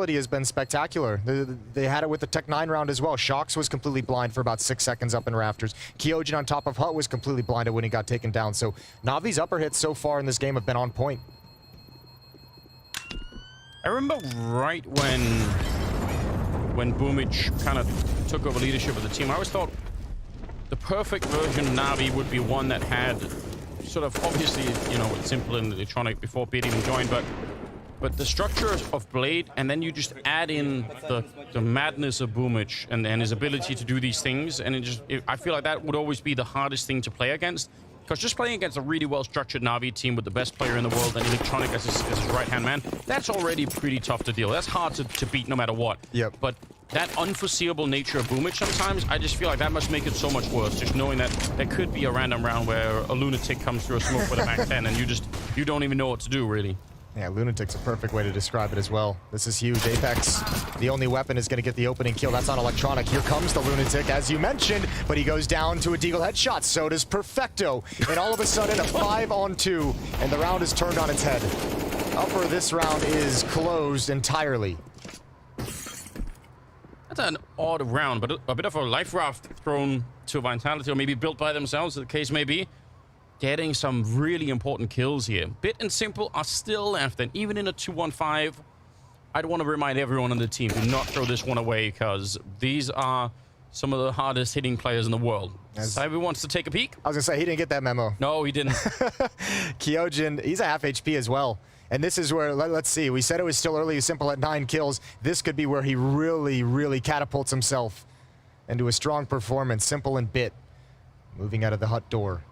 versatility has been spectacular. They had it with the Tech 9 round as well. Shox was completely blind for about 6 seconds up in Rafters. Kyojin on top of Hut was completely blinded when he got taken down. So Navi's upper hits so far in this game have been on point. I remember right when Boomich kind of took over leadership of the team, I always thought the perfect version of Navi would be one that had sort of, obviously, you know, with Simple and Electronic before Pete even joined, but the structure of Blade, and then you just add in the madness of Boomich and his ability to do these things, and I feel like that would always be the hardest thing to play against. Because just playing against a really well-structured Navi team with the best player in the world and Electronic as his right-hand man, that's already pretty tough to deal. That's hard to beat no matter what. Yep. But that unforeseeable nature of Boomich sometimes, I just feel like that must make it so much worse. Just knowing that there could be a random round where a Lunatic comes through a smoke with a Mac 10 and you don't even know what to do, really. Yeah, Lunatic's a perfect way to describe it as well. This is huge. Apex, the only weapon, is going to get the opening kill. That's on Electronic. Here comes the Lunatic, as you mentioned, but he goes down to a Deagle headshot. So does Perfecto. And all of a sudden, a 5-on-2, and the round is turned on its head. Upper, this round is closed entirely. That's an odd round, but a bit of a life raft thrown to Vitality, or maybe built by themselves, the case may be. Getting some really important kills here. Bit and Simple are still left, and even in a 2-1-5, I'd want to remind everyone on the team, do not throw this one away, because these are some of the hardest hitting players in the world. Navi wants to take a peek. I was going to say, he didn't get that memo. No, he didn't. Kyojin, he's a half HP as well. And this is where, let's see, we said it was still early, Simple at 9 kills. This could be where he really, really catapults himself into a strong performance. Simple and Bit moving out of the hut door.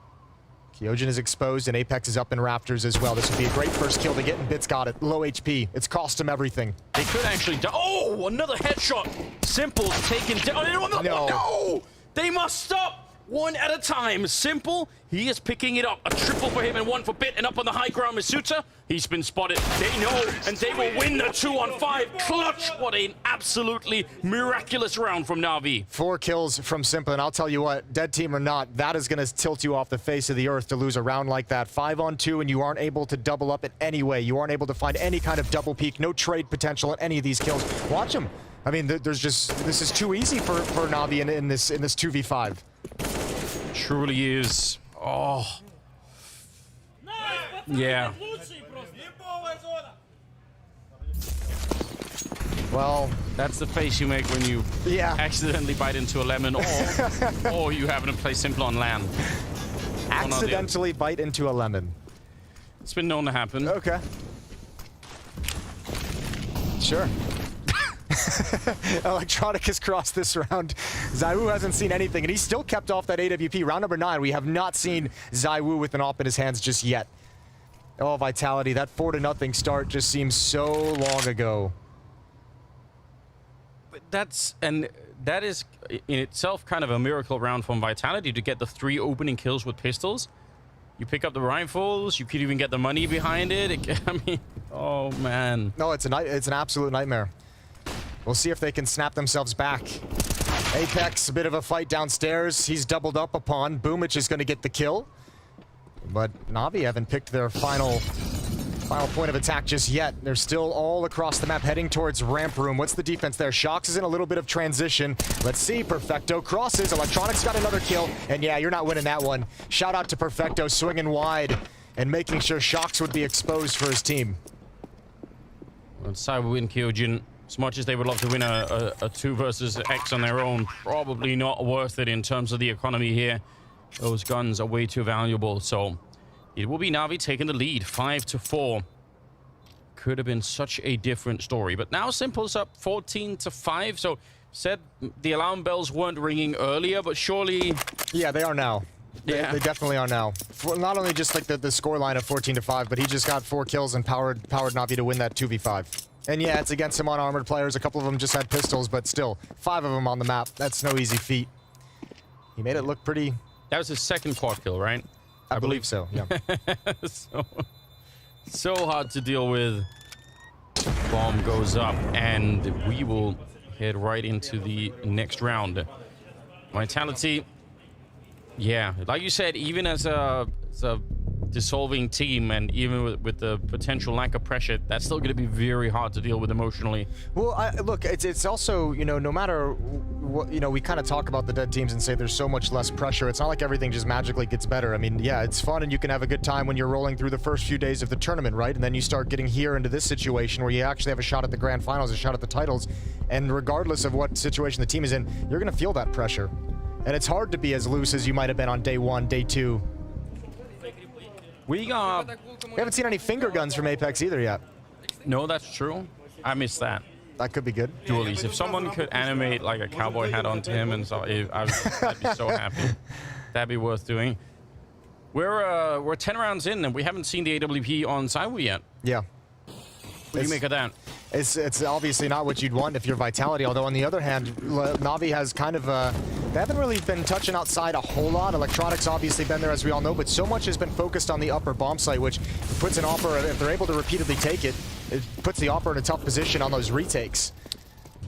Kyojin is exposed, and Apex is up in Rafters as well. This would be a great first kill to get, and Bit's got it. Low HP. It's cost him everything. They could actually die. Oh, another headshot. Simple's taken down. Oh, no! They must stop! One at a time. Simple, he is picking it up. A triple for him and one for Bit, and up on the high ground, Masuta. He's been spotted. They know, and they will win the 2-on-5. Clutch! What an absolutely miraculous round from Navi. 4 kills from Simple, and I'll tell you what, dead team or not, that is going to tilt you off the face of the earth to lose a round like that. 5-on-2, and you aren't able to double up in any way. You aren't able to find any kind of double peak, no trade potential in any of these kills. Watch them. I mean, there's just, this is too easy for Navi in this 2v5. Truly is. Oh. Yeah. Well, that's the face you make when you accidentally bite into a lemon, or you happen to play Simple on land. Accidentally bite into a lemon. It's been known to happen. Okay. Sure. Electronic has crossed this round. ZywOo hasn't seen anything, and he's still kept off that AWP. Round number 9, we have not seen ZywOo with an AWP in his hands just yet. Oh, Vitality, that 4-0 start just seems so long ago. But that is in itself kind of a miracle round from Vitality to get the 3 opening kills with pistols. You pick up the rifles, you could even get the money behind it. I mean, oh man. No, it's an absolute nightmare. We'll see if they can snap themselves back. Apex, a bit of a fight downstairs. He's doubled up upon. Boomich is going to get the kill. But Navi haven't picked their final point of attack just yet. They're still all across the map heading towards ramp room. What's the defense there? Shox is in a little bit of transition. Let's see. Perfecto crosses. Electronic's got another kill. And yeah, you're not winning that one. Shout out to Perfecto swinging wide and making sure Shox would be exposed for his team. Well, ZywOo and Kyojin, as much as they would love to win a 2 versus X on their own, probably not worth it in terms of the economy here. Those guns are way too valuable, so it will be Navi taking the lead, 5-4. Could have been such a different story, but now Simple's up 14-5, so said the alarm bells weren't ringing earlier, but surely... Yeah, they are now. Yeah. They definitely are now. Not only just like the scoreline of 14-5, but he just got 4 kills and powered Navi to win that 2v5. And yeah, it's against some unarmored players. A couple of them just had pistols, but still, 5 of them on the map. That's no easy feat. He made it look pretty... That was his second quad kill, right? I believe so, yeah. so hard to deal with. Bomb goes up, and we will head right into the next round. Vitality, yeah, like you said, even as a dissolving team, and even with the potential lack of pressure, that's still going to be very hard to deal with emotionally. Well, look, it's also, you know, no matter what, you know, we kind of talk about the dead teams and say there's so much less pressure. It's not like everything just magically gets better. I mean, yeah, it's fun and you can have a good time when you're rolling through the first few days of the tournament, right? And then you start getting here into this situation where you actually have a shot at the grand finals, a shot at the titles, and regardless of what situation the team is in, you're going to feel that pressure. And it's hard to be as loose as you might have been on day one, day two. We haven't seen any finger guns from Apex either yet. No, that's true. I missed that. That could be good. Dualies. If someone could animate like a cowboy hat onto him, and so I'd be so happy. That'd be worth doing. We're 10 rounds in, and we haven't seen the AWP on ZywOo yet. Yeah. What do you make of that? It's obviously not what you'd want if you're Vitality, although on the other hand, Navi has kind of, they haven't really been touching outside a whole lot. Electronics obviously been there, as we all know, but so much has been focused on the upper bomb site, which puts an Opera, if they're able to repeatedly take it, it puts the Opera in a tough position on those retakes.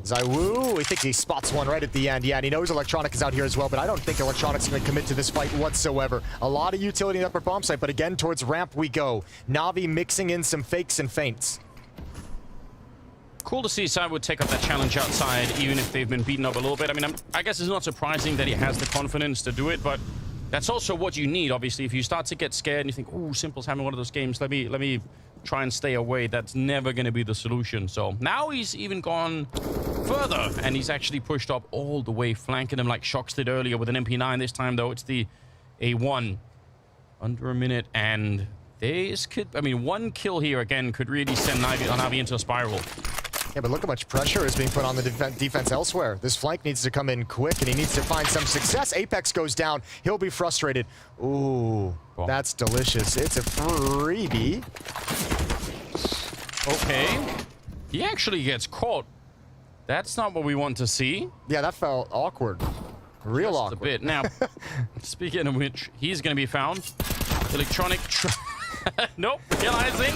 ZywOo, I think he spots one right at the end. Yeah, and he knows Electronic is out here as well, but I don't think Electronic's going to commit to this fight whatsoever. A lot of utility in the upper bomb site, but again, towards ramp we go. Navi mixing in some fakes and feints. Cool to see ZywOo take up that challenge outside, even if they've been beaten up a little bit. I mean, I guess it's not surprising that he has the confidence to do it, but that's also what you need, obviously. If you start to get scared and you think, oh, Simple's having one of those games, let me try and stay away, that's never going to be the solution. So now he's even gone further, and he's actually pushed up all the way, flanking him like Shox did earlier with an MP9. This time, though, it's the A1. Under a minute, and this could, I mean, one kill here, again, could really send Navi into a spiral. Yeah, but look how much pressure is being put on the defense elsewhere. This flank needs to come in quick, and he needs to find some success. Apex goes down. He'll be frustrated. Ooh, that's delicious. It's a freebie. Okay. He actually gets caught. That's not what we want to see. Yeah, that felt awkward. Real Just awkward. a bit. Now, speaking of which, he's going to be found. Electronic... Nope. Realizing...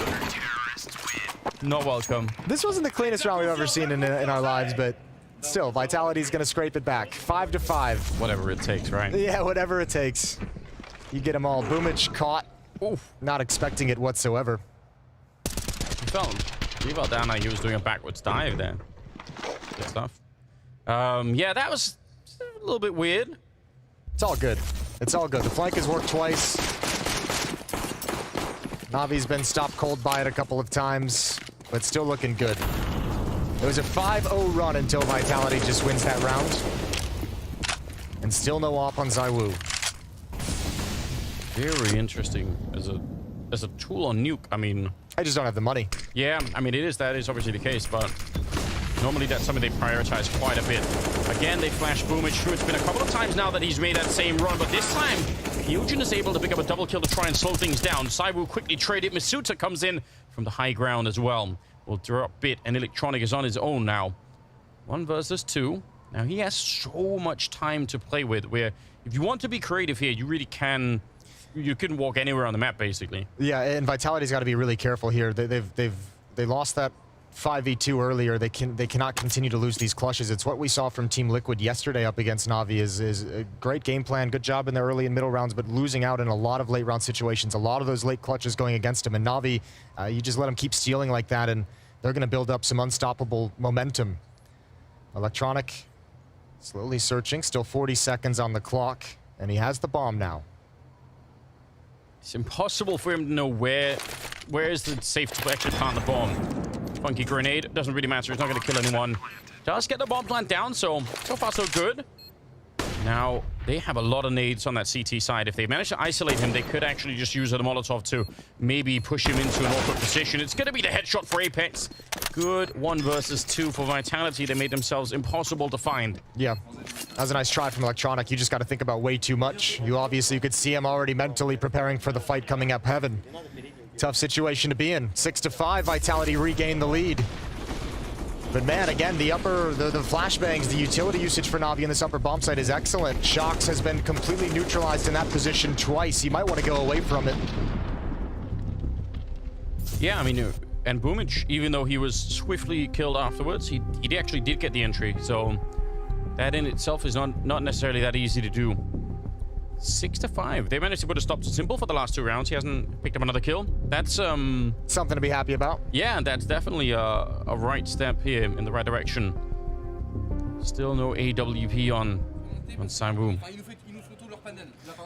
Not welcome. This wasn't the cleanest round we've ever seen in our lives, but still, Vitality's going to scrape it back. 5-5. Whatever it takes, right? Yeah, whatever it takes. You get them all. Boomich caught. Oof. Not expecting it whatsoever. He fell down like he was doing a backwards dive there. Good stuff. Yeah, that was a little bit weird. It's all good. It's all good. The flank has worked twice. Navi's been stopped cold by it a couple of times, but still looking good. It was a 5-0 run until Vitality just wins that round. And still no op on ZywOo. Very interesting. As a tool on nuke, I mean... I just don't have the money. Yeah, I mean, that is obviously the case, but normally that's something they prioritize quite a bit. Again, they flash Boomich through. It's been a couple of times now that he's made that same run, but this time, Hyojin is able to pick up a double kill to try and slow things down. ZywOo quickly traded. Masuta comes in from the high ground as well. Will drop bit, and Electronic is on his own now. 1 versus 2. Now, he has so much time to play with, where if you want to be creative here, you really can... You couldn't walk anywhere on the map, basically. Yeah, and Vitality's got to be really careful here. They lost that 5v2 earlier. They cannot continue to lose these clutches. It's what we saw from Team Liquid yesterday up against Navi. Is a great game plan, good job in the early and middle rounds, but losing out in a lot of late round situations. A lot of those late clutches going against him. And Navi, you just let them keep stealing like that, and they're going to build up some unstoppable momentum. Electronic slowly searching. Still 40 seconds on the clock, and he has the bomb now. It's impossible for him to know where is the safe to actually plant the bomb. Funky grenade, doesn't really matter, it's not going to kill anyone. Does get the bomb plant down, so far so good. Now, they have a lot of nades on that CT side. If they manage to isolate him, they could actually just use the Molotov to maybe push him into an awkward position. It's going to be the headshot for Apex. Good 1 versus 2 for Vitality. They made themselves impossible to find. Yeah, that was a nice try from Electronic. You just got to think about way too much. You could see him already mentally preparing for the fight coming up heaven. Tough situation to be in. 6-5, Vitality regained the lead. But man, again, the flashbangs, the utility usage for Navi in this upper bomb site is excellent. Shox has been completely neutralized in that position twice. He might want to go away from it. Yeah, I mean, and Boomich, even though he was swiftly killed afterwards, he actually did get the entry. So that in itself is not necessarily that easy to do. 6-5. They managed to put a stop to Simple for the last 2 rounds. He hasn't picked up another kill. That's something to be happy about. yeah, that's definitely a right step here in the right direction. Still no AWP on Simon.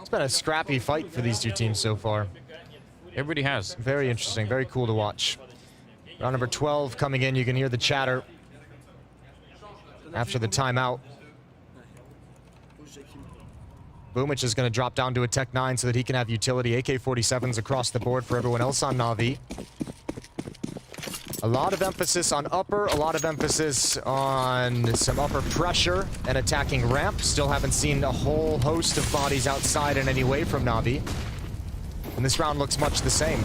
It's been a scrappy fight for these two teams so far. It really has. Very interesting, very cool to watch. Round number 12 coming in. You can hear the chatter after the timeout. Boomich is going to drop down to a Tech 9 so that he can have utility. AK-47s across the board for everyone else on Navi. A lot of emphasis on upper, a lot of emphasis on some upper pressure and attacking ramp. Still haven't seen a whole host of bodies outside in any way from Navi. And this round looks much the same.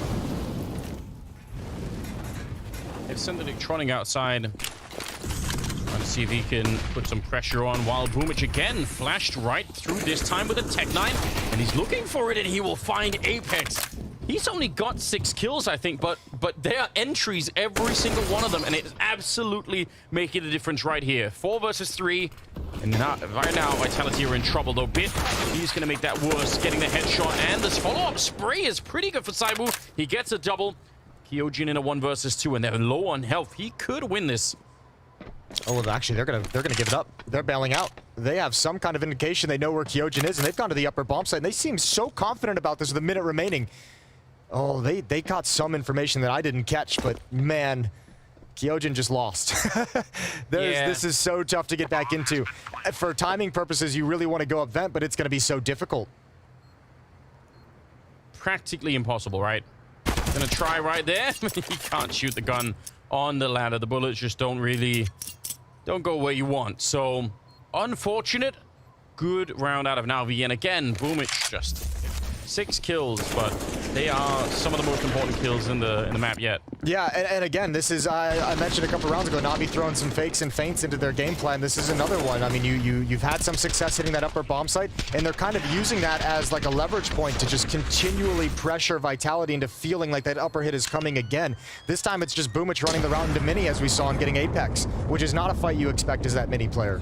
They've sent Electronic outside. Trying to see if he can put some pressure on while Boomich again flashed right through this time with a Tech 9. And he's looking for it and he will find Apex. He's only got 6 kills, I think, but there are entries, every single one of them, and it is absolutely making a difference right here. 4 versus 3, and right now, Vitality are in trouble, though. Bit, he's going to make that worse, getting the headshot, and this follow-up spray is pretty good for Saibu. He gets a double. Kyojin in a 1 versus 2, and they're low on health. He could win this. Oh, well, actually, they're gonna give it up. They're bailing out. They have some kind of indication they know where Kyojin is, and they've gone to the upper bomb site, and they seem so confident about this with a minute remaining. Oh, they caught some information that I didn't catch, but man, Kyojin just lost. This is so tough to get back into. For timing purposes, you really want to go up vent, but it's going to be so difficult. Practically impossible, right? Gonna try right there. He can't shoot the gun on the ladder. The bullets just don't go where you want. So, unfortunate. Good round out of Navi. And again, Boomich just 6 kills, but they are some of the most important kills in the map yet. Yeah, and again, this is I mentioned a couple rounds ago, Navi throwing some fakes and feints into their game plan. This is another one. I mean, you've had some success hitting that upper bomb site, and they're kind of using that as like a leverage point to just continually pressure Vitality into feeling like that upper hit is coming again. This time it's just Boomich running the route into Mini, as we saw him getting Apex, which is not a fight you expect as that Mini player.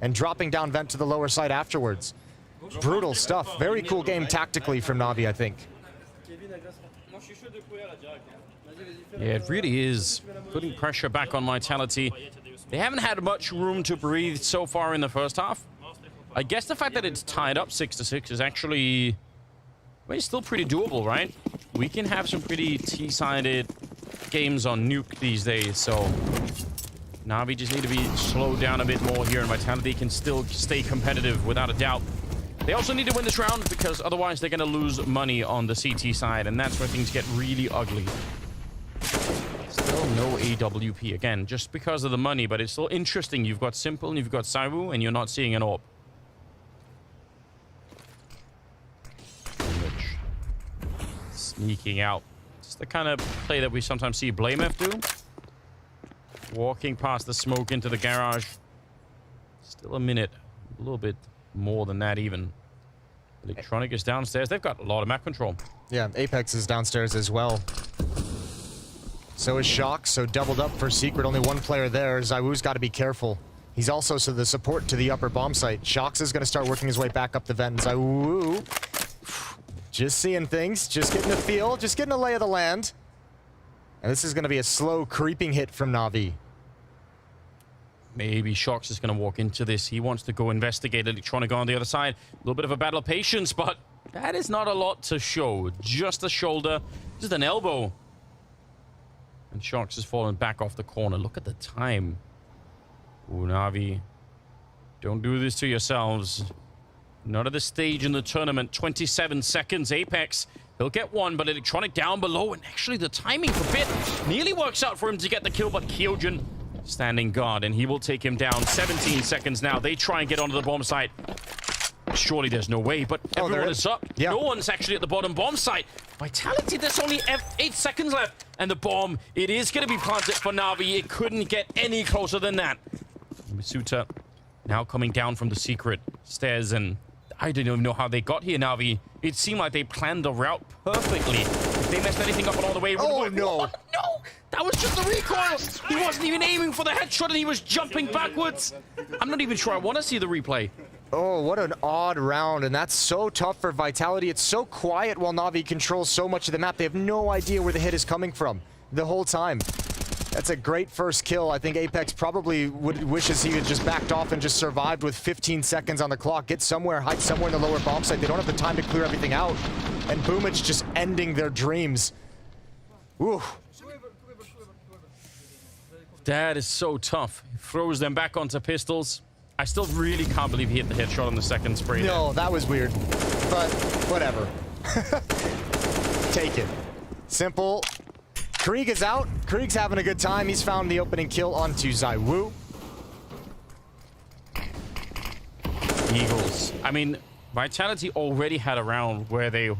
And dropping down vent to the lower side afterwards. Brutal stuff. Very cool game tactically from Navi, I think. Yeah, it really is putting pressure back on Vitality. They haven't had much room to breathe so far in the first half. I guess the fact that it's tied up 6-6 is actually, well, it's still pretty doable, right? We can have some pretty T-sided games on Nuke these days, so Navi just need to be slowed down a bit more here, and Vitality can still stay competitive without a doubt. They also need to win this round because otherwise they're going to lose money on the CT side, and that's where things get really ugly. Still no AWP again, just because of the money, but it's still interesting. You've got Simple and you've got Saibu, and you're not seeing an AWP. Sneaking out. It's the kind of play that we sometimes see Blamef do. Walking past the smoke into the garage. Still a minute. A little bit more than that even. Electronic is downstairs. They've got a lot of map control. Yeah, Apex is downstairs as well. So is Shock, so doubled up for Secret. Only one player there. Zaiwu's got to be careful. He's also the support to the upper bomb site. Shox is going to start working his way back up the vent. And Zaiwu just seeing things, just getting a feel, just getting a lay of the land. And this is going to be a slow creeping hit from Navi. Maybe Shox is going to walk into this. He wants to go investigate Electronic on the other side. A little bit of a battle of patience, but that is not a lot to show. Just a shoulder, just an elbow. And Shox has fallen back off the corner. Look at the time. Ooh, Navi. Don't do this to yourselves. Not at this stage in the tournament. 27 seconds. Apex. He'll get one, but Electronic down below. And actually, the timing for Bit nearly works out for him to get the kill, but Kyojin standing guard, and he will take him down. 17 seconds now. They try and get onto the bomb site. Surely there's no way, but everyone is up. Yeah. No one's actually at the bottom bomb site. Vitality, there's only 8 seconds left. And the bomb, it is going to be planted for Navi. It couldn't get any closer than that. Misuta now coming down from the secret stairs, and I don't even know how they got here, Navi. It seemed like they planned the route perfectly. If they messed anything up along the way, oh no. What? No! That was just a recoil! He wasn't even aiming for the headshot and he was jumping backwards! I'm not even sure I want to see the replay. Oh, what an odd round, and that's so tough for Vitality. It's so quiet while Navi controls so much of the map. They have no idea where the hit is coming from the whole time. That's a great first kill. I think Apex probably wishes he had just backed off and just survived with 15 seconds on the clock. Get somewhere, hide somewhere in the lower bomb site. They don't have the time to clear everything out. And Boomich just ending their dreams. Woo. That is so tough. He throws them back onto pistols. I still really can't believe he hit the headshot on the second spray. No, that was weird. But whatever. Take it. Simple. Krieg is out. Krieg's having a good time. He's found the opening kill onto ZywOo. Eagles. I mean, Vitality already had a round where they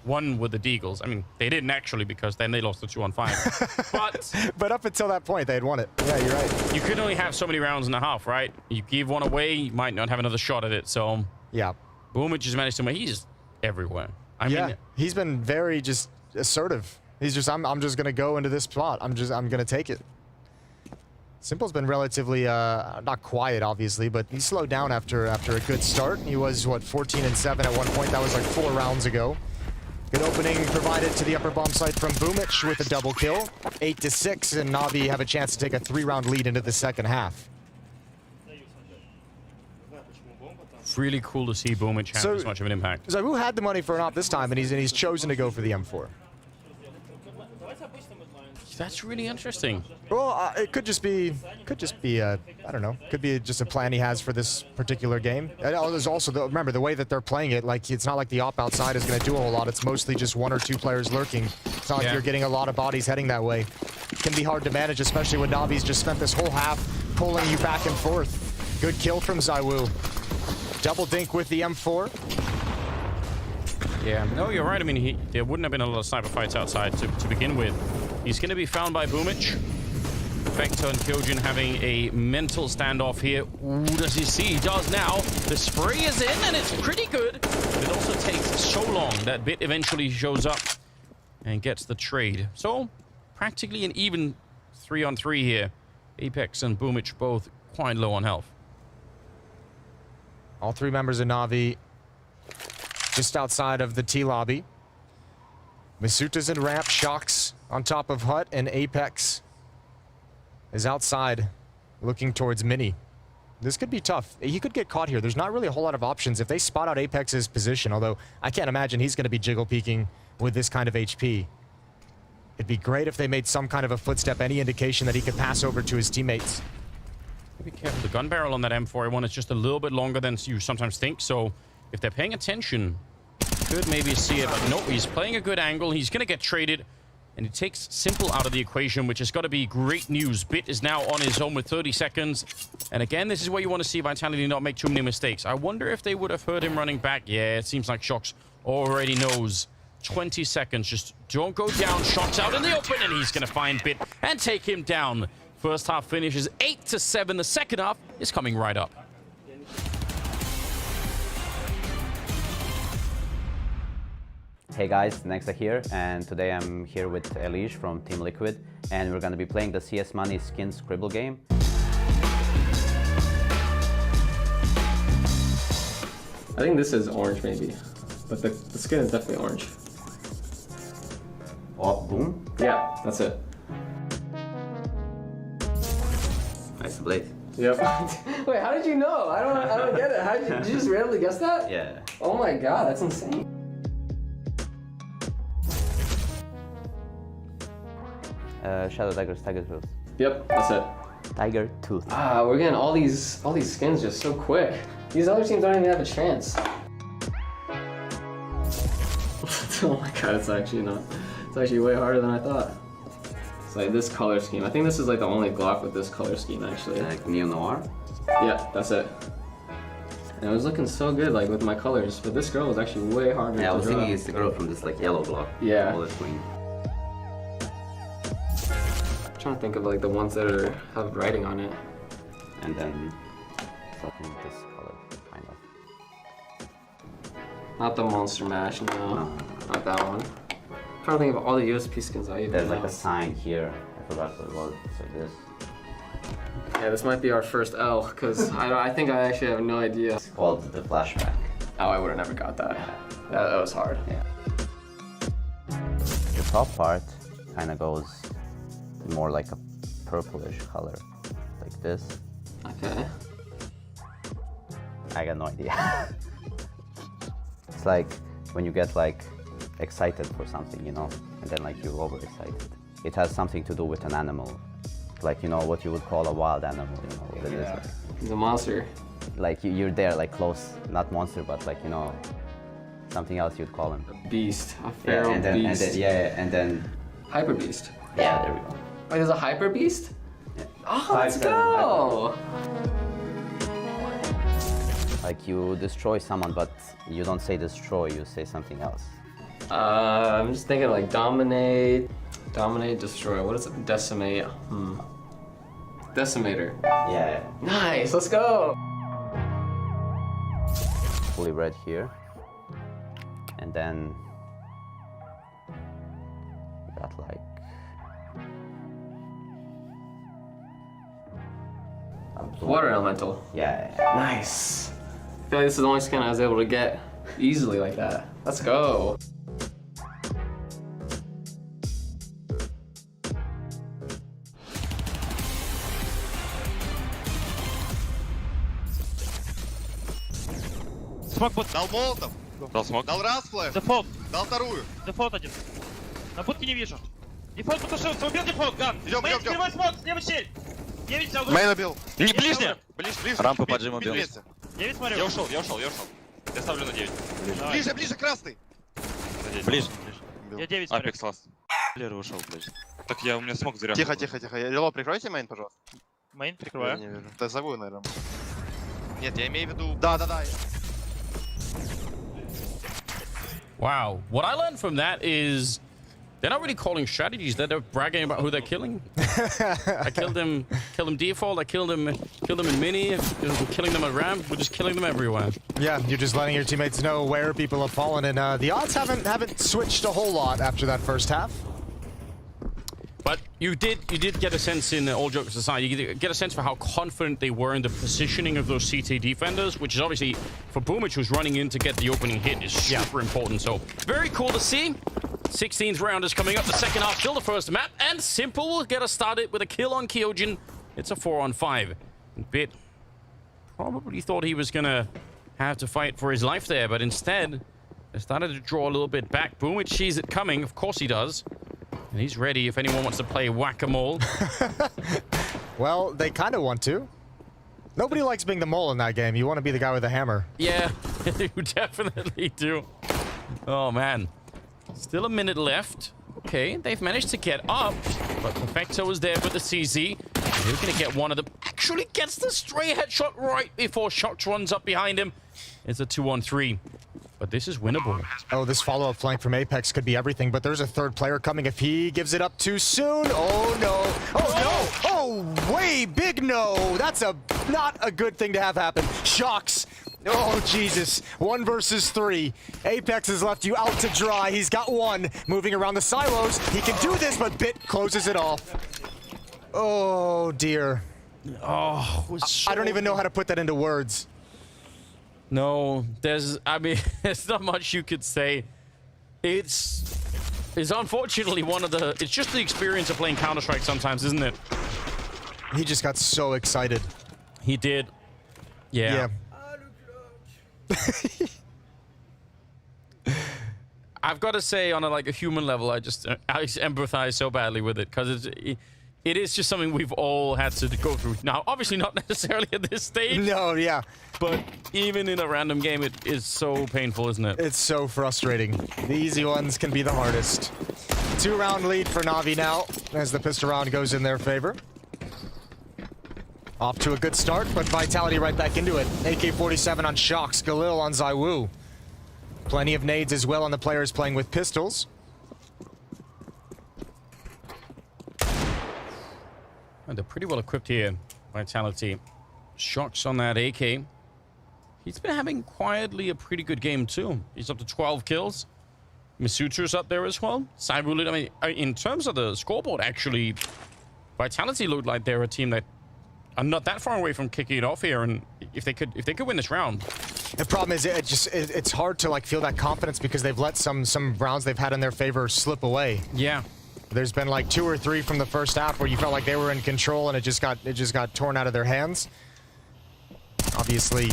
won with the Deagles. I mean, they didn't actually, because then they lost the 2-on-5. But up until that point, they had won it. Yeah, you're right. You could only have so many rounds and a half, right? You give one away, you might not have another shot at it. So yeah, Boomich has managed to win. He's everywhere. I mean, he's been very just assertive. He's just, I'm just gonna go into this spot. I'm gonna take it. Simple's been relatively not quiet, obviously, but he slowed down after a good start. He was what, 14-7 at one point. That was like 4 rounds ago. Good opening provided to the upper bomb site from Boomich with a double kill. 8-6, and Navi have a chance to take a 3-round lead into the second half. It's really cool to see Boomich have this much of an impact. ZywOo had the money for an op this time, and he's chosen to go for the M4. That's really interesting. Well, it could just be, I don't know, could be just a plan he has for this particular game. And there's also, remember, the way that they're playing it, like, it's not like the op outside is going to do a whole lot. It's mostly just 1 or 2 players lurking. It's not like you're getting a lot of bodies heading that way. It can be hard to manage, especially when Navi's just spent this whole half pulling you back and forth. Good kill from ZywOo. Double dink with the M4. Yeah, no, you're right. I mean, there wouldn't have been a lot of sniper fights outside to begin with. He's going to be found by Boomich. Vector and Kyojin having a mental standoff here. Ooh, does he see? He does now. The spray is in, and it's pretty good. But it also takes so long that Bit eventually shows up and gets the trade. So, practically an even 3-on-3 here. Apex and Boomich both quite low on health. All 3 members of Navi just outside of the T lobby. Masuta's in ramp, Shocks on top of Hut, and Apex is outside looking towards Mini. This could be tough. He could get caught here. There's not really a whole lot of options. If they spot out Apex's position, although I can't imagine he's going to be jiggle peeking with this kind of HP. It'd be great if they made some kind of a footstep, any indication that he could pass over to his teammates. Be careful. The gun barrel on that M4A1 is just a little bit longer than you sometimes think, so if they're paying attention, could maybe see it. But no, he's playing a good angle. He's going to get traded, and it takes Simple out of the equation, which has got to be great news. Bit is now on his own with 30 seconds. And again, this is where you want to see Vitality not make too many mistakes. I wonder if they would have heard him running back. Yeah, it seems like Shocks already knows. 20 seconds. Just don't go down. Shocks out in the open, and he's going to find Bit and take him down. First half finishes 8-7. The second half is coming right up. Hey guys, Nexa here, and today I'm here with Elish from Team Liquid, and we're gonna be playing the CS Money Skin Scribble game. I think this is orange maybe, but the skin is definitely orange. Oh, boom. Yeah, that's it. Nice blade. Yep. Wait, how did you know? I don't get it. Did you just randomly guess that? Yeah. Oh my god, that's insane. Shadow Daggers, Tiger Tooth. Yep, that's it. Tiger Tooth. Ah, we're getting all these skins just so quick. These other teams don't even have a chance. Oh my god, it's actually way harder than I thought. It's like this color scheme. I think this is like the only Glock with this color scheme actually. Like Neo Noir? Yeah, that's it. And it was looking so good like with my colors, but this girl was actually way harder Yeah, I to was draw. thinking it's the girl from this like yellow block. Yeah. All this green. I'm trying to think of like the ones that have writing on it. And then something this color, kind of. Not the Monster Mash, no. Not that one. I'm trying to think of all the USP skins I even There's like know. a sign here. I forgot what it was. It's like this. Yeah, this might be our first L, because I think I actually have no idea. It's called the flashback. Oh, I would have never got that. That was hard. Yeah. The top part kind of goes more like a purplish color, like this. Okay. I got no idea. It's like when you get like excited for something, you know, and then like you're overexcited. It has something to do with an animal, like, you know, what you would call a wild animal, you know, what it is. Like. He's a monster. Like you're there, like close, not monster, but like, you know, something else you'd call him. A beast. A feral beast. And then Hyper beast. Yeah, there we go. Wait, there's a hyper beast? Yeah. Oh, let's go! Like you destroy someone, but you don't say destroy, you say something else. I'm just thinking like dominate, destroy. What is it? Decimate. Decimator. Yeah. Nice, let's go! Fully red here. And then we got like Water elemental. yeah. Nice. I feel like this is the only skin I was able to get easily like that. Let's go. Смог под... Дал молотов, Дал смог. дал раз флеш, Дефолт. дал вторую. Дефолт один. На будке не вижу. Дефолт потушился. Убил дефолт, ган. Идем, Мейн, идем, идем. слева смог, слева щель. 9 взял. Мейн убил. Не, ближняя. Ближе. Рампу Бит, поджим бит убил. вместе. 9 смотрю. Я ушел. Я ставлю на 9. Давай. Ближе, красный. На 9. Ближе. Я 9 смотрю. Апекс ласт. Лера ушел, блядь. Так у меня смог зря. Тихо. Лило, прикройте мейн, пожалуйста. Мейн, Я прикрываю. не вижу. Да забыл, наверное. Нет, я имею в виду... Да. Wow. What I learned from that is they're not really calling strategies. They're bragging about who they're killing. I killed him default. I killed him in mini. Killing them at ramp. We're just killing them everywhere. Yeah, you're just letting your teammates know where people have fallen, and the odds haven't switched a whole lot after that first half. But you did get a sense, in all jokes aside, you get a sense for how confident they were in the positioning of those CT defenders, which is obviously, for Boomich, who's running in to get the opening hit, is super important. So, very cool to see. 16th round is coming up. The second half, still the first map, and Simple will get us started with a kill on Kyojin. It's a 4-on-5. Bit probably thought he was gonna have to fight for his life there, but instead, they started to draw a little bit back. Boomich sees it coming. Of course he does. And he's ready if anyone wants to play whack-a-mole. Well, they kind of want to. Nobody likes being the mole in that game. You want to be the guy with the hammer. Yeah, you definitely do. Oh, man. Still a minute left. Okay, they've managed to get up, but Perfecto is there with the CZ. They're going to get one of them. Actually gets the stray headshot right before Shox runs up behind him. It's a 2-on-3. But this is winnable. Oh, this follow-up flank from Apex could be everything, but there's a third player coming if he gives it up too soon. Oh, no. Oh, no. Oh, way big no. That's not a good thing to have happen. Shox. Oh, Jesus. 1 versus 3. Apex has left you out to dry. He's got one. Moving around the silos. He can do this, but Bit closes it off. Oh, dear. Oh, it was so I don't even know how to put that into words. No, there's not much you could say. It's unfortunately one of the, it's just the experience of playing Counter-Strike sometimes, isn't it? He just got so excited. He did. Yeah. I've got to say, on a human level, I empathize so badly with it, because it is just something we've all had to go through. Now, obviously not necessarily at this stage. No, yeah. But even in a random game, it is so painful, isn't it? It's so frustrating. The easy ones can be the hardest. 2-round lead for Navi now, as the pistol round goes in their favor. Off to a good start, but Vitality right back into it. AK-47 on Shox, Galil on Zywoo. Plenty of nades as well on the players playing with pistols. And they're pretty well equipped here, Vitality. Shox on that AK. He's been having quietly a pretty good game too. He's up to 12 kills. Misutu's up there as well. Zywoo, I mean, in terms of the scoreboard, actually, Vitality looked like they're a team that are not that far away from kicking it off here, and if they could win this round. The problem is it's hard to like feel that confidence because they've let some rounds they've had in their favor slip away. Yeah. There's been like 2 or 3 from the first half where you felt like they were in control and it just got torn out of their hands. Obviously,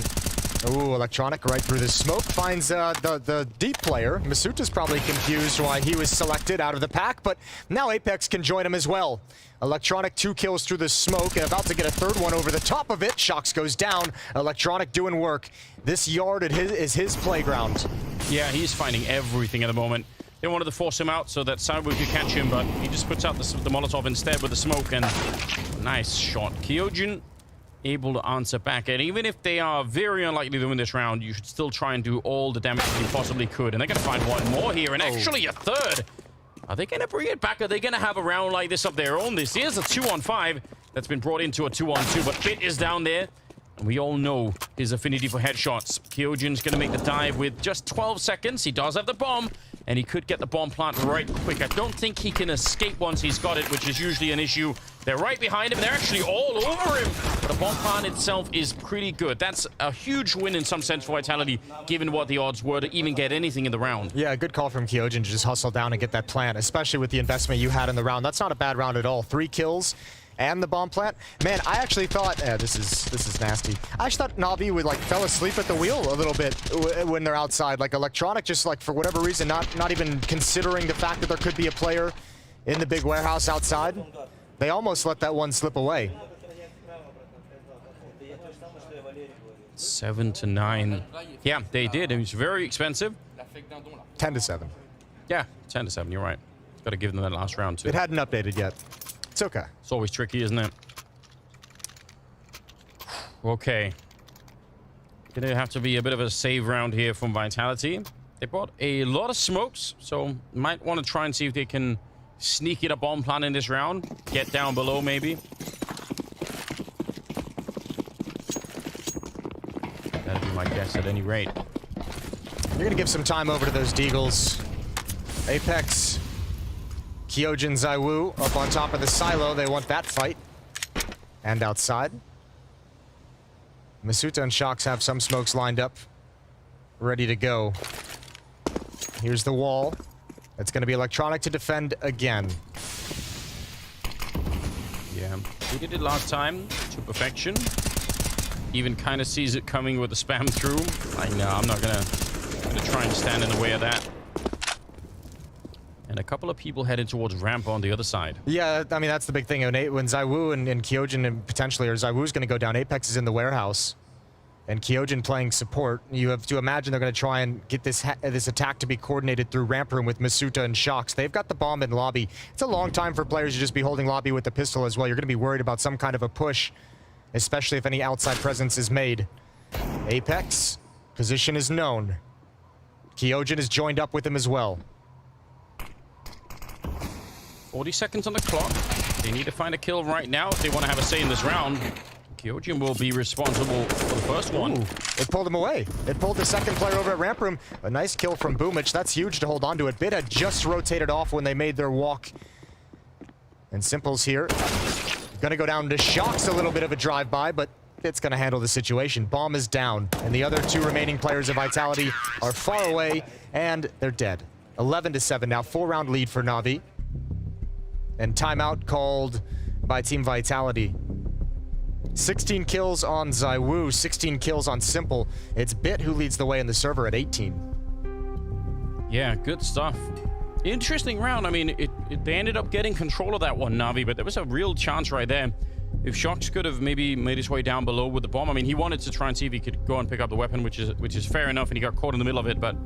ooh, Electronic right through the smoke finds the deep player. Masuta's probably confused why he was selected out of the pack, but now Apex can join him as well. Electronic 2 kills through the smoke and about to get a 3rd one over the top of it. Shox goes down. Electronic doing work. This yard is his playground. Yeah, he's finding everything at the moment. They wanted to force him out so that Sabu could catch him, but he just puts out the Molotov instead with the smoke, and nice shot. Kyojin able to answer back, and even if they are very unlikely to win this round, you should still try and do all the damage that you possibly could, and they're going to find one more here, and actually a 3rd. Are they going to bring it back? Are they going to have a round like this of their own? This is a 2-on-5 that's been brought into a 2-on-2, but Bit is down there. And we all know his affinity for headshots. Kyojin's going to make the dive with just 12 seconds. He does have the bomb, and he could get the bomb plant right quick. I don't think he can escape once he's got it, which is usually an issue. They're right behind him. They're actually all over him. But the bomb plant itself is pretty good. That's a huge win in some sense for Vitality, given what the odds were to even get anything in the round. Yeah, good call from Kyojin to just hustle down and get that plant, especially with the investment you had in the round. That's not a bad round at all. 3 kills. And the bomb plant. Man, I actually thought, this is nasty. I actually thought Navi would like fell asleep at the wheel a little bit when they're outside. Like Electronic, just like for whatever reason, not even considering the fact that there could be a player in the big warehouse outside. They almost let that one slip away. 7-9. Yeah, they did. It was very expensive. 10-7. Yeah, 10-7. You're right. Got to give them that last round too. It hadn't updated yet. It's okay. It's always tricky, isn't it? Okay. Gonna have to be a bit of a save round here from Vitality. They brought a lot of smokes, so might want to try and see if they can sneak it a bomb plant in this round. Get down below, maybe. That'd be my guess at any rate. You're gonna give some time over to those Deagles. Apex. Kyojin Zaiwu up on top of the silo. They want that fight. And outside. Masuta and Shox have some smokes lined up. Ready to go. Here's the wall. It's going to be Electronic to defend again. Yeah, he did it last time to perfection. Even kind of sees it coming with the spam through. I know, I'm not gonna try and stand in the way of that. And a couple of people headed towards ramp on the other side. Yeah, I mean, that's the big thing. When Zaiwu and Kyojin and potentially, or Zaiwu's going to go down, Apex is in the warehouse. And Kyojin playing support. You have to imagine they're going to try and get this attack to be coordinated through ramp room with Masuta and Shox. They've got the bomb in lobby. It's a long time for players to just be holding lobby with the pistol as well. You're going to be worried about some kind of a push, especially if any outside presence is made. Apex, position is known. Kyojin is joined up with him as well. 40 seconds on the clock. They need to find a kill right now if they want to have a say in this round. Kyojin will be responsible for the first one. Ooh, it pulled him away. It pulled the second player over at ramp room. A nice kill from Boomich. That's huge to hold on to it. Bit had just rotated off when they made their walk. And Simple's here. Gonna go down to Shox, a little bit of a drive-by, but it's gonna handle the situation. Bomb is down, and the other 2 remaining players of Vitality are far away, and they're dead. 11-7 now, 4-round lead for Navi. And timeout called by Team Vitality. 16 kills on Zaiwu, 16 kills on Simple. It's Bit who leads the way in the server at 18. Yeah, good stuff. Interesting round. I mean, they ended up getting control of that one, Navi, but there was a real chance right there. If Shox could have maybe made his way down below with the bomb. I mean, he wanted to try and see if he could go and pick up the weapon, which is fair enough, and he got caught in the middle of it, but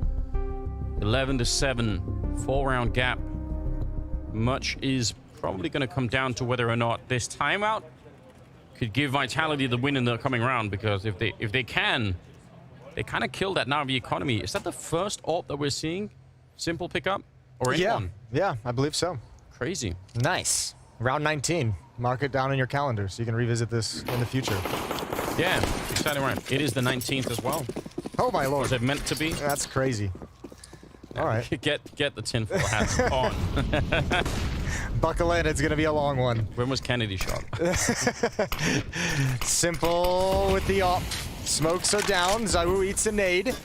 11-7, 4-round gap. Much is probably going to come down to whether or not this timeout could give Vitality the win in the coming round, because if they can, they kind of kill that Navi economy. Is that the first AWP that we're seeing? Simple pickup? Or anyone? Yeah, I believe so. Crazy. Nice. Round 19. Mark it down in your calendar so you can revisit this in the future. Yeah, exciting round. It is the 19th as well. Oh my lord. Was it meant to be? That's crazy. All right. Get the tinfoil hats on. Buckle in, it's gonna be a long one. When was Kennedy shot? Simple with the op. Smokes are down. ZywOo eats a nade.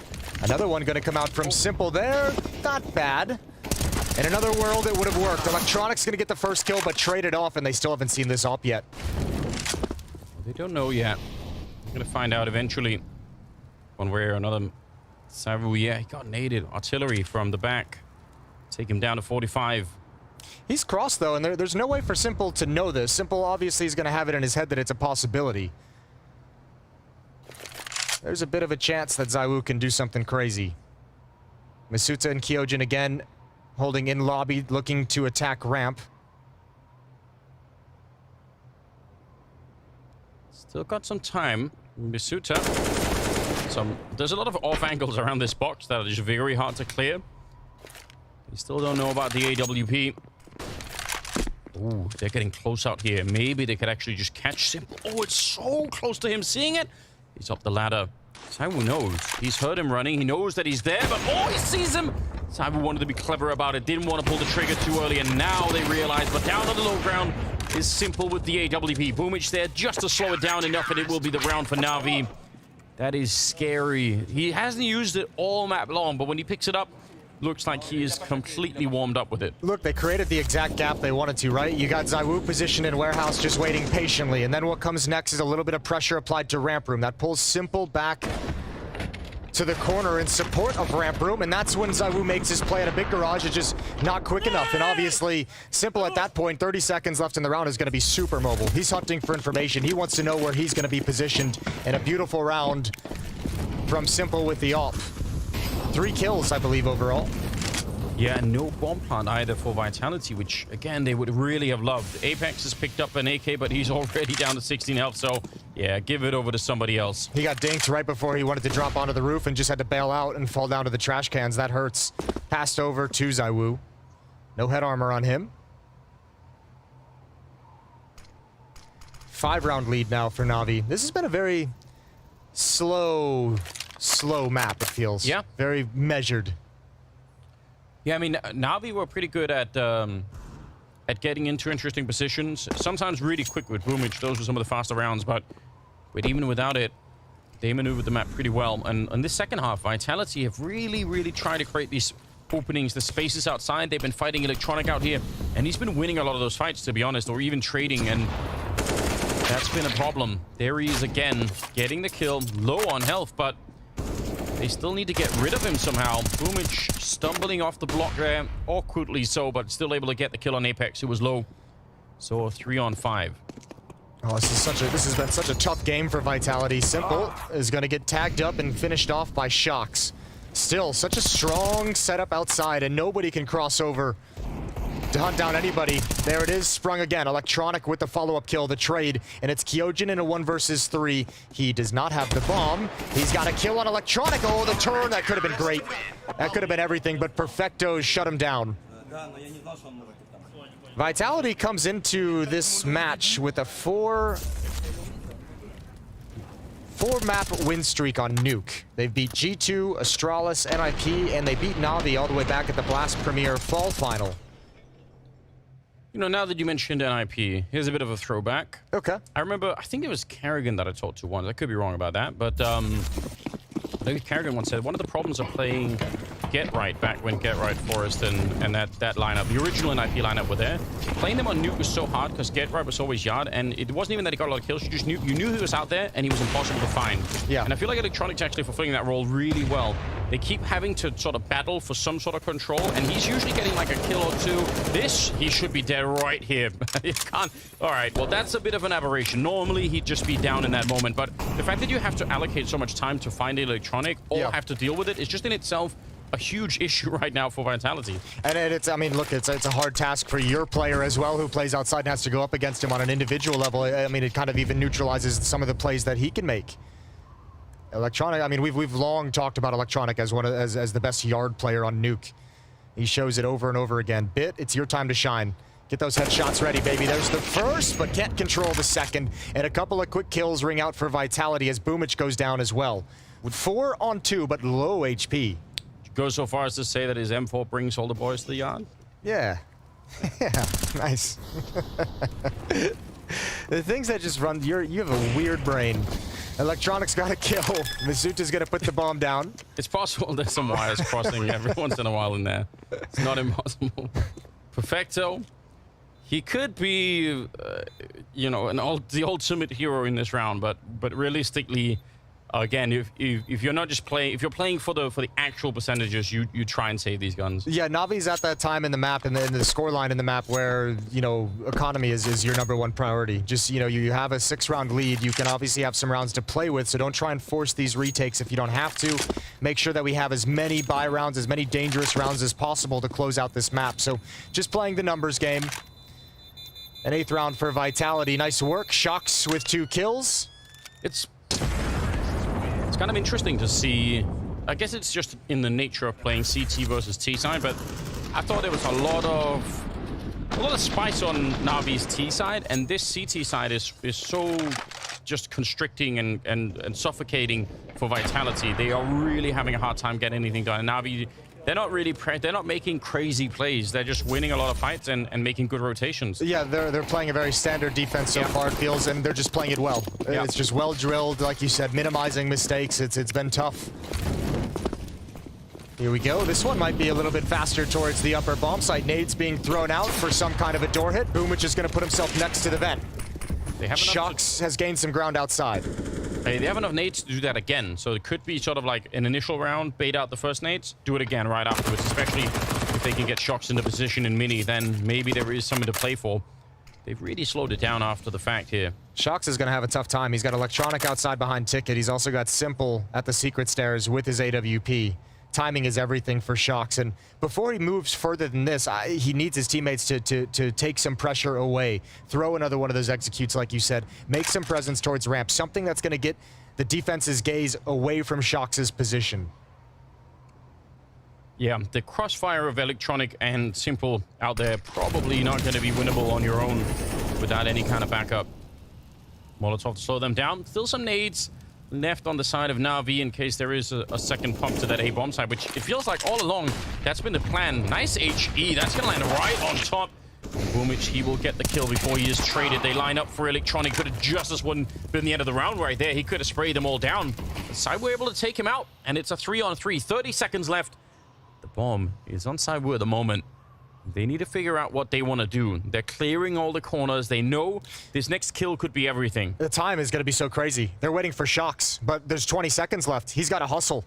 Another one gonna come out from Simple there. Not bad. In another world, it would have worked. Electronic's gonna get the first kill, but traded off, and they still haven't seen this op yet. They don't know yet. We're gonna find out eventually. One way or another. ZywOo, yeah, he got naded. Artillery from the back. Take him down to 45. He's crossed, though, and there's no way for Simple to know this. Simple obviously is going to have it in his head that it's a possibility. There's a bit of a chance that ZywOo can do something crazy. Masuta and Kyojin again holding in lobby, looking to attack ramp. Still got some time. Masuta. There's a lot of off angles around this box that are just very hard to clear. We still don't know about the AWP. Ooh, they're getting close out here. Maybe they could actually just catch Simple. Oh, it's so close to him seeing it. He's up the ladder. ZywOo knows. He's heard him running. He knows that he's there, but oh, he sees him. ZywOo wanted to be clever about it. Didn't want to pull the trigger too early, and now they realize. But down on the low ground is Simple with the AWP. Boomich there just to slow it down enough, and it will be the round for Navi. That is scary. He hasn't used it all map long, but when he picks it up, looks like he is completely warmed up with it. Look, they created the exact gap they wanted to, right? You got ZywOo positioned in warehouse just waiting patiently, and then what comes next is a little bit of pressure applied to ramp room. That pulls Simple back to the corner in support of ramp room, and that's when ZywOo makes his play at a big garage. It's just not quick enough, and obviously Simple at that point, 30 seconds left in the round, is going to be super mobile. He's hunting for information. He wants to know where he's going to be positioned, and a beautiful round from Simple with the AWP. 3 kills, I believe, overall. Yeah, no bomb plant either for Vitality, which, again, they would really have loved. Apex has picked up an AK, but he's already down to 16 health, so, yeah, give it over to somebody else. He got dinked right before he wanted to drop onto the roof and just had to bail out and fall down to the trash cans. That hurts. Passed over to ZywOo. No head armor on him. 5-round lead now for Navi. This has been a very slow map, it feels. Yeah. Very measured. Yeah, I mean, Navi were pretty good at getting into interesting positions. Sometimes really quick with Boomich. Those were some of the faster rounds, but even without it, they maneuvered the map pretty well. And in this second half, Vitality have really tried to create these openings, the spaces outside. They've been fighting Electronic out here, and he's been winning a lot of those fights, to be honest, or even trading, and that's been a problem. There he is again, getting the kill, low on health, but they still need to get rid of him somehow. Boomich stumbling off the block there, awkwardly so, but still able to get the kill on Apex, who was low. So 3 on 5. Oh, this has been such a tough game for Vitality. Simple is going to get tagged up and finished off by Shocks. Still, such a strong setup outside, and nobody can cross over to hunt down anybody. There it is, sprung again. Electronic with the follow-up kill, the trade, and it's Kyojin in a 1 versus 3. He does not have the bomb. He's got a kill on Electronic. Oh, the turn, that could have been great. That could have been everything, but Perfecto shut him down. Vitality comes into this match with a 4-map win streak on Nuke. They've beat G2, Astralis, NIP, and they beat Navi all the way back at the Blast Premier Fall Final. You know, now that you mentioned NIP, here's a bit of a throwback. Okay. I remember, I think it was Kerrigan that I talked to once. I could be wrong about that, but I think Kerrigan once said one of the problems of playing Get Right back when Get Right, Forest, and that lineup, the original NIP lineup were there. Playing them on Nuke was so hard because Get Right was always yard, and it wasn't even that he got a lot of kills. You knew he was out there, and he was impossible to find. Yeah. And I feel like Electronic's actually fulfilling that role really well. They keep having to sort of battle for some sort of control, and he's usually getting like a kill or two. This, he should be dead right here. You can't. All right, well, that's a bit of an aberration. Normally, he'd just be down in that moment, but the fact that you have to allocate so much time to find Electronic or have to deal with it is just in itself a huge issue right now for Vitality. And it's, I mean, look, it's a hard task for your player as well, who plays outside and has to go up against him on an individual level. I mean, it kind of even neutralizes some of the plays that he can make. Electronic, I mean, we've long talked about Electronic as as the best yard player on Nuke. He shows it over and over again. Bit, it's your time to shine. Get those headshots ready, baby. There's the first, but can't control the second. And a couple of quick kills ring out for Vitality as Boomich goes down as well. With 4 on 2, but low HP. Go so far as to say that his M4 brings all the boys to the yard? Yeah. Yeah, nice. The things that just run, you have a weird brain. Electronics got a kill. Misuta's gonna put the bomb down. It's possible there's some wires crossing every once in a while in there. It's not impossible. Perfecto. He could be, you know, the ultimate hero in this round, but realistically, again, if you're not just playing, if you're playing for the actual percentages, you try and save these guns. Yeah, Navi's at that time in the map, in the score line in the map where, you know, economy is your #1 priority. Just, you know, you have a 6-round lead. You can obviously have some rounds to play with, so don't try and force these retakes if you don't have to. Make sure that we have as many buy rounds, as many dangerous rounds as possible to close out this map. So just playing the numbers game. An 8th round for Vitality. Nice work. Shocks with 2 kills. It's kind of interesting to see. I guess it's just in the nature of playing CT versus T side, but I thought there was a lot of spice on Navi's T side, and this CT side is so just constricting and suffocating for Vitality. They are really having a hard time getting anything done. And Navi, they're not making crazy plays. They're just winning a lot of fights and making good rotations. Yeah, they're playing a very standard defense so far, it feels, and they're just playing it well. Yeah. It's just well drilled, like you said, minimizing mistakes. It's been tough. Here we go. This one might be a little bit faster towards the upper bomb site. Nades being thrown out for some kind of a door hit. Boomich is going to put himself next to the vent. They have Shocks has gained some ground outside. They have enough nades to do that again, so it could be sort of like an initial round, bait out the first nades, do it again right afterwards, especially if they can get Shocks into position in mini, then maybe there is something to play for. They've really slowed it down after the fact here. Shocks is going to have a tough time. He's got Electronic outside behind Ticket. He's also got Simple at the secret stairs with his AWP. Timing is everything for Shocks, and before he moves further than this, he needs his teammates to take some pressure away. Throw another one of those executes, like you said. Make some presence towards ramp, something that's going to get the defense's gaze away from Shocks' position. Yeah, the crossfire of Electronic and Simple out there probably not going to be winnable on your own without any kind of backup. Molotov to slow them down. Still some nades left on the side of Navi in case there is a second pump to that A-bomb side, which it feels like all along that's been the plan. Nice HE. That's going to land right on top. Boomich, he will get the kill before he is traded. They line up for Electronic. Could have just as been the end of the round right there. He could have sprayed them all down. The side were able to take him out, and it's a 3-on-3. 30 seconds left. The bomb is on side at the moment. They need to figure out what they want to do. They're clearing all the corners. They know this next kill could be everything. The time is going to be so crazy. They're waiting for Shocks, but there's 20 seconds left. He's got to hustle.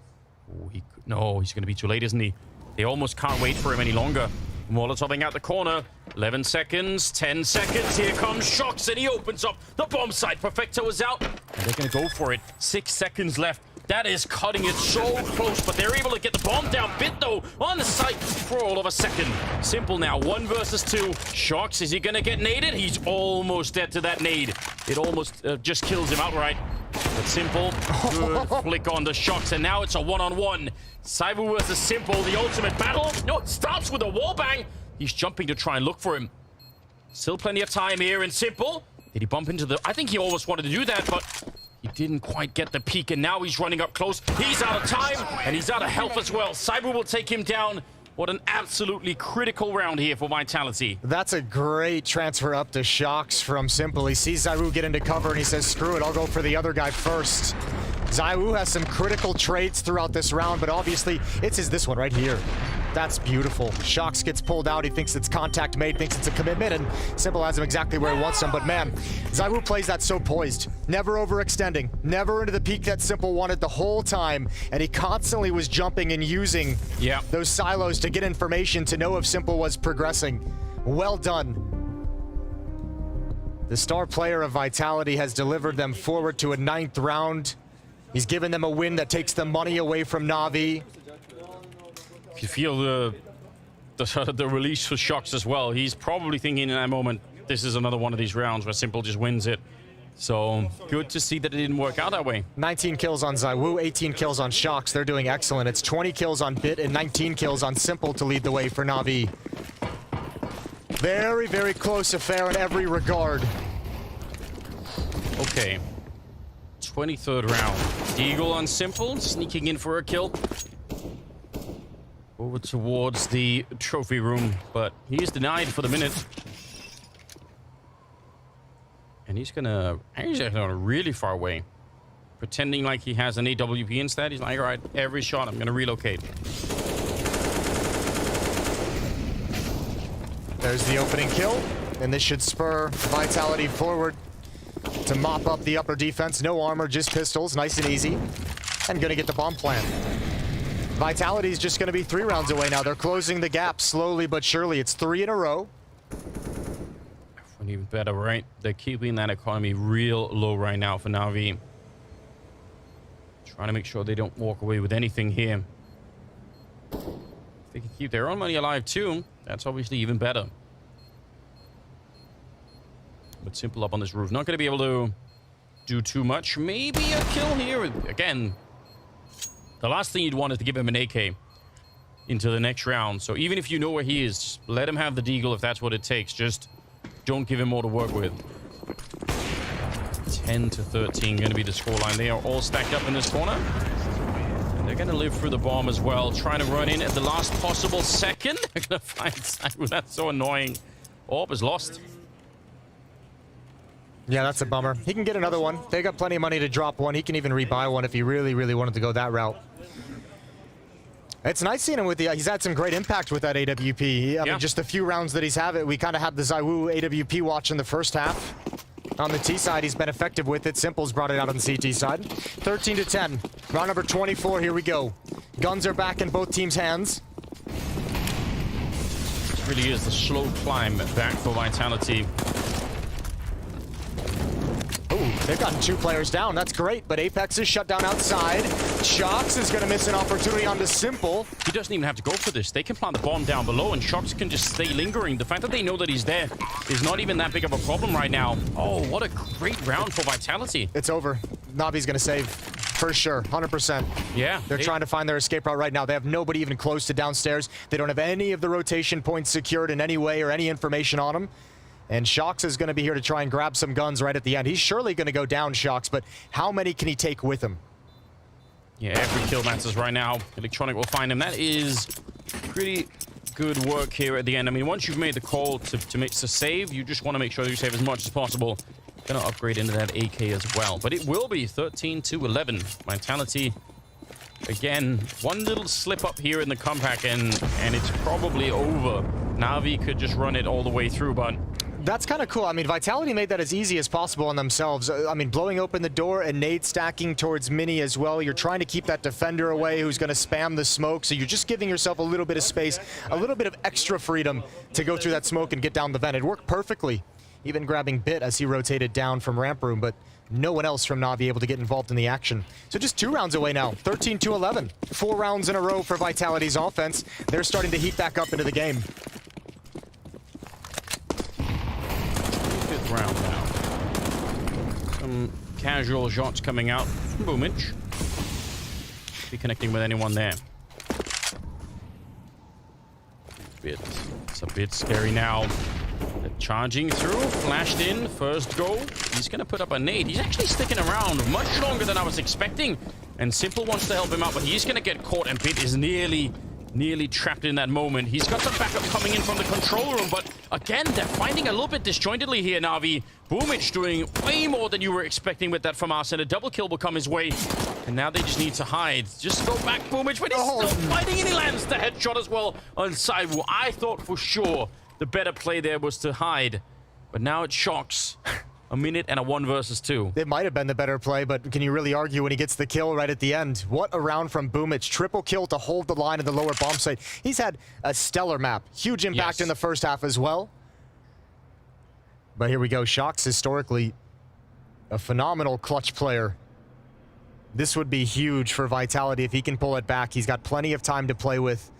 Oh, no, he's going to be too late, isn't he? They almost can't wait for him any longer. Molotoving out the corner. 11 seconds, 10 seconds. Here comes Shocks, and he opens up the bomb site. Perfecto is out, and they're going to go for it. 6 seconds left. That is cutting it so close, but they're able to get the bomb down. Bit, though, on the site for all of a second. Simple now, 1 versus 2. Shocks, is he going to get naded? He's almost dead to that nade. It almost just kills him outright. But Simple, good flick on the Shocks, and now it's a 1-on-1. Saibu versus Simple, the ultimate battle. No, it stops with a wallbang. He's jumping to try and look for him. Still plenty of time here, and Simple. Did he bump into the... I think he almost wanted to do that, but... he didn't quite get the peak, and now he's running up close. He's out of time, and he's out of health as well. Saibu will take him down. What an absolutely critical round here for Vitality. That's a great transfer up to Shocks from Simple. He sees Zaiwu get into cover, and he says, screw it, I'll go for the other guy first. Zaiwu has some critical trades throughout this round, but obviously, it's this one right here. That's beautiful. Shocks gets pulled out. He thinks it's contact made, thinks it's a commitment, and Simple has him exactly where he wants him. But man, Zaiwu plays that so poised. Never overextending. Never into the peak that Simple wanted the whole time. And he constantly was jumping and using those silos to get information to know if Simple was progressing. Well done. The star player of Vitality has delivered them forward to a 9th round. He's given them a win that takes the money away from Navi. You feel the release for Shocks as well. He's probably thinking in that moment, this is another one of these rounds where Simple just wins it. So good to see that it didn't work out that way. 19 kills on Zaiwu, 18 kills on Shocks. They're doing excellent. It's 20 kills on Bit and 19 kills on Simple to lead the way for Navi. Very, very close affair in every regard. Okay. 23rd round. Eagle on Simple, sneaking in for a kill. over towards the trophy room, but he's denied for the minute. And he's gonna really far away, pretending like he has an AWP instead. He's like, all right, every shot I'm gonna relocate. There's the opening kill, and this should spur Vitality forward to mop up the upper defense. No armor, just pistols, nice and easy. And gonna get the bomb plant. Vitality's just gonna be 3 rounds away now. They're closing the gap slowly but surely. It's 3 in a row. And even better, right? They're keeping that economy real low right now for Navi. Trying to make sure they don't walk away with anything here. If they can keep their own money alive too, that's obviously even better. But Simple up on this roof. Not going to be able to do too much. Maybe a kill here. Again, the last thing you'd want is to give him an AK into the next round. So even if you know where he is, let him have the deagle if that's what it takes. Just don't give him more to work with. 10-13 going to be the scoreline. They are all stacked up in this corner. And they're going to live through the bomb as well. Trying to run in at the last possible second. They're going to find Saiwu. That's so annoying. Orb is lost. Yeah, that's a bummer. He can get another one. They got plenty of money to drop one. He can even rebuy one if he really, really wanted to go that route. It's nice seeing him with the... he's had some great impact with that AWP. I mean, just the few rounds that he's had it, we kind of had the Saiwu AWP watch in the first half. On the T side, he's been effective with it. Simple's brought it out on the CT side. 13-10. Round number 24, here we go. Guns are back in both teams' hands. This really is the slow climb back for Vitality. Ooh, they've gotten 2 players down. That's great, but Apex is shut down outside. Shox is going to miss an opportunity onto Simple. He doesn't even have to go for this. They can plant the bomb down below, and Shox can just stay lingering. The fact that they know that he's there is not even that big of a problem right now. Oh, what a great round for Vitality. It's over. Navi's going to save. For sure, 100%. Yeah. They're trying to find their escape route right now. They have nobody even close to downstairs. They don't have any of the rotation points secured in any way or any information on them. And Shox is going to be here to try and grab some guns right at the end. He's surely going to go down, Shox, but how many can he take with him? Yeah, every kill matters right now. Electronic will find him. That is pretty good work here at the end. I mean, once you've made the call to save, you just want to make sure you save as much as possible. Gonna upgrade into that AK as well. But it will be 13-11. Vitality, again, one little slip up here in the comeback, and it's probably over. Navi could just run it all the way through, but... That's kind of cool. I mean, Vitality made that as easy as possible on themselves. I mean, blowing open the door and nade stacking towards Mini as well. You're trying to keep that defender away who's going to spam the smoke, so you're just giving yourself a little bit of space, a little bit of extra freedom to go through that smoke and get down the vent. It worked perfectly, even grabbing Bit as he rotated down from ramp room, but no one else from Navi able to get involved in the action. So just 2 rounds away now, 13-11. 4 rounds in a row for Vitality's offense. They're starting to heat back up into the game. Round now. Some casual shots coming out from Boomich. Be connecting with anyone there. It's a bit scary now. They're charging through, flashed in, first go. He's going to put up a nade. He's actually sticking around much longer than I was expecting. And Simple wants to help him out, but he's going to get caught, and Bit is nearly trapped in that moment. He's got some backup coming in from the control room, but again, they're finding a little bit disjointedly here, Navi. Boomich doing way more than you were expecting with that from us, and a double kill will come his way. And now they just need to hide. Just go back, Boomich, but he's still fighting, and he lands the headshot as well on Saiwu. I thought for sure the better play there was to hide, but now it shocks. A minute and a 1 versus 2. It might have been the better play, but can you really argue when he gets the kill right at the end? What a round from Boomich. Triple kill to hold the line in the lower bomb site. He's had a stellar map. Huge impact in the first half as well. But here we go. Shox, historically, a phenomenal clutch player. This would be huge for Vitality if he can pull it back. He's got plenty of time to play with.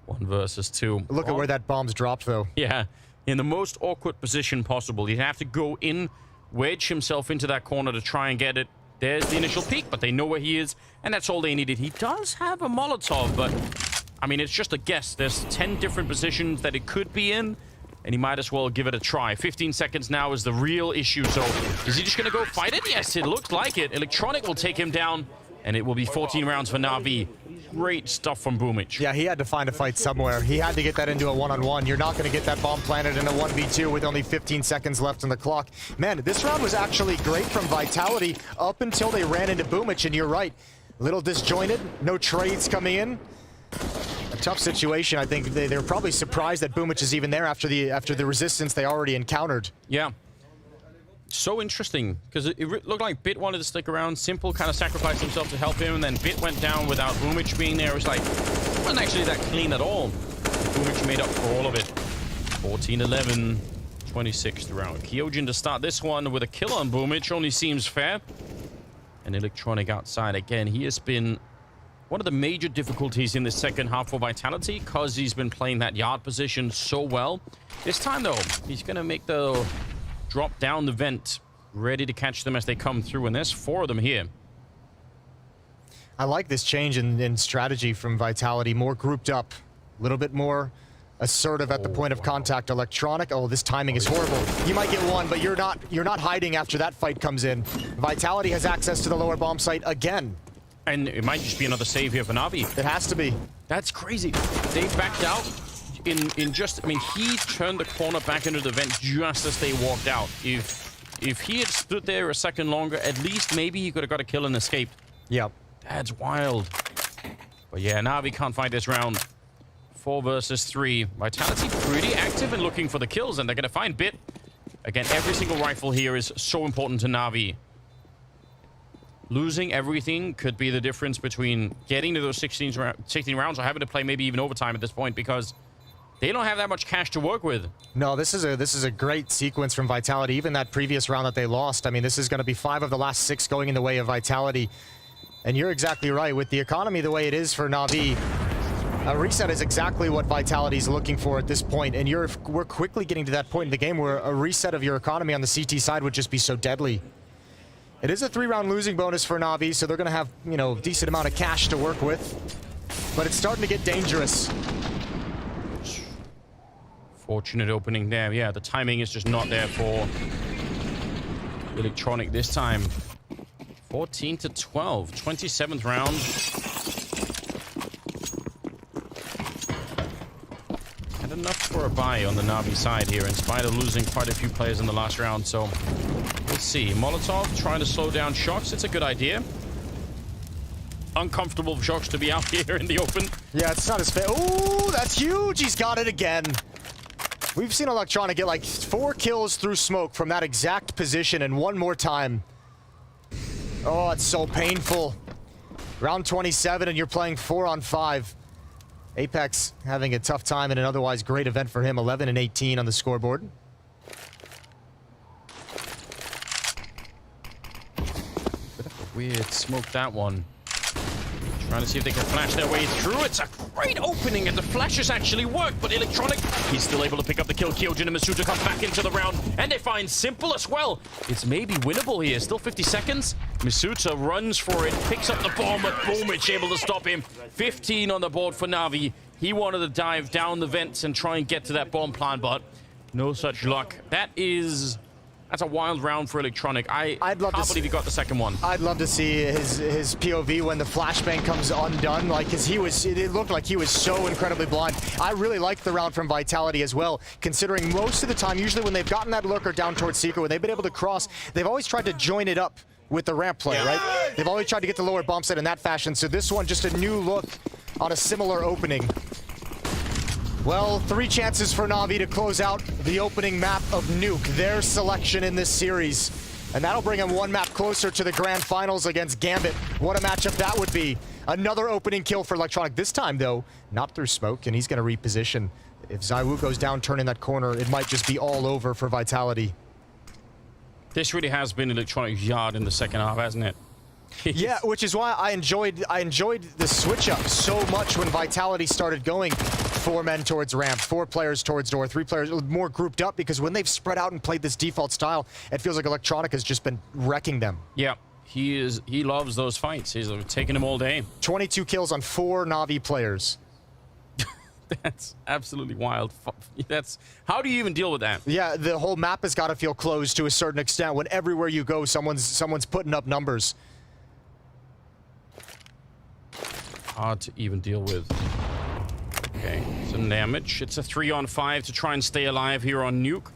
1 versus 2. Look at where that bomb's dropped, though. Yeah. In the most awkward position possible. He'd have to go in, wedge himself into that corner to try and get it. There's the initial peek, but they know where he is, and that's all they needed. He does have a Molotov, but, I mean, it's just a guess. There's 10 different positions that it could be in, and he might as well give it a try. 15 seconds now is the real issue, so is he just going to go fight it? Yes, it looks like it. Electronic will take him down. And it will be 14 rounds for Navi. Great stuff from Boomich. Yeah, he had to find a fight somewhere. He had to get that into a one-on-one. You're not going to get that bomb planted in a 1v2 with only 15 seconds left on the clock. Man, this round was actually great from Vitality up until they ran into Boomich, and you're right. Little disjointed, no trades coming in. A tough situation. I think they were probably surprised that Boomich is even there after the resistance they already encountered. Yeah. So interesting, because it looked like Bit wanted to stick around. Simple kind of sacrificed himself to help him, and then Bit went down without Boomich being there. It was like, it wasn't actually that clean at all. Boomich made up for all of it. 14-11, 26th round. Kyojin to start this one with a kill on Boomich only seems fair. And Electronic outside again. He has been one of the major difficulties in the second half for Vitality, because he's been playing that yard position so well. This time, though, he's going to make the drop down the vent, ready to catch them as they come through, and there's 4 of them here. I like this change in strategy from Vitality. More grouped up, a little bit more assertive at the point of contact. Electronic, oh, this timing is horrible. You might get one, but you're not hiding after that fight comes in. Vitality has access to the lower bomb site again. And it might just be another save here for Navi. It has to be. That's crazy. They backed out in just, I mean, he turned the corner back into the vent just as they walked out. If he had stood there a second longer, at least maybe he could have got a kill and escaped. Yep. That's wild. But yeah, Navi can't fight this round. 4 versus 3. Vitality pretty active and looking for the kills, and they're going to find Bit. Again, every single rifle here is so important to Navi. Losing everything could be the difference between getting to those 16 rounds or having to play maybe even overtime at this point, because they don't have that much cash to work with. No, this is a great sequence from Vitality. Even that previous round that they lost, I mean, this is going to be 5 of the last 6 going in the way of Vitality. And you're exactly right. With the economy the way it is for Navi, a reset is exactly what Vitality's looking for at this point. And we're quickly getting to that point in the game where a reset of your economy on the CT side would just be so deadly. It is a 3-round losing bonus for Navi, so they're going to have, you know, decent amount of cash to work with. But it's starting to get dangerous. Fortunate opening there. Yeah, the timing is just not there for Electronic this time. 14-12, 27th round. And enough for a buy on the Navi side here, in spite of losing quite a few players in the last round. So let's see. Molotov trying to slow down Shox. It's a good idea. Uncomfortable for Shox to be out here in the open. Yeah, it's not as fair. Ooh, that's huge. He's got it again. We've seen Electronic get like 4 kills through smoke from that exact position, and one more time. Oh, it's so painful. Round 27 and you're playing 4-on-5. Apex having a tough time in an otherwise great event for him. 11 and 18 on the scoreboard. Bit of a weird smoke, that one. Trying to see if they can flash their way through. It's a great opening, and the flashes actually work, but Electronic, he's still able to pick up the kill. Kyojin and Masuta come back into the round, and they find Simple as well. It's maybe winnable here. Still 50 seconds. Masuta runs for it, picks up the bomb, but Boomich able to stop him. 15 on the board for Navi. He wanted to dive down the vents and try and get to that bomb plant, but no such luck. That's a wild round for Electronic. I can't believe he got the second one. I'd love to see his POV when the flashbang comes undone, like, because it looked like he was so incredibly blind. I really liked the round from Vitality as well, considering most of the time, usually when they've gotten that lurker down towards Seeker, when they've been able to cross, they've always tried to join it up with the ramp play, right? They've always tried to get the lower bump set in that fashion, so this one, just a new look on a similar opening. Well, 3 chances for Navi to close out the opening map of Nuke, their selection in this series. And that'll bring them 1 map closer to the grand finals against Gambit. What a matchup that would be. Another opening kill for Electronic. This time, though, not through smoke, and he's going to reposition. If ZywOo goes down, turning that corner, it might just be all over for Vitality. This really has been Electronic's yard in the second half, hasn't it? Yeah, which is why I enjoyed the switch up so much when Vitality started going 4 men towards ramp, 4 players towards door, 3 players more grouped up, because when they've spread out and played this default style, it feels like Electronic has just been wrecking them. Yeah, he loves those fights. He's taking them all day. 22 kills on 4 Navi players. That's absolutely wild. How do you even deal with that? Yeah, the whole map has got to feel closed to a certain extent when everywhere you go, someone's putting up numbers. hard to even deal with. Okay, some damage. It's a 3-on-5 to try and stay alive here on Nuke.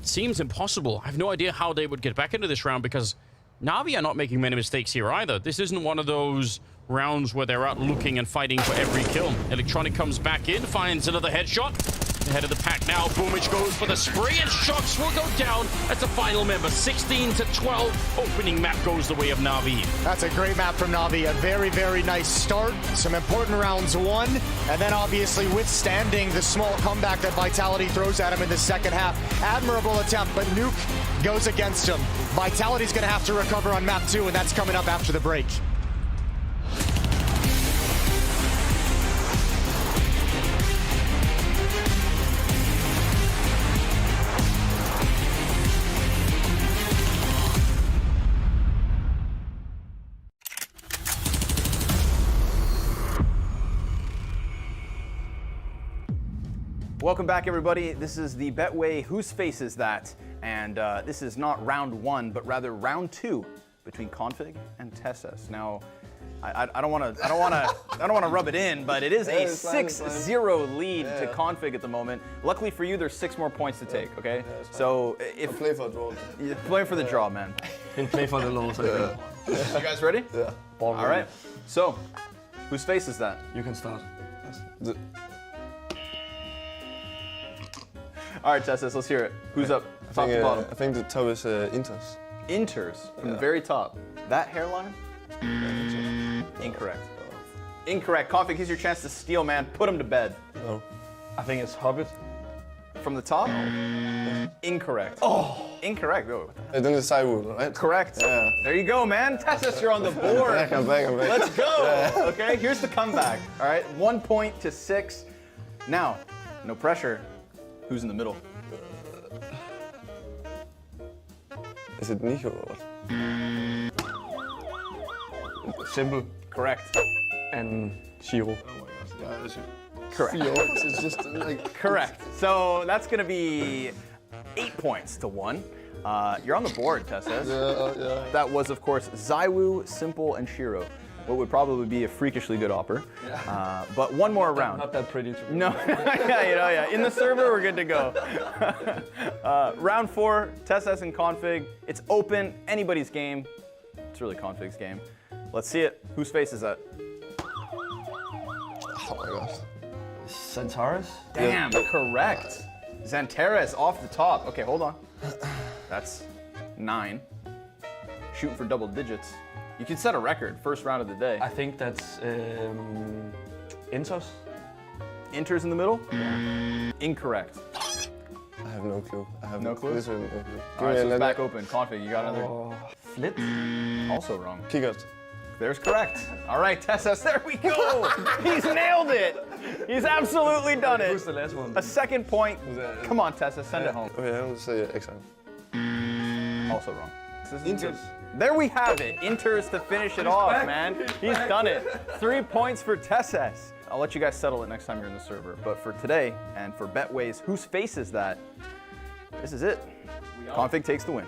Seems impossible. I have no idea how they would get back into this round because Navi are not making many mistakes here either. This isn't one of those rounds where they're out looking and fighting for every kill. Electronic comes back in, finds another headshot. Ahead of the pack now, Boomich goes for the spree, and Shocks will go down as the final member. 16-12, opening map goes the way of Navi. That's a great map from Navi. A very, very nice start. Some important rounds won, and then obviously withstanding the small comeback that Vitality throws at him in the second half. Admirable attempt, but Nuke goes against him. Vitality's gonna have to recover on map 2, and that's coming up after the break. Welcome back, everybody. This is the Betway Whose Face Is That? And this is not round 1, but rather round 2 between Config and Tessus. Now, I don't want to rub it in, but it is a 6-0 lead to Config at the moment. Luckily for you, there's 6 more points to take. Okay, so if play for draw, play for the draw, man. and play for the loss. You guys ready? Yeah. All right. So, whose face is that? You can start. All right, Tessus, let's hear it. Who's up? Top to bottom. I think the top is Inters. Inters from the very top. That hairline? Incorrect. Incorrect. Config, here's your chance to steal, man. Put him to bed. No. I think it's Hobbit. From the top? Incorrect. Oh! Incorrect. Oh. Then it's Cywood, right? Correct. Yeah. There you go, man. Tessus, you're on the board. I'm back. Let's go. Okay, here's the comeback. All right, 1 point to 6. Now, no pressure. Who's in the middle? Is it Nico or what? Simple. Correct. And Shiro. Correct. It's just like... Correct. So that's going to be 8 points to 1. You're on the board, Tessus. Yeah. That was, of course, Zywoo, Simple, and Shiro. What would probably be a freakishly good opera. But one more round. Not that pretty. No, yeah. In the server, we're good to go. Round 4, Tessus and Config. It's open, anybody's game. It's really Config's game. Let's see it. Whose face is that? Oh my gosh. Centaurus? Damn, correct. Xantares off the top. Okay, hold on. That's 9. Shooting for double digits. You can set a record, first round of the day. I think that's Intos. Inters in the middle? Incorrect. I have no clue. I have No clue? literally no clue. All right, so it's back open. Config, you got another? Flit? Also wrong. Kigot. There's correct. All right, Tessus, there we go. He's nailed it. He's absolutely done it. Who's the last one? A second point. Come on, Tessus, send it home. Okay, I'll say Exile. Also wrong. This is Inters. good. There we have it. Inters to finish it off, man. He's done it. 3 points for Tessus. I'll let you guys settle it next time you're in the server. But for today, and for Betway's Whose Face Is That? This is it. Config takes the win.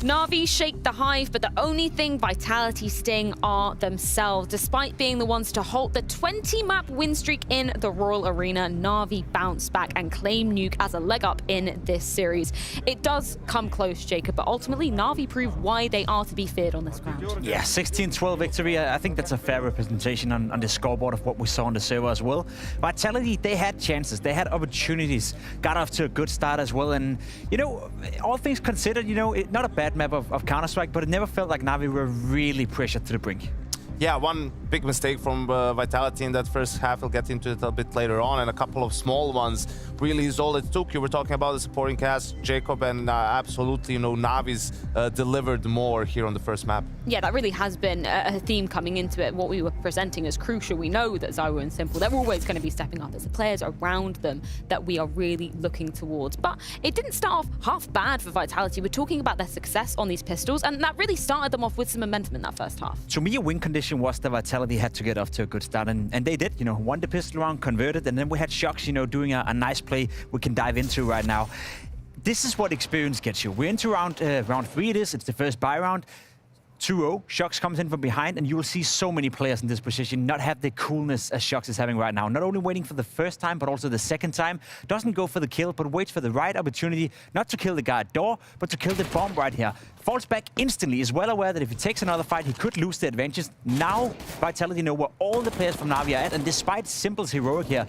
Navi shake the hive, but the only thing Vitality sting are themselves. Despite being the ones to halt the 20-map win streak in the Royal Arena, Navi bounce back and claim Nuke as a leg up in this series. It does come close, Jacob, but ultimately Navi prove why they are to be feared on this ground. Yeah, 16-12 victory. I think that's a fair representation on the scoreboard of what we saw on the server as well. Vitality, they had chances, they had opportunities, got off to a good start as well, and you know, all things considered, you know, not a bad map of Counter-Strike, but it never felt like Navi were really pressured to the brink. Yeah, one big mistake from Vitality in that first half. We'll get into it a bit later on, and a couple of small ones really is all it took. You were talking about the supporting cast, Jacob, and absolutely, you know, Navi's delivered more here on the first map. Yeah, that really has been a theme coming into it. What we were presenting as crucial. We know that Zywoo and Simple, they're always going to be stepping up. It's the players around them that we are really looking towards. But it didn't start off half bad for Vitality. We're talking about their success on these pistols, and that really started them off with some momentum in that first half. To me, a win condition was that Vitality had to get off to a good start, and they did, you know, won the pistol round, converted, and then we had Shocks, you know, doing a nice play we can dive into right now. This is what experience gets you. We're into round 3 it's the first buy round. 2-0. Shox comes in from behind, and you will see so many players in this position not have the coolness as Shox is having right now. Not only waiting for the first time, but also the second time. Doesn't go for the kill, but waits for the right opportunity, not to kill the guy at door, but to kill the bomb right here. Falls back instantly, is well aware that if he takes another fight, he could lose the advantage. Now, Vitality know where all the players from Navi are at, and despite Simple's heroic here,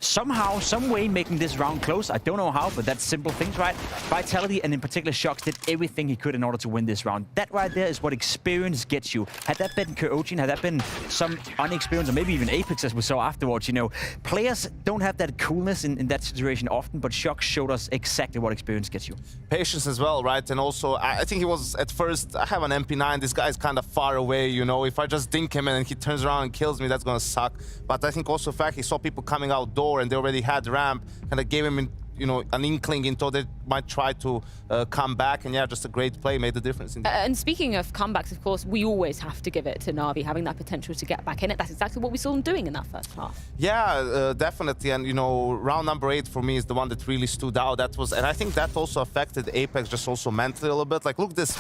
somehow, some way making this round close. I don't know how, but that's simple things, right? Vitality, and in particular Shox, did everything he could in order to win this round. That right there is what experience gets you. Had that been Kyojin, had that been some unexperienced, or maybe even Apex, as we saw afterwards, you know, players don't have that coolness in that situation often, but Shox showed us exactly what experience gets you. Patience as well, right? And also, I think he was, at first, I have an MP9, this guy's kind of far away, you know, if I just dink him and he turns around and kills me, that's gonna suck. But I think also the fact he saw people coming out door and they already had ramp, kind of gave him, you know, an inkling into they might try to come back, and yeah, just a great play made the difference. And speaking of comebacks, of course, we always have to give it to Navi, having that potential to get back in it. That's exactly what we saw them doing in that first half. Yeah, definitely, and you know, round number 8 for me is the one that really stood out. That was, and I think that also affected Apex just also mentally a little bit. Like, look, this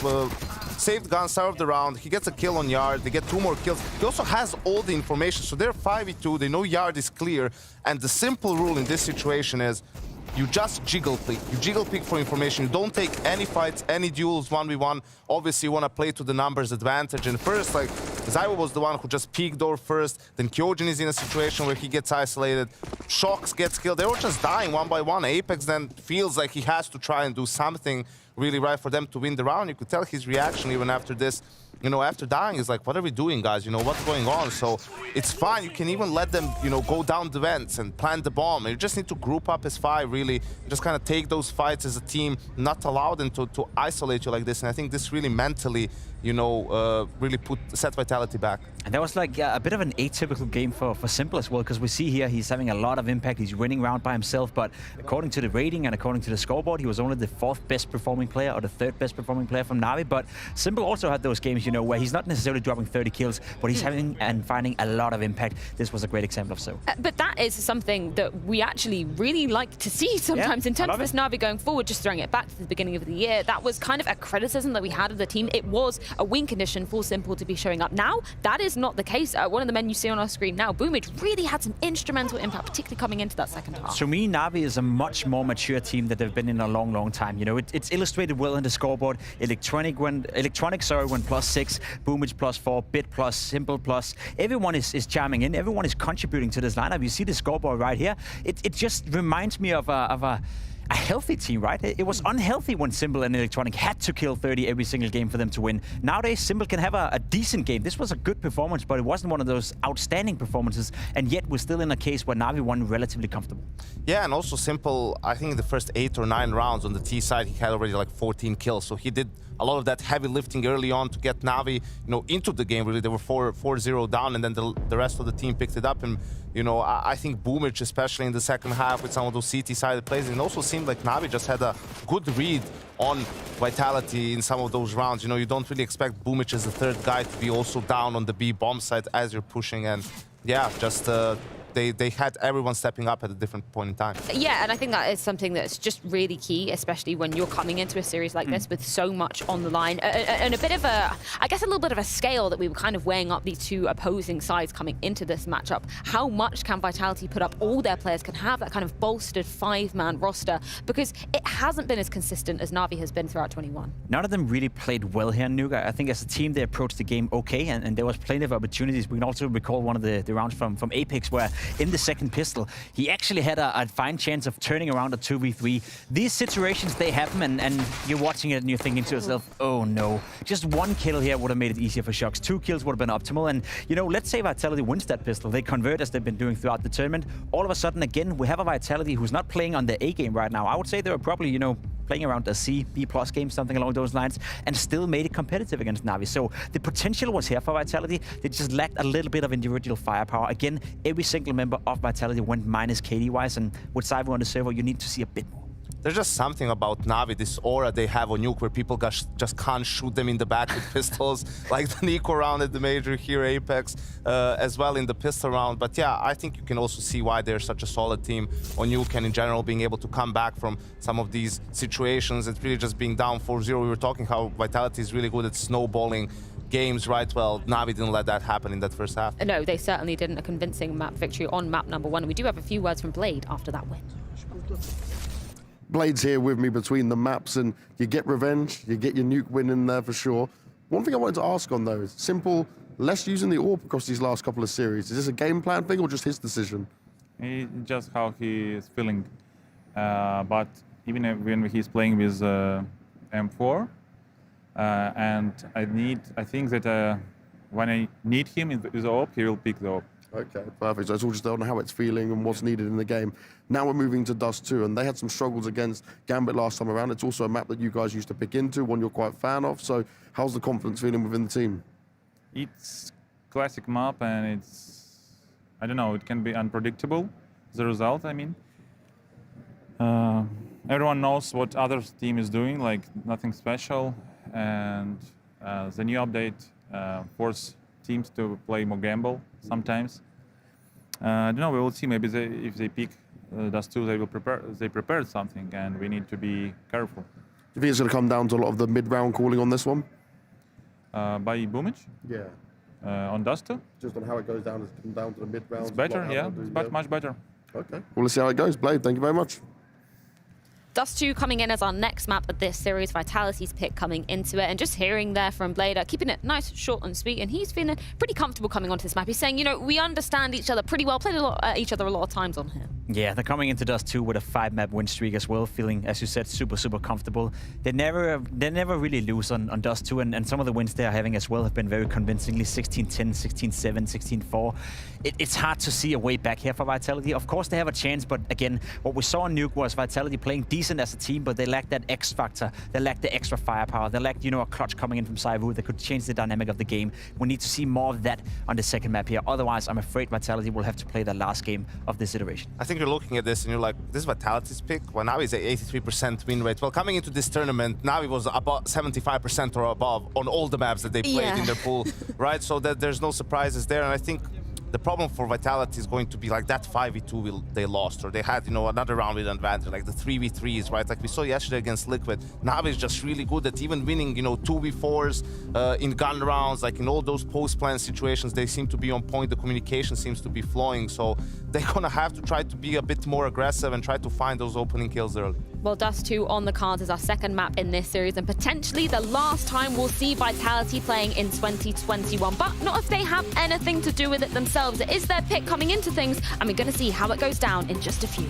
saved gun, served the round, he gets a kill on Yard, they get 2 more kills. He also has all the information, so they're 5v2, they know Yard is clear, and the simple rule in this situation is you just jiggle pick. You jiggle pick for information. You don't take any fights, any duels 1v1. Obviously, you want to play to the numbers advantage. And first, like, Zywo was the one who just peeked door first. Then Kyojin is in a situation where he gets isolated. Shox gets killed. They were just dying one by one. Apex then feels like he has to try and do something really right for them to win the round. You could tell his reaction even after this. You know, after dying, is like, what are we doing, guys? You know, what's going on? So it's fine. You can even let them, you know, go down the vents and plant the bomb. And you just need to group up as 5, really. Just kind of take those fights as a team, not allow them to isolate you like this. And I think this really mentally, you know, really set Vitality back. And that was like a bit of an atypical game for Simple as well, because we see here he's having a lot of impact. He's winning round by himself, but according to the rating and according to the scoreboard, he was only the 4th best performing player or the 3rd best performing player from Navi. But Simple also had those games, you know, where he's not necessarily dropping 30 kills, but he's having and finding a lot of impact. This was a great example of so. But that is something that we actually really like to see sometimes in terms of this Navi going forward, just throwing it back to the beginning of the year. That was kind of a criticism that we had of the team. It was a win condition for Simple to be showing up. Now, that is not the case. One of the men you see on our screen now, Boomage, really had some instrumental impact, particularly coming into that second half. To me, Navi is a much more mature team that they've been in a long, long time. You know, it's illustrated well in the scoreboard. Electronic went +6, Boomage +4, Bit plus, Simple plus. Everyone is chiming in. Everyone is contributing to this lineup. You see the scoreboard right here. It just reminds me of a healthy team, right? It was unhealthy when Simple and Electronic had to kill 30 every single game for them to win. Nowadays, Simple can have a decent game. This was a good performance, but it wasn't one of those outstanding performances, and yet we're still in a case where Navi won relatively comfortable. Yeah, and also Simple, I think in the first 8 or 9 rounds on the T side, he had already like 14 kills, so he did a lot of that heavy lifting early on to get Navi, you know, into the game. Really, they were 4-0 down, and then the rest of the team picked it up. And you know, I think Boomage, especially in the second half with some of those CT-sided plays, it also seemed like Navi just had a good read on Vitality in some of those rounds. You know, you don't really expect Boomage as the 3rd guy to be also down on the B bomb side as you're pushing, and yeah, just they had everyone stepping up at a different point in time. Yeah, and I think that is something that's just really key, especially when you're coming into a series like this with so much on the line. And a bit of a, I guess a little bit of a scale that we were kind of weighing up these 2 opposing sides coming into this matchup. How much can Vitality put up? All their players can have that kind of bolstered 5-man roster, because it hasn't been as consistent as Navi has been throughout 21. None of them really played well here, Nuga. I think as a team, they approached the game okay, and there was plenty of opportunities. We can also recall one of the rounds from Apex where in the second pistol, he actually had a fine chance of turning around a 2v3. These situations, they happen, and you're watching it and you're thinking to yourself, oh no. Just 1 kill here would have made it easier for Shox. 2 kills would have been optimal. And, you know, let's say Vitality wins that pistol. They convert as they've been doing throughout the tournament. All of a sudden, again, we have a Vitality who's not playing on the A game right now. I would say they were probably, you know, playing around a C, B+ game, something along those lines, and still made it competitive against Navi. So the potential was here for Vitality. They just lacked a little bit of individual firepower. Again, every single member of Vitality went minus KD-wise, and with Zywo on the server, you need to see a bit more. There's just something about Navi, this aura they have on Nuke, where people just can't shoot them in the back with pistols, like the Nico round at the Major here, Apex, as well in the pistol round. But yeah, I think you can also see why they're such a solid team on Nuke, and in general being able to come back from some of these situations. It's really just being down 4-0. We were talking how Vitality is really good at snowballing games, right? Well, Navi didn't let that happen in that first half. No, they certainly didn't. A convincing map victory on map number 1. And we do have a few words from Blade after that win. Blade's here with me between the maps, and you get revenge, you get your nuke win in there for sure. One thing I wanted to ask on though is simple, less using the AWP across these last couple of series. Is this a game plan thing or just his decision? Just how he is feeling. But even when he's playing with M4, and I think that when I need him with the AWP, he will pick the AWP. Okay, perfect. So it's all just on how it's feeling and what's needed in the game. Now we're moving to Dust 2, and they had some struggles against Gambit last time around. It's also a map that you guys used to pick into, one you're quite a fan of. So how's the confidence feeling within the team? It's classic map, and it's, I don't know, it can be unpredictable, the result, I mean. Everyone knows what other team is doing, like nothing special, and the new update forces teams to play more gamble sometimes. I don't know, we will see. Maybe if they pick Dust 2, they prepared something, and we need to be careful. Do you think it's going to come down to a lot of the mid-round calling on this one? By Boomage? Yeah. On Dust 2? Just on how it goes down, it's come down to the mid-round. It's better, yeah. It's much better. Okay. Well, let's see how it goes. Blade, thank you very much. Dust 2 coming in as our next map of this series, Vitality's pick coming into it. And just hearing there from Blade, keeping it nice, short and sweet. And he's feeling pretty comfortable coming onto this map. He's saying, you know, we understand each other pretty well, played each other a lot of times on here. Yeah, they're coming into Dust 2 with a 5-map win streak as well, feeling, as you said, super, super comfortable. They never really lose on Dust 2, and some of the wins they are having as well have been very convincingly 16-10, 16-7, 16-4. It's hard to see a way back here for Vitality. Of course, they have a chance, but again, what we saw on Nuke was Vitality playing decent as a team, but they lacked that X factor. They lacked the extra firepower. They lacked, you know, a clutch coming in from Zaiwu that could change the dynamic of the game. We need to see more of that on the second map here. Otherwise, I'm afraid Vitality will have to play the last game of this iteration. I think you're looking at this and you're like, this is Vitality's pick? Well, Navi's at 83% win rate. Well, coming into this tournament, Navi was about 75% or above on all the maps that they played in their pool, right? So that there's no surprises there. And I think the problem for Vitality is going to be like that 5v2 they lost, or they had, you know, another round with advantage, like the 3v3s, right? Like we saw yesterday against Liquid. Navi is just really good at even winning, you know, 2v4s in gun rounds, like in all those post-plan situations, they seem to be on point. The communication seems to be flowing. So they're gonna have to try to be a bit more aggressive and try to find those opening kills early. Well, Dust 2 on the cards is our second map in this series, and potentially the last time we'll see Vitality playing in 2021. But not if they have anything to do with it themselves. It is their pick coming into things, and we're going to see how it goes down in just a few.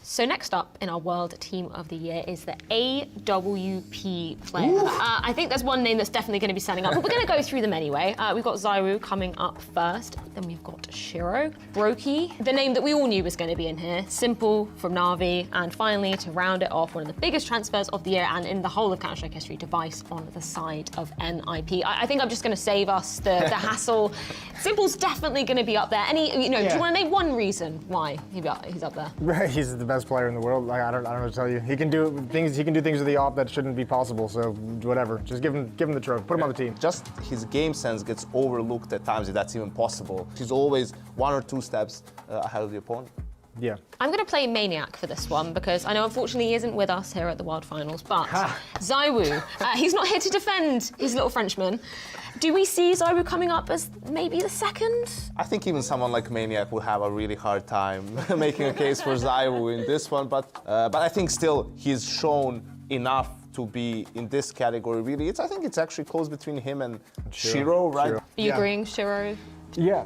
So next up in our World Team of the Year is the AWP player. I think there's one name that's definitely going to be standing up, but we're going to go through them anyway. We've got Zaiwu coming up first. Then we've got Shiro, Brokey, the name that we all knew was going to be in here, Simple from Navi, and finally, to round it off, one of the biggest transfers of the year and in the whole of Counter-Strike history, Device on the side of NIP. I think I'm just going to save us the hassle. Simple's definitely going to be up there. Any, you know, do you want to name one reason why he's up there? Right, he's the best player in the world. Like, I don't know what to tell you. He can do things with the AWP that shouldn't be possible. So whatever, just give him the trophy. Put him on the team. Just his game sense gets overlooked at times, if that's even possible. He's always 1 or 2 steps ahead of the opponent. Yeah. I'm going to play Maniac for this one because I know unfortunately he isn't with us here at the World Finals, but Zaiwu, he's not here to defend his little Frenchman. Do we see Zaiwu coming up as maybe the second? I think even someone like Maniac would have a really hard time making a case for Zaiwu in this one, but I think still he's shown enough to be in this category. Really, I think it's actually close between him and Shiro, right? Are you agreeing, Shiro? Yeah.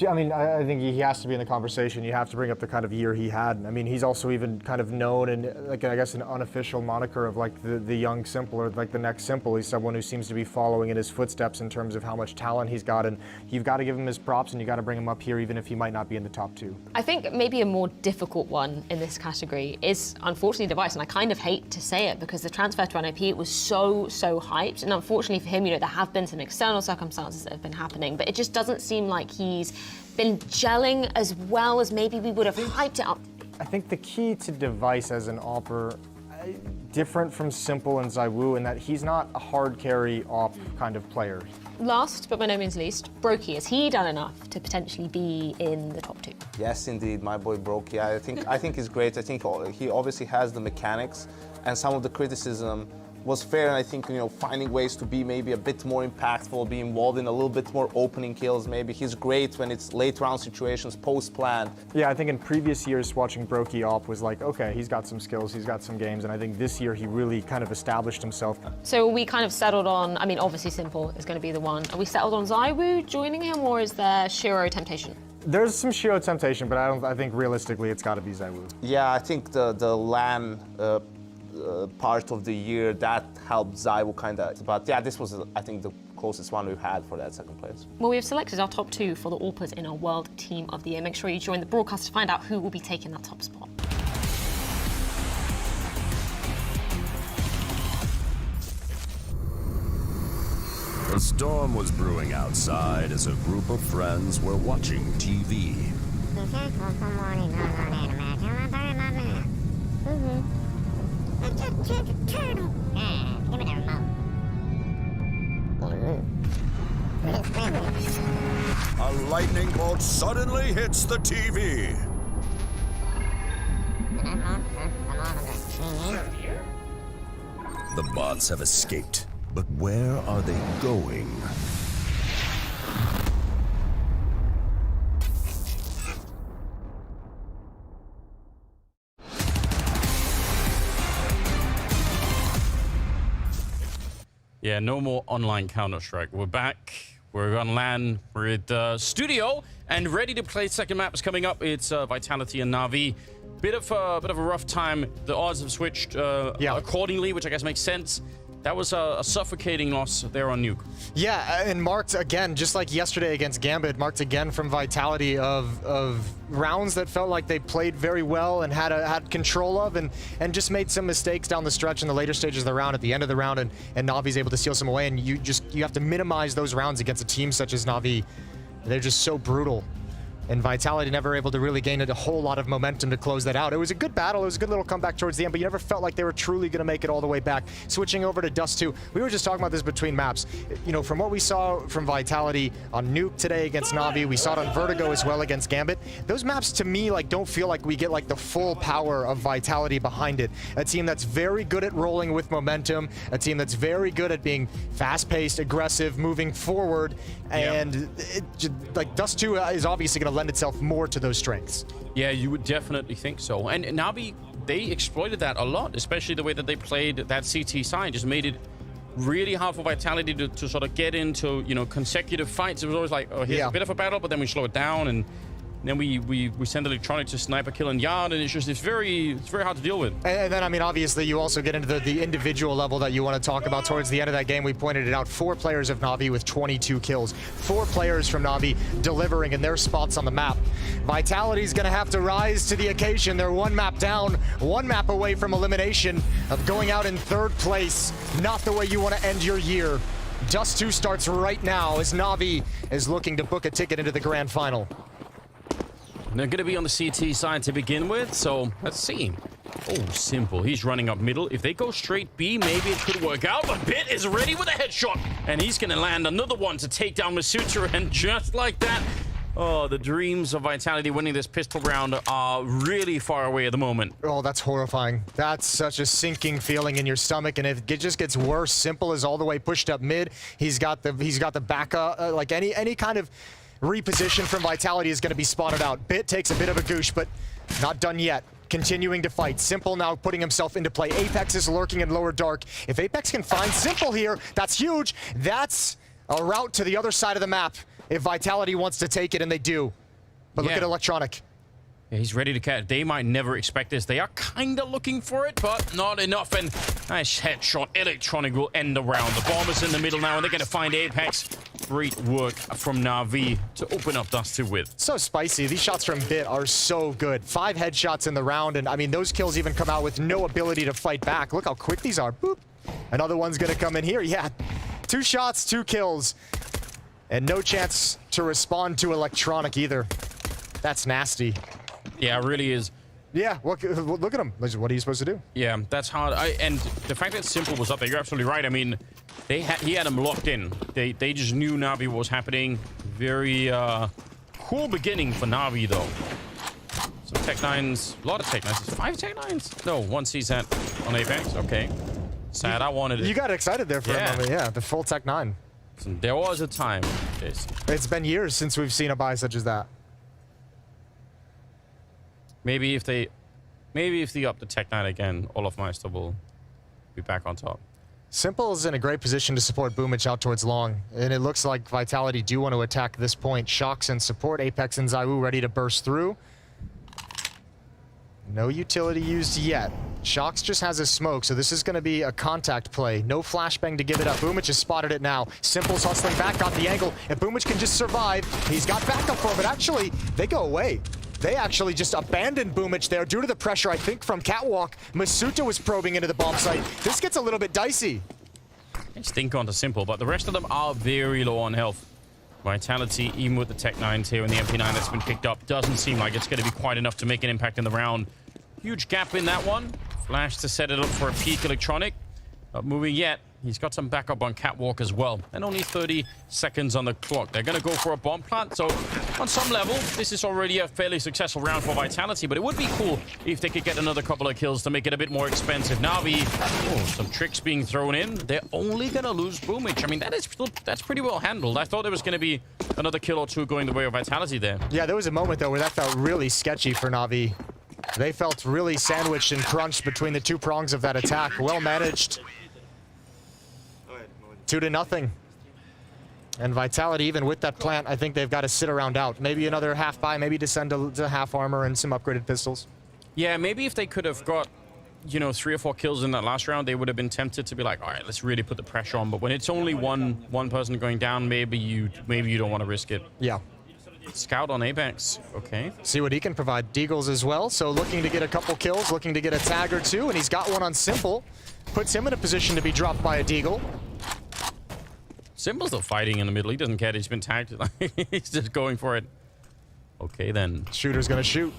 I mean, I think he has to be in the conversation. You have to bring up the kind of year he had. I mean, he's also even kind of known and, like, I guess, an unofficial moniker of, like, the young Simple, or like the next Simple. He's someone who seems to be following in his footsteps in terms of how much talent he's got, and you've got to give him his props, and you got to bring him up here, even if he might not be in the top 2. I think maybe a more difficult one in this category is, unfortunately, Device, and I kind of hate to say it because the transfer to NIP was so hyped, and unfortunately for him, you know, there have been some external circumstances that have been happening, but it just doesn't seem like he's been gelling as well as maybe we would have hyped it up. I think the key to Device as an AWPer, different from Simple and Zywoo in that he's not a hard carry op kind of player. Last, but by no means least, Brokey, has he done enough to potentially be in the top 2? Yes, indeed, my boy Brokey. I think he's great. I think he obviously has the mechanics, and some of the criticism was fair. And I think, you know, finding ways to be maybe a bit more impactful, be involved in a little bit more opening kills. Maybe he's great when it's late round situations, post-planned. Yeah, I think in previous years watching Brokey op was like, okay, he's got some skills, he's got some games, and I think this year he really kind of established himself. So we kind of settled on, I mean, obviously Simple is going to be the one. Are we settled on Zywoo joining him, or is there Shiro temptation? There's some Shiro temptation, but I think realistically it's got to be Zywoo. Yeah, I think the LAN part of the year, that helped Zywoo kind of. But yeah, this was, I think, the closest one we've had for that second place. Well, we have selected our top 2 for the AWPers in our World Team of the Year. Make sure you join the broadcast to find out who will be taking that top spot. A storm was brewing outside as a group of friends were watching TV. A lightning bolt suddenly hits the TV. The bots have escaped, but where are they going? Yeah, no more online Counter-Strike. We're back. We're on LAN. We're at studio and ready to play. Second map is coming up. It's Vitality and Navi. Bit of a rough time. The odds have switched accordingly, which I guess makes sense. That was a suffocating loss there on Nuke. Yeah, and marked again, just like yesterday against Gambit, marked again from Vitality of rounds that felt like they played very well and had control of, and just made some mistakes down the stretch in the later stages of the round, at the end of the round, and Navi's able to steal some away, and you have to minimize those rounds against a team such as Navi. They're just so brutal. And Vitality never able to really gain a whole lot of momentum to close that out. It was a good battle. It was a good little comeback towards the end, but you never felt like they were truly going to make it all the way back. Switching over to Dust 2, we were just talking about this between maps. You know, from what we saw from Vitality on Nuke today against Navi, we saw it on Vertigo as well against Gambit. Those maps, to me, like, don't feel like we get like the full power of Vitality behind it. A team that's very good at rolling with momentum, a team that's very good at being fast-paced, aggressive, moving forward, and like Dust 2 is obviously going to lend itself more to those strengths. Yeah, you would definitely think so. And Navi, they exploited that a lot, especially the way that they played that CT side. Just made it really hard for Vitality to sort of get into, you know, consecutive fights. It was always like, oh, here's a bit of a battle, but then we slow it down, and then we send Electronic to sniper kill and yard, and it's very hard to deal with. And then, I mean, obviously, you also get into the individual level that you want to talk about towards the end of that game. We pointed it out, 4 players of Navi with 22 kills. 4 players from Navi delivering in their spots on the map. Vitality's going to have to rise to the occasion. They're 1 map down, 1 map away from elimination, of going out in 3rd place. Not the way you want to end your year. Dust 2 starts right now as Navi is looking to book a ticket into the grand final. They're going to be on the CT side to begin with, so let's see. Oh, Simple. He's running up middle. If they go straight B, maybe it could work out, but Bit is ready with a headshot, and he's going to land another one to take down Masutra, and just like that, oh, the dreams of Vitality winning this pistol round are really far away at the moment. Oh, that's horrifying. That's such a sinking feeling in your stomach, and if it just gets worse, Simple is all the way pushed up mid. He's got the backup, like any kind of reposition from Vitality is going to be spotted out. Bit takes a bit of a goosh, but not done yet. Continuing to fight. Simple now putting himself into play. Apex is lurking in lower dark. If Apex can find Simple here, that's huge. That's a route to the other side of the map if Vitality wants to take it, and they do. But look at Electronic. Yeah, he's ready to catch. They might never expect this. They are kind of looking for it, but not enough. And nice headshot. Electronic will end the round. The bomber's in the middle now, and they're going to find Apex. Great work from Navi to open up Dust 2 with. So spicy. These shots from Bit are so good. 5 headshots in the round, and I mean, those kills even come out with no ability to fight back. Look how quick these are. Boop. Another one's going to come in here. Yeah, 2 shots, 2 kills. And no chance to respond to Electronic either. That's nasty. Yeah, it really is. Yeah, look at him. What are you supposed to do? Yeah, that's hard. And the fact that Simple was up there, you're absolutely right. I mean, he had him locked in. They just knew Navi what was happening. Very cool beginning for Navi, though. Some Tech 9s, a lot of Tech 9s. 5 Tech 9s? No, 1 CSAT on Apex. Okay. Sad, I wanted it. You got excited there for a moment. Yeah, the full Tech 9. So there was a time. It's been years since we've seen a buy such as that. Maybe if they up the Tech 9 again, Olofmeister will be back on top. Simple is in a great position to support Boomich out towards long, and it looks like Vitality do want to attack this point. Shocks and support, Apex and ZywOo ready to burst through. No utility used yet. Shocks just has a smoke, so this is going to be a contact play. No flashbang to give it up. Boomich has spotted it now. Simple's hustling back, got the angle. If Boomich can just survive, he's got backup for him, but actually, they go away. They actually just abandoned Boomich there due to the pressure, I think, from Catwalk. Masuta was probing into the bomb site. This gets a little bit dicey. It's stink onto Simple, but the rest of them are very low on health. Vitality, even with the Tech 9s here and the MP9 that's been picked up, doesn't seem like it's going to be quite enough to make an impact in the round. Huge gap in that one. Flash to set it up for a peak electronic. Not moving yet. He's got some backup on Catwalk as well. And only 30 seconds on the clock. They're going to go for a bomb plant. So on some level, this is already a fairly successful round for Vitality. But it would be cool if they could get another couple of kills to make it a bit more expensive. Navi, some tricks being thrown in. They're only going to lose Boomich. I mean, that's pretty well handled. I thought there was going to be another kill or two going the way of Vitality there. Yeah, there was a moment, though, where that felt really sketchy for Navi. They felt really sandwiched and crunched between the two prongs of that attack. Well managed. 2-0. And Vitality, even with that plant, I think they've got to sit around out. Maybe another half buy, maybe descend to half armor and some upgraded pistols. Yeah, maybe if they could have got, you know, 3 or 4 kills in that last round, they would have been tempted to be like, all right, let's really put the pressure on. But when it's only one person going down, maybe you don't want to risk it. Yeah. Scout on Apex. Okay. See what he can provide. Deagles as well. So looking to get a couple kills, looking to get a tag or two, and he's got one on Simple. Puts him in a position to be dropped by a Deagle. Simple's still fighting in the middle. He doesn't care that he's been tagged. He's just going for it. Okay, then. Shooter's gonna shoot.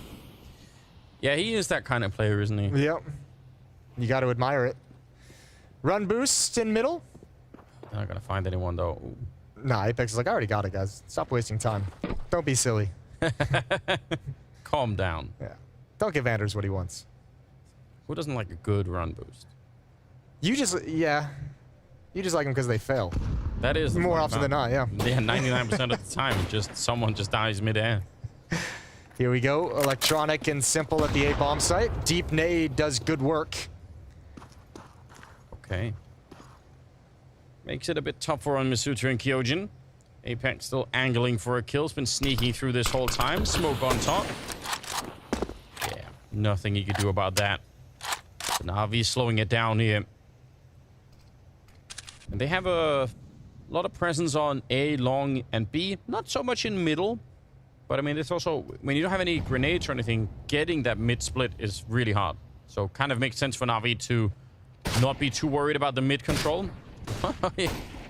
Yeah, he is that kind of player, isn't he? Yep. You got to admire it. Run boost in middle. They're not gonna find anyone, though. Ooh. Nah, Apex is like, I already got it, guys. Stop wasting time. Don't be silly. Calm down. Yeah. Don't give Anders what he wants. Who doesn't like a good run boost? You just, yeah. You just like them because they fail. That is more often than not, yeah. Yeah, 99% of the time, someone just dies midair. Here we go. Electronic and Simple at the A bomb site. Deep nade does good work. Okay. Makes it a bit tougher on Masuta and Kyojin. Apex still angling for a kill. It's been sneaking through this whole time. Smoke on top. Yeah, nothing you could do about that. Navi slowing it down here. And they have a lot of presence on A, long, and B. Not so much in middle. But I mean, it's also, when you don't have any grenades or anything, getting that mid split is really hard. So kind of makes sense for Navi to not be too worried about the mid control.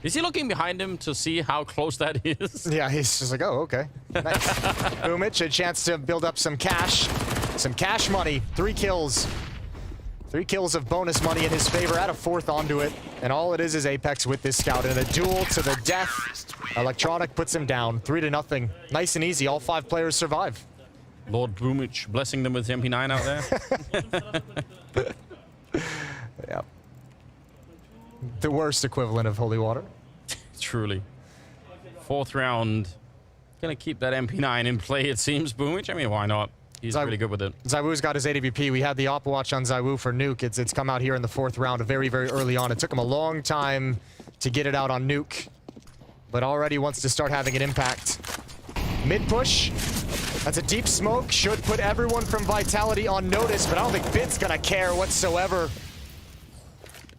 Is he looking behind him to see how close that is? Yeah, he's just like, oh, okay. Nice. Boomich, a chance to build up some cash. Some cash money. 3 kills. 3 kills of bonus money in his favor. Add a 4th onto it. And all it is Apex with this scout. And a duel to the death. Electronic puts him down. 3-0. Nice and easy. All 5 players survive. Lord Boomich blessing them with MP9 out there. Yep. The worst equivalent of holy water. Truly. 4th round. Gonna keep that MP9 in play, it seems, Boomich. I mean, why not? He's really good with it. ZywOo's got his AWP. We had the op watch on ZywOo for Nuke. It's come out here in the 4th round very, very early on. It took him a long time to get it out on Nuke, but already wants to start having an impact. Mid push. That's a deep smoke. Should put everyone from Vitality on notice, but I don't think Bit's gonna care whatsoever.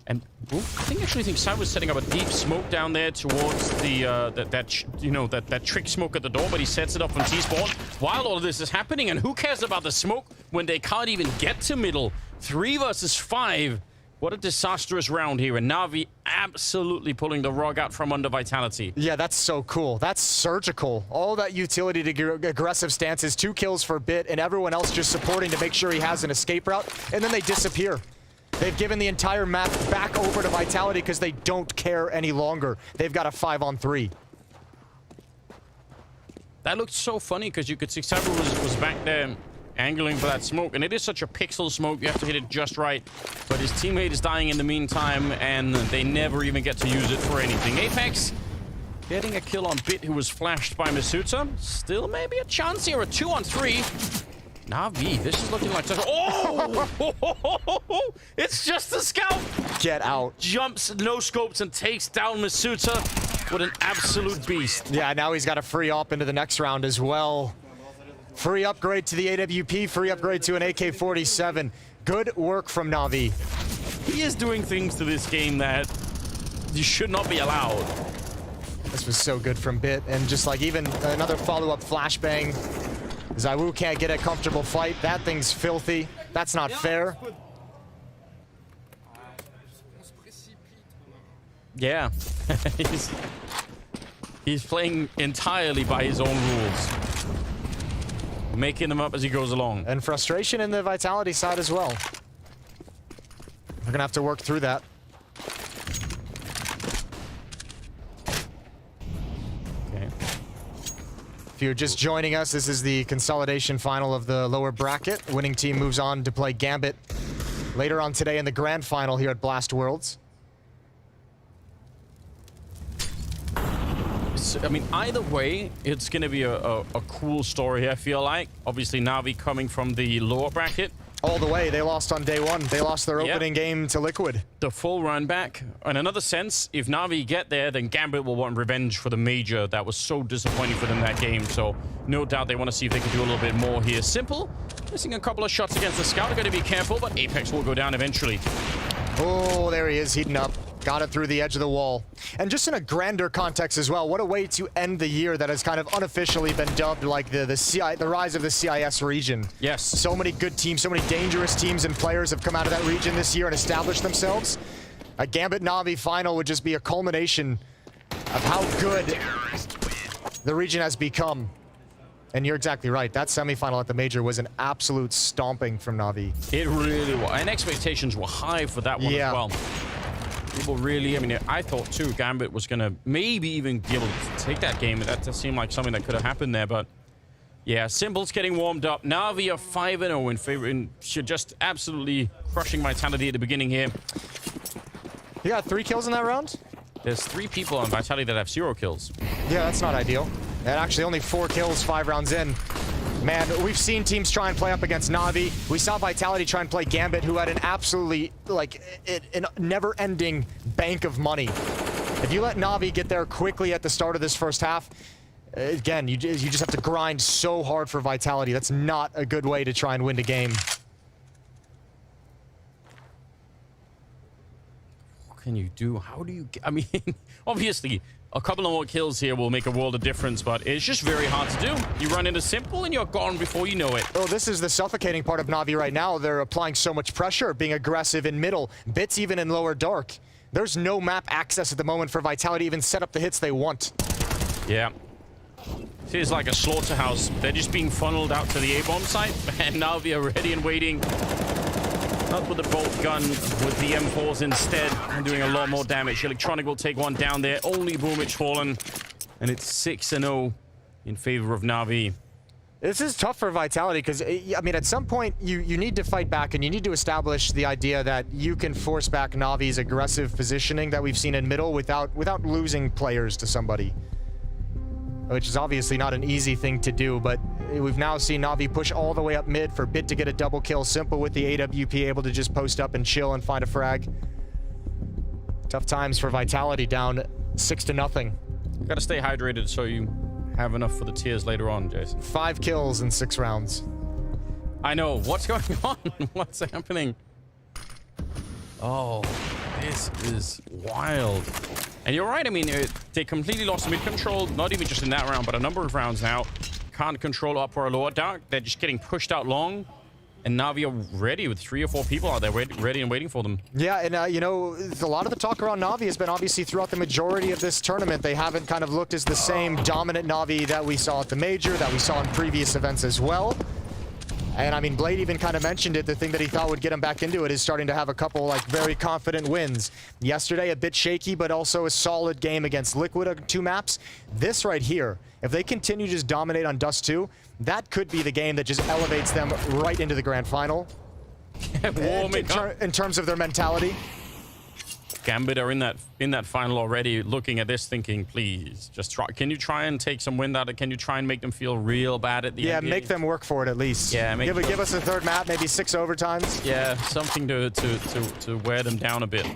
And I actually think Sam was setting up a deep smoke down there towards the that trick smoke at the door, but he sets it up from T-spawn while all of this is happening. And who cares about the smoke when they can't even get to middle? 3 versus 5. What a disastrous round here, and Navi absolutely pulling the rug out from under Vitality. Yeah, that's so cool. That's surgical. All that utility to aggressive stances, 2 kills for Bit, and everyone else just supporting to make sure he has an escape route, and then they disappear. They've given the entire map back over to Vitality because they don't care any longer. They've got a 5-on-3. That looked so funny because you could see Several was back there angling for that smoke, and it is such a pixel smoke, you have to hit it just right. But his teammate is dying in the meantime, and they never even get to use it for anything. Apex getting a kill on Bit, who was flashed by Masuta. Still maybe a chance here, a 2-on-3. Navi, this is looking like... Oh! It's just a scout! Get out. Jumps, no scopes, and takes down Masuta. What an absolute beast. Yeah, now he's got a free op into the next round as well. Free upgrade to the AWP, free upgrade to an AK-47. Good work from Navi. He is doing things to this game that you should not be allowed. This was so good from Bit, and just like even another follow-up flashbang. Zaiwu can't get a comfortable fight. That thing's filthy. That's not fair. Yeah. he's playing entirely by his own rules. Making them up as he goes along. And frustration in the Vitality side as well. We're gonna have to work through that. Okay. If you're just joining us, this is the consolidation final of the lower bracket. Winning team moves on to play Gambit later on today in the grand final here at Blast Worlds. I mean, either way, it's going to be a cool story, I feel like. Obviously, Navi coming from the lower bracket. All the way. They lost on day one. They lost their opening game to Liquid. The full run back. In another sense, if Navi get there, then Gambit will want revenge for the major. That was so disappointing for them that game. So no doubt they want to see if they can do a little bit more here. Simple. Missing a couple of shots against the scout. They're going to be careful, but Apex will go down eventually. Oh, there he is, heating up. Got it through the edge of the wall. And just in a grander context as well, what a way to end the year that has kind of unofficially been dubbed like the rise of the CIS region. Yes. So many good teams, so many dangerous teams and players have come out of that region this year and established themselves. A Gambit Navi final would just be a culmination of how good the region has become. And you're exactly right. That semifinal at the major was an absolute stomping from Navi. It really was. And expectations were high for that one as well. People really, I mean, I thought too, Gambit was going to maybe even be able to take that game. That just seemed like something that could have happened there. But yeah, Symbol's getting warmed up. Navi are 5-0 in favor, and just absolutely crushing Vitality at the beginning here. You got 3 kills in that round? There's 3 people on Vitality that have 0 kills. Yeah, that's not ideal. And actually only 4 kills 5 rounds in. Man, we've seen teams try and play up against Navi. We saw Vitality try and play Gambit, who had an absolutely, like, an never-ending bank of money. If you let Navi get there quickly at the start of this first half, again, you just have to grind so hard for Vitality. That's not a good way to try and win the game. What can you do? How do you... I mean, obviously... A couple of more kills here will make a world of difference, but it's just very hard to do. You run into Simple and you're gone before you know it. Oh, this is the suffocating part of Navi right now. They're applying so much pressure, being aggressive in middle, Bits even in lower dark. There's no map access at the moment for Vitality to even set up the hits they want. Yeah. It is like a slaughterhouse. They're just being funneled out to the A-bomb site, and Navi are ready and waiting. Not with the bolt gun, with the M4s instead, and doing a lot more damage. Electronic will take one down there. Only Boomich fallen, and it's 6-0 in favor of Navi. This is tough for Vitality because, I mean, at some point you need to fight back and you need to establish the idea that you can force back Navi's aggressive positioning that we've seen in middle without losing players to somebody. Which is obviously not an easy thing to do, but we've now seen Navi push all the way up mid for Bit to get a double kill. Simple with the AWP, able to just post up and chill and find a frag. Tough times for Vitality, down 6-0. You gotta stay hydrated so you have enough for the tiers later on, Jason. 5 kills in 6 rounds. I know. What's going on? What's happening? Oh, this is wild. And you're right, I mean, they completely lost mid control, not even just in that round, but a number of rounds now. Can't control upper or lower dark. They're just getting pushed out long. And Navi are ready with 3 or 4 people out there ready and waiting for them. Yeah, and you know, a lot of the talk around Navi has been obviously throughout the majority of this tournament. They haven't kind of looked as the same dominant Navi that we saw at the Major, that we saw in previous events as well. And I mean, Blade even kind of mentioned it. The thing that he thought would get him back into it is starting to have a couple like very confident wins. Yesterday, a bit shaky, but also a solid game against Liquid on 2 maps. This right here, if they continue to just dominate on Dust 2, that could be the game that just elevates them right into the grand final. In terms of their mentality. Gambit are in that final already, looking at this, thinking, please, just try. Can you try and take some wind out of it? Can you try and make them feel real bad at the end? Yeah, make them work for it at least. Yeah, give us a 3rd map, maybe 6 overtimes. Yeah, something to wear them down a bit.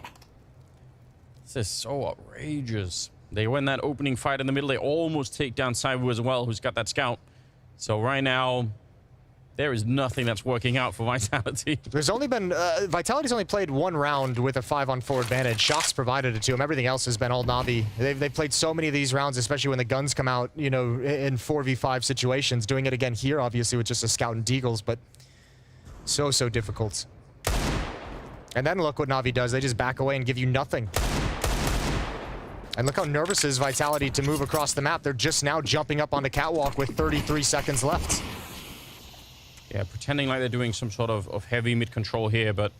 This is so outrageous. They win that opening fight in the middle. They almost take down Saivu as well, who's got that scout. So right now, there is nothing that's working out for Vitality. There's only been... Vitality's only played 1 round with a 5-on-4 advantage. Shox provided it to them. Everything else has been all Navi. They've played so many of these rounds, especially when the guns come out, you know, in 4v5 situations. Doing it again here, obviously, with just a scout and deagles, but so difficult. And then look what Navi does. They just back away and give you nothing. And look how nervous is Vitality to move across the map. They're just now jumping up on the catwalk with 33 seconds left. Yeah, pretending like they're doing some sort of heavy mid-control here, but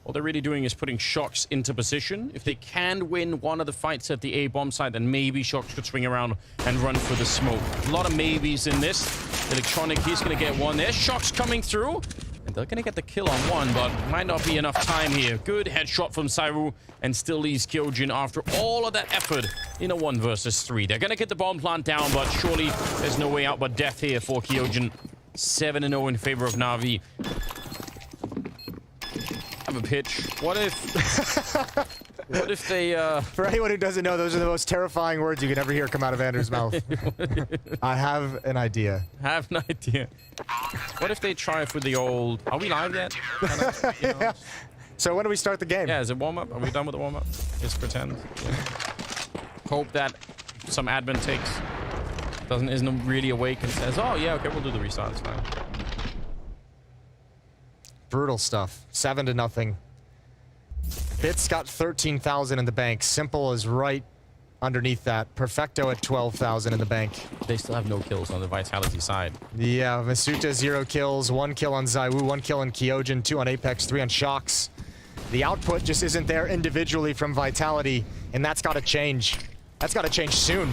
all they're really doing is putting Shox into position. If they can win one of the fights at the A-bomb side, then maybe Shox could swing around and run for the smoke. A lot of maybes in this. Electronic, he's going to get one there. Shox coming through. And they're going to get the kill on one, but might not be enough time here. Good headshot from Saivu, and still leaves Kyojin after all of that effort in a 1 versus 3. They're going to get the bomb plant down, but surely there's no way out but death here for Kyojin. 7-0 in favor of Navi. I have a pitch. What if they... For anyone who doesn't know, those are the most terrifying words you could ever hear come out of Andrew's mouth. I have an idea. Have an idea. What if they try for the old... Are we live yet? Yeah. So when do we start the game? Yeah, is it warm-up? Are we done with the warm-up? Just pretend. Yeah. Hope that some admin isn't really awake and says, oh, yeah, okay, we'll do the restart. It's fine. Brutal stuff. 7-0. Bits got 13,000 in the bank. Simple is right underneath that. Perfecto at 12,000 in the bank. They still have no kills on the Vitality side. Yeah, Masuta 0 kills, 1 kill on Zaiwu, 1 kill on Kyojin, 2 on Apex, 3 on Shox. The output just isn't there individually from Vitality, and that's got to change. That's got to change soon.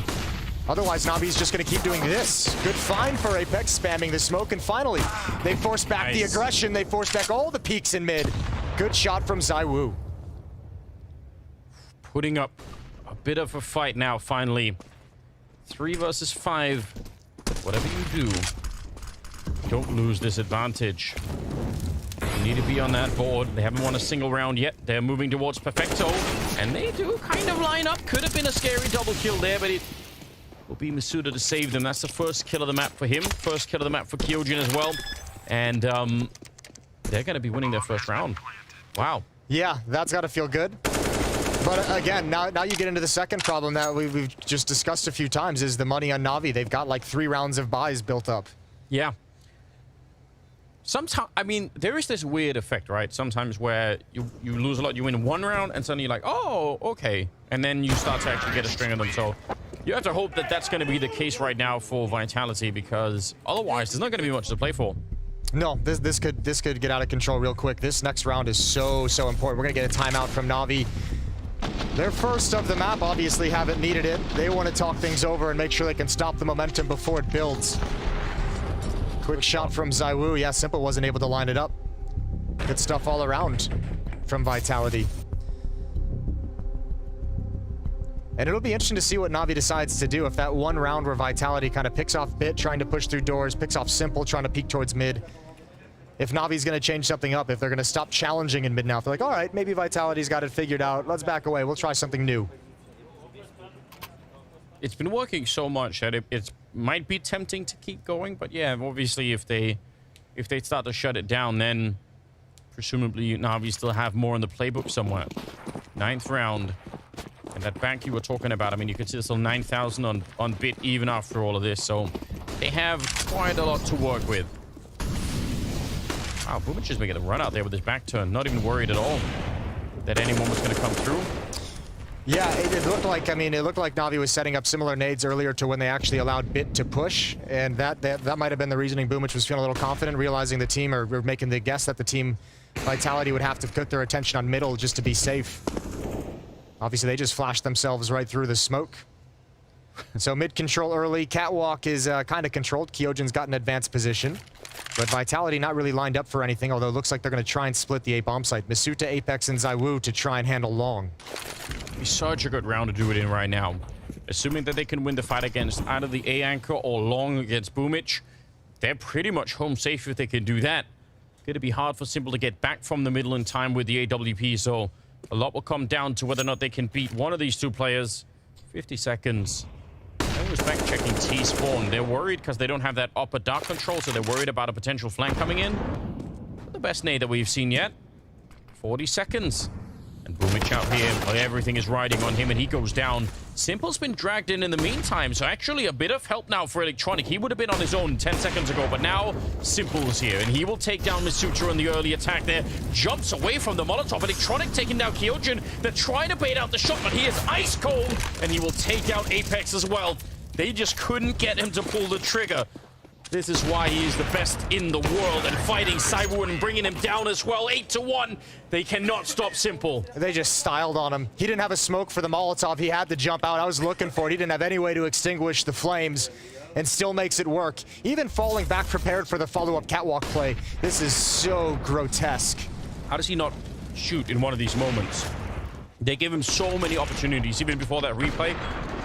Otherwise, Navi's just going to keep doing this. Good find for Apex, spamming the smoke, and finally, they force back the aggression. They force back all the peaks in mid. Good shot from Zaiwu. Putting up a bit of a fight now, finally. 3 versus 5. Whatever you do, don't lose this advantage. You need to be on that board. They haven't won a single round yet. They're moving towards Perfecto, and they do kind of line up. Could have been a scary double kill there, but it will be Masuda to save them. That's the first kill of the map for him. First kill of the map for Kyojin as well. And they're going to be winning their first round. Wow. Yeah, that's got to feel good. But again, now you get into the second problem that we've just discussed a few times, is the money on Navi. They've got like 3 rounds of buys built up. Yeah. Sometimes, I mean, there is this weird effect, right? Sometimes where you lose a lot, you win 1 round, and suddenly you're like, oh, okay. And then you start to actually get a string of them. So you have to hope that that's going to be the case right now for Vitality, because otherwise there's not going to be much to play for. No, this could get out of control real quick. This next round is so important. We're going to get a timeout from Navi. Their first of the map obviously haven't needed it. They want to talk things over and make sure they can stop the momentum before it builds. Quick shot from Zaiwu. Yeah, Simple wasn't able to line it up. Good stuff all around from Vitality. And it'll be interesting to see what Navi decides to do. If that 1 round where Vitality kind of picks off Bit, trying to push through doors, picks off Simple, trying to peek towards mid. If Navi's going to change something up, if they're going to stop challenging in mid now. If they're like, all right, maybe Vitality's got it figured out. Let's back away. We'll try something new. It's been working so much that it might be tempting to keep going. But yeah, obviously if they start to shut it down, then presumably Navi still have more in the playbook somewhere. 9th round. And that bank you were talking about, I mean, you can see there's still 9,000 on Bit even after all of this. So they have quite a lot to work with. Wow, Boomich just making a run out there with his back turn. Not even worried at all that anyone was going to come through. Yeah, it looked like, I mean, it looked like Navi was setting up similar nades earlier to when they actually allowed Bit to push, and that might have been the reasoning. Boomich was feeling a little confident, realizing the team, or making the guess that the team Vitality would have to put their attention on middle just to be safe. Obviously, they just flashed themselves right through the smoke. So mid control early. Catwalk is kind of controlled. Kyojin's got an advanced position. But Vitality not really lined up for anything, although it looks like they're going to try and split the A bomb site. Masuta, Apex, and Zaiwu to try and handle long. It's such a good round to do it in right now. Assuming that they can win the fight against either the A anchor or long against Boomich, they're pretty much home safe if they can do that. Going to be hard for Simple to get back from the middle in time with the AWP, so a lot will come down to whether or not they can beat one of these two players. 50 seconds. I was back checking T-spawn. They're worried because they don't have that upper dark control, so they're worried about a potential flank coming in. Not the best nade that we've seen yet. 40 seconds. And Boomich out here, everything is riding on him, and he goes down. Simple's been dragged in the meantime, so actually a bit of help now for Electronic. He would have been on his own 10 seconds ago, but now Simple's here, and he will take down Masutra in the early attack there. Jumps away from the Molotov. Electronic taking down Kyojin. They're trying to bait out the shot, but he is ice cold, and he will take out Apex as well. They just couldn't get him to pull the trigger. This is why he is the best in the world, and fighting Cyberwood and bringing him down as well. 8-1. They cannot stop Simple. They just styled on him. He didn't have a smoke for the Molotov. He had to jump out. I was looking for it. He didn't have any way to extinguish the flames, and still makes it work. Even falling back prepared for the follow-up catwalk play. This is so grotesque. How does he not shoot in one of these moments? They give him so many opportunities, even before that replay.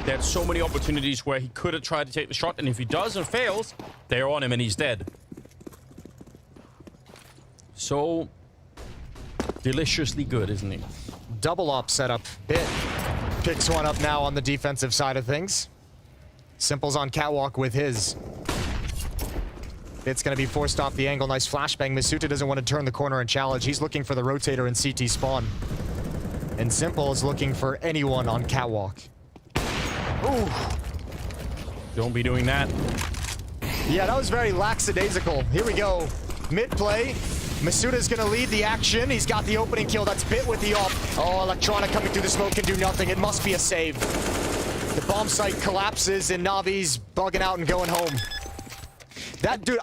They had so many opportunities where he could have tried to take the shot, and if he does and fails, they're on him and he's dead. So deliciously good, isn't he? Double op setup. Bit picks one up now on the defensive side of things. Simple's on catwalk with his. Bit's going to be forced off the angle. Nice flashbang. Masuta doesn't want to turn the corner and challenge. He's looking for the rotator in CT spawn. And Simple is looking for anyone on catwalk. Ooh. Don't be doing that. Yeah, that was very lackadaisical. Here we go. Mid play. Masuta's gonna lead the action. He's got the opening kill. That's Bit with the op. Oh, Electronic coming through the smoke can do nothing. It must be a save. The bomb site collapses and Navi's bugging out and going home. That dude,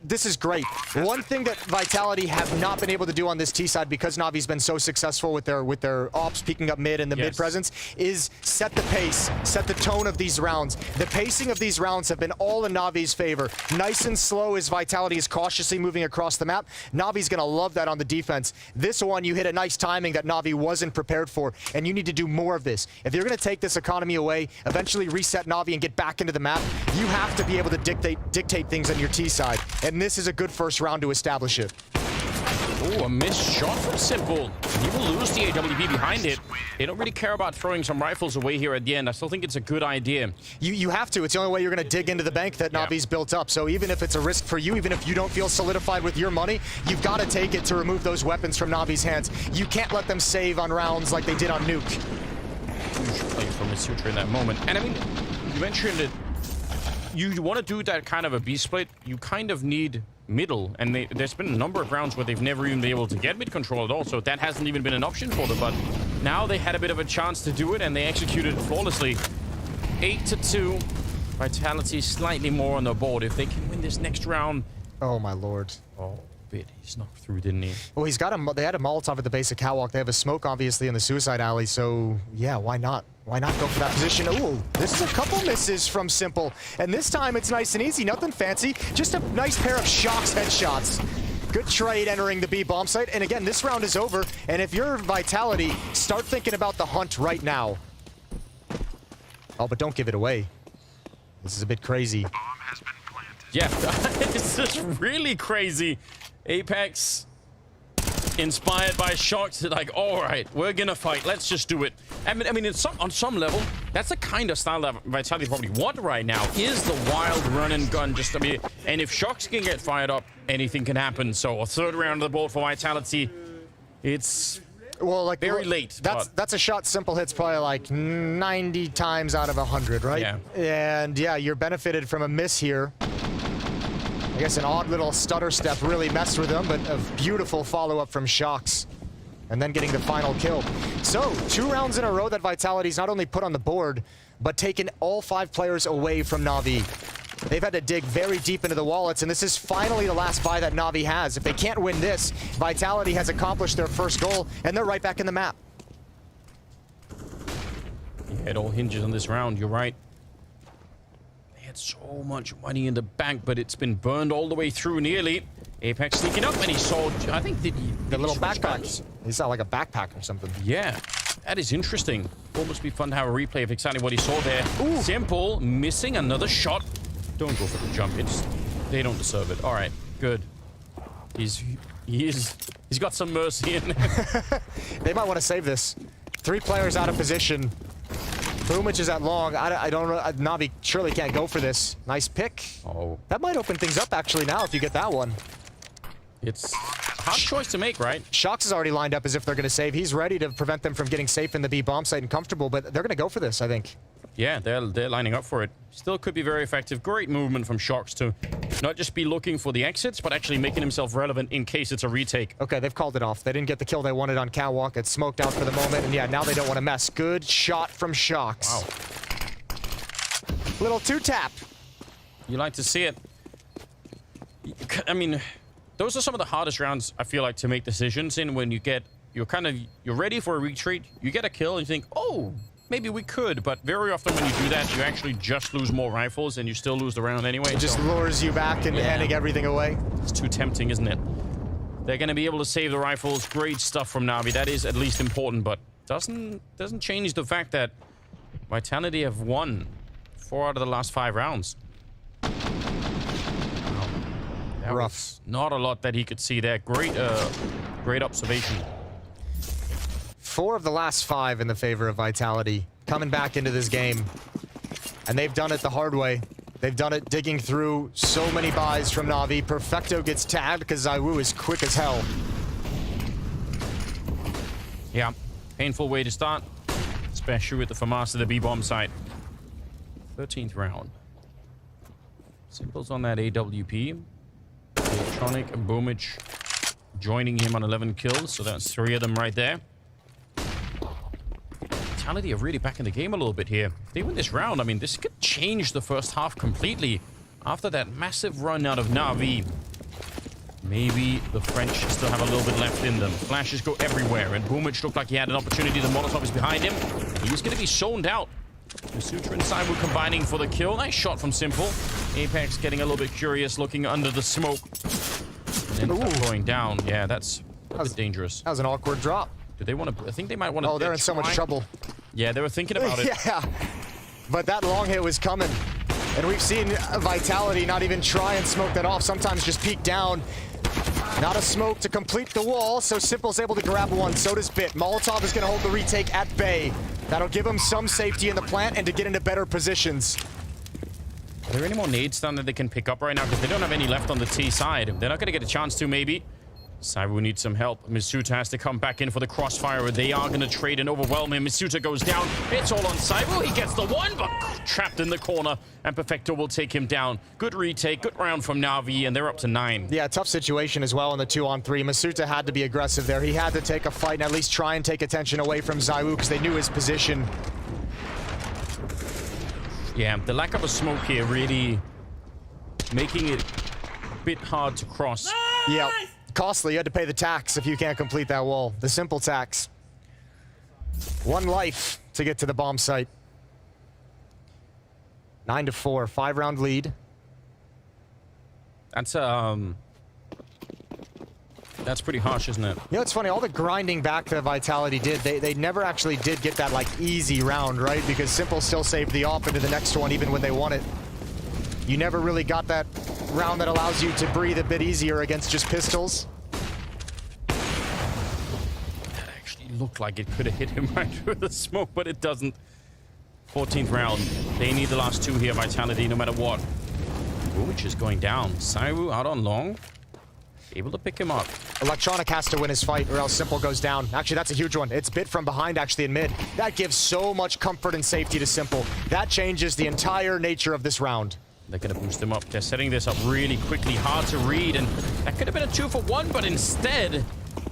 this is great. One thing that Vitality have not been able to do on this T side, because Navi's been so successful with their ops peeking up mid and the mid presence, is set the pace, set the tone of these rounds. The pacing of these rounds have been all in Navi's favor. Nice and slow as Vitality is cautiously moving across the map. Navi's gonna love that on the defense. This one, you hit a nice timing that Navi wasn't prepared for, and you need to do more of this. If you're gonna take this economy away, eventually reset Navi and get back into the map, you have to be able to dictate things on your T side, and this is a good first round to establish it. Oh, a missed shot from Simple. He will lose the AWP behind it. They don't really care about throwing some rifles away here at the end. I still think it's a good idea. You have to. It's the only way you're going to dig into the bank that Navi's built up. So even if it's a risk for you, even if you don't feel solidified with your money, you've got to take it to remove those weapons from Navi's hands. You can't let them save on rounds like they did on Nuke. Huge play from Masutra in that moment. And I mean, you mentioned it. You want to do that kind of a B split, you kind of need middle, and there's been a number of rounds where they've never even been able to get mid control at all, so that hasn't even been an option for them, but now they had a bit of a chance to do it, and they executed it flawlessly. 8-2, Vitality slightly more on the board. If they can win this next round... Oh my lord. Oh, Bit, he snuck through, didn't he? Well, he's got they had a Molotov at the base of catwalk. They have a smoke, obviously, in the suicide alley, so yeah, why not? Why not go for that position? Ooh, this is a couple misses from Simple. And this time it's nice and easy, nothing fancy. Just a nice pair of Shocks headshots. Good trade entering the B bomb site. And again, this round is over. And if you're Vitality, start thinking about the hunt right now. Oh, but don't give it away. This is a bit crazy. Yeah, it's just really crazy. Apex, inspired by Shocks, like, all right, we're gonna fight. Let's just do it. I mean, on some level, that's the kind of style that Vitality probably want right now. Is the wild run and gun. Just, I mean, and if Shocks can get fired up, anything can happen. So a third round of the board for Vitality. It's like very late. That's a shot Simple hits probably like 90 times out of 100, right? Yeah. And yeah, you're benefited from a miss here. I guess an odd little stutter step really messed with him, but a beautiful follow-up from Shox. And then getting the final kill. So, 2 rounds in a row that Vitality's not only put on the board, but taken all 5 players away from Navi. They've had to dig very deep into the wallets, and this is finally the last buy that Navi has. If they can't win this, Vitality has accomplished their first goal, and they're right back in the map. Yeah, it all hinges on this round, you're right. They had so much money in the bank, but it's been burned all the way through nearly. Apex sneaking up, and he saw, I think, the little backpacks. He saw like a backpack or something. Yeah, that is interesting. Will must be fun to have a replay of exactly what he saw there. Ooh. Simple, missing another shot. Don't go for the jump. They don't deserve it. All right, good. He's got some mercy in there. They might want to save this. 3 players out of position. Boomich is at long. I don't know. Navi surely can't go for this. Nice pick. Oh. That might open things up actually now if you get that one. It's a hard choice to make, right? Shox is already lined up as if they're going to save. He's ready to prevent them from getting safe in the B bomb site and comfortable, but they're going to go for this, I think. Yeah, they're lining up for it. Still could be very effective. Great movement from Shox to not just be looking for the exits, but actually making himself relevant in case it's a retake. Okay, they've called it off. They didn't get the kill they wanted on Catwalk. It's smoked out for the moment, and yeah, now they don't want to mess. Good shot from Shox. Wow. Little 2-tap. You like to see it. I mean, those are some of the hardest rounds, I feel like, to make decisions in when you're ready for a retreat, you get a kill, and you think, oh, maybe we could, but very often when you do that, you actually just lose more rifles and you still lose the round anyway. It just lures you back and handing everything away. It's too tempting, isn't it? They're going to be able to save the rifles. Great stuff from Navi. That is at least important, but doesn't change the fact that Vitality have won 4 out of the last 5 rounds. Wow. That was not a lot that he could see there. Great observation. 4 of the last 5 in the favor of Vitality coming back into this game. And they've done it the hard way. They've done it digging through so many buys from Navi. Perfecto gets tagged because ZywOo is quick as hell. Yeah, painful way to start, especially with the FAMAS to the B-bomb site. 13th round. Simple's on that AWP. Electronic and Boomich joining him on 11 kills, so that's 3 of them right there. Vitality are really back in the game a little bit here. If they win this round, I mean, this could change the first half completely. After that massive run out of Navi, maybe the French still have a little bit left in them. Flashes go everywhere, and Boomich looked like he had an opportunity. The Molotov is behind him. He was going to be zoned out. Masutra and ZywOo combining for the kill. Nice shot from Simple. Apex getting a little bit curious, looking under the smoke. And then going down. Yeah, that's a bit dangerous. That was an awkward drop. Do they want to? I think they might want to. Oh, they're in so much trouble. Yeah, they were thinking about it. Yeah, but that long hit was coming. And we've seen Vitality not even try and smoke that off. Sometimes just peek down. Not a smoke to complete the wall, so Simple's able to grab one. So does Bit. Molotov is going to hold the retake at bay. That'll give him some safety in the plant and to get into better positions. Are there any more nades down that they can pick up right now? Because they don't have any left on the T side. They're not going to get a chance to, maybe. ZywOo needs some help. Masuta has to come back in for the crossfire. They are going to trade and overwhelm him. Masuta goes down. It's all on ZywOo. He gets the one, but trapped in the corner. And Perfecto will take him down. Good retake, good round from Navi, and they're up to 9. Yeah, tough situation as well in the 2-on-3. Masuta had to be aggressive there. He had to take a fight and at least try and take attention away from ZywOo because they knew his position. Yeah, the lack of a smoke here really making it a bit hard to cross. Yeah. Costly. You had to pay the tax if you can't complete that wall. The simple tax. 1 life to get to the bomb site. 9-4. 5-round lead. That's pretty harsh, isn't it? You know, it's funny. All the grinding back that Vitality did, they never actually did get that, like, easy round, right? Because Simple still saved the off into the next one even when they won it. You never really got that round that allows you to breathe a bit easier against just pistols. That actually looked like it could have hit him right through the smoke, but it doesn't. 14th round. They need the last 2 here, Vitality, no matter what. Which is going down. ZywOo out on long. Able to pick him up. Electronic has to win his fight or else Simple goes down. Actually, that's a huge one. It's Bit from behind actually in mid. That gives so much comfort and safety to Simple. That changes the entire nature of this round. They're going to boost them up. They're setting this up really quickly, hard to read, and that could have been a 2-for-1, but instead,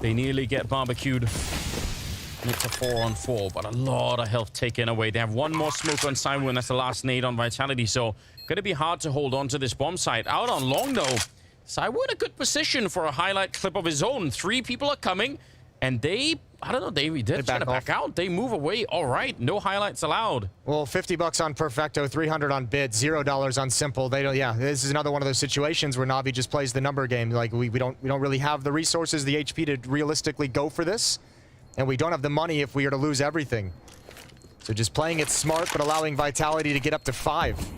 they nearly get barbecued. And it's a 4-on-4, but a lot of health taken away. They have one more smoke on Simon, and that's the last nade on Vitality, so going to be hard to hold on to this bomb site. Out on long, though, Simon in a good position for a highlight clip of his own. 3 people are coming, and they, I don't know, they're trying to back out. They move away. All right, no highlights allowed. Well, $50 on Perfecto, $300 on Bid, $0 on Simple. They don't. Yeah, this is another one of those situations where Navi just plays the number game. Like we don't really have the resources, the HP to realistically go for this, and we don't have the money if we are to lose everything. So just playing it smart, but allowing Vitality to get up to 5.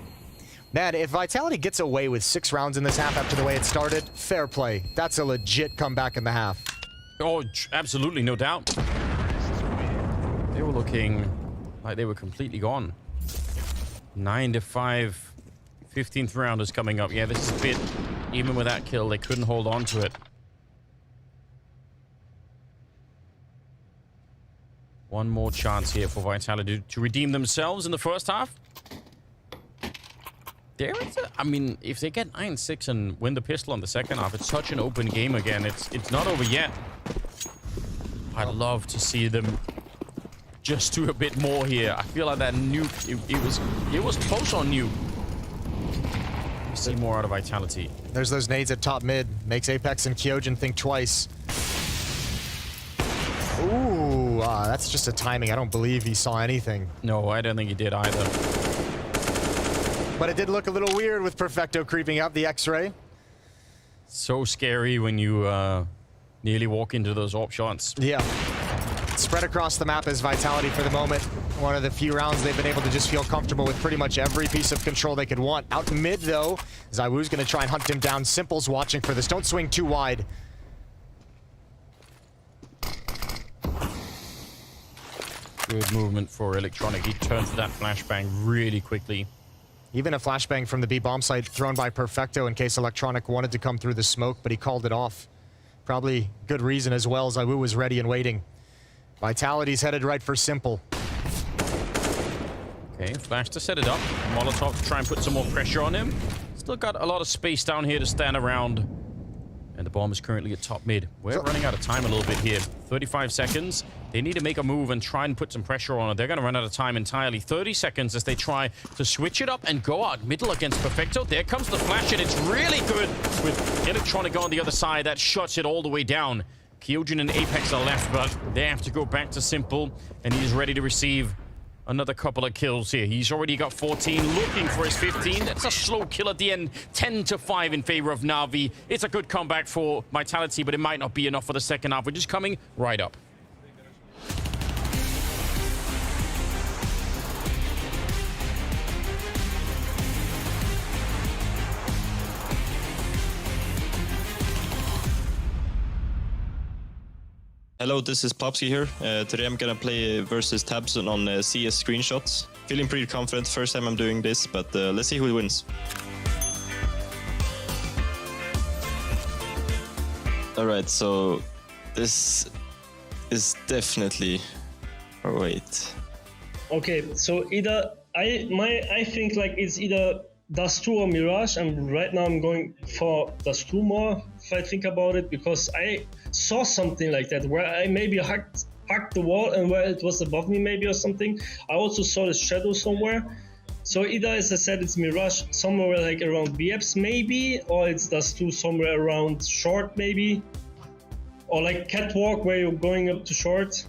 Man, if Vitality gets away with 6 rounds in this half after the way it started, fair play. That's a legit comeback in the half. Oh, absolutely, no doubt. They were looking like they were completely gone. 9-5. 15th round is coming up. Yeah, this is a bit... Even with that kill, they couldn't hold on to it. One more chance here for Vitality to redeem themselves in the first half. I mean, if they get 9-6 and win the pistol on the second half, it's such an open game again. It's not over yet. I'd love to see them just do a bit more here. I feel like that nuke, it was close on nuke. See more out of Vitality. There's those nades at top mid. Makes Apex and Kyojin think twice. Ooh, that's just a timing. I don't believe he saw anything. No, I don't think he did either. But it did look a little weird with Perfecto creeping up the X-ray. So scary when you nearly walk into those AWP shots. Yeah. Spread across the map is Vitality for the moment. One of the few rounds they've been able to just feel comfortable with pretty much every piece of control they could want. Out mid, though, ZywOo's going to try and hunt him down. Simple's watching for this. Don't swing too wide. Good movement for Electronic. He turned for that flashbang really quickly. Even a flashbang from the B bomb site thrown by Perfecto in case Electronic wanted to come through the smoke, but he called it off. Probably good reason as well. ZywOo was ready and waiting. Vitality's headed right for Simple. Okay, flash to set it up. Molotov to try and put some more pressure on him. Still got a lot of space down here to stand around. And the bomb is currently at top mid. We're running out of time a little bit here. 35 seconds. They need to make a move and try and put some pressure on it. They're going to run out of time entirely. 30 seconds as they try to switch it up and go out middle against Perfecto. There comes the flash, and it's really good with Electronic on the other side. That shuts it all the way down. Kyojin and Apex are left, but they have to go back to Simple, and he's ready to receive another couple of kills here. He's already got 14, looking for his 15. That's a slow kill at the end. 10-5 in favor of Navi. It's a good comeback for Vitality, but it might not be enough for the second half. We're just coming right up. Hello, this is Popsky here. Today I'm gonna play versus Tabson on CS screenshots. Feeling pretty confident, first time I'm doing this, but let's see who wins. Alright, so this is definitely... Oh, wait. Okay, so either I think like it's either Dust 2 or Mirage, and right now I'm going for Dust 2 more if I think about it, because I saw something like that where I maybe hacked the wall and where it was above me maybe or something. I also saw the shadow somewhere. So either, as I said, it's Mirage somewhere like around BFs maybe, or it's Dust 2 somewhere around short maybe, or like Catwalk where you're going up to short.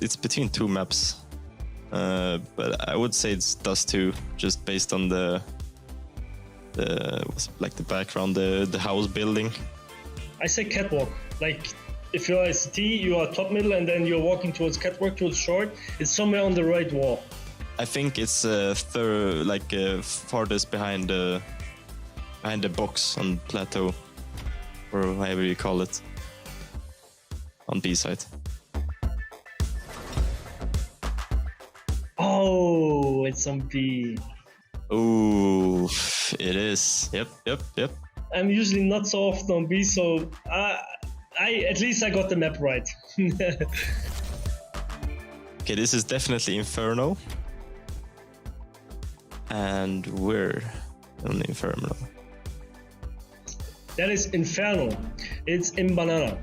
It's between two maps. But I would say it's Dust 2, just based on the background, the house building. I say Catwalk. Like if you're ICT, you are top middle, and then you're walking towards Catwalk towards short. It's somewhere on the right wall. I think it's farthest behind the box on plateau, or however you call it, on B side. Oh, it's on B. Ooh, it is. Yep. I'm usually not so often on B, so at least I got the map right. Okay, this is definitely Inferno. And we're on Inferno. That is Inferno. It's in Banana.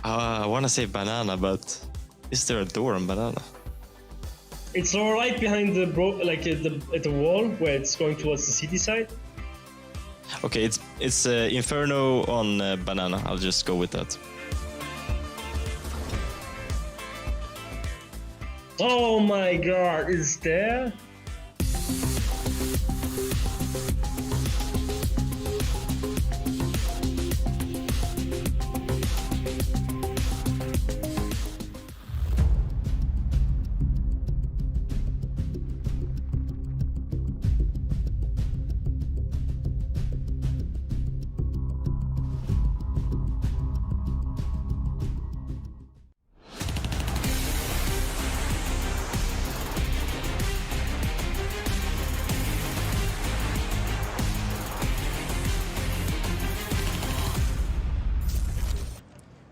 I want to say Banana, but is there a door on Banana? It's right behind the at the wall where it's going towards the city side. Okay, it's Inferno on Banana. I'll just go with that. Oh my god, is there?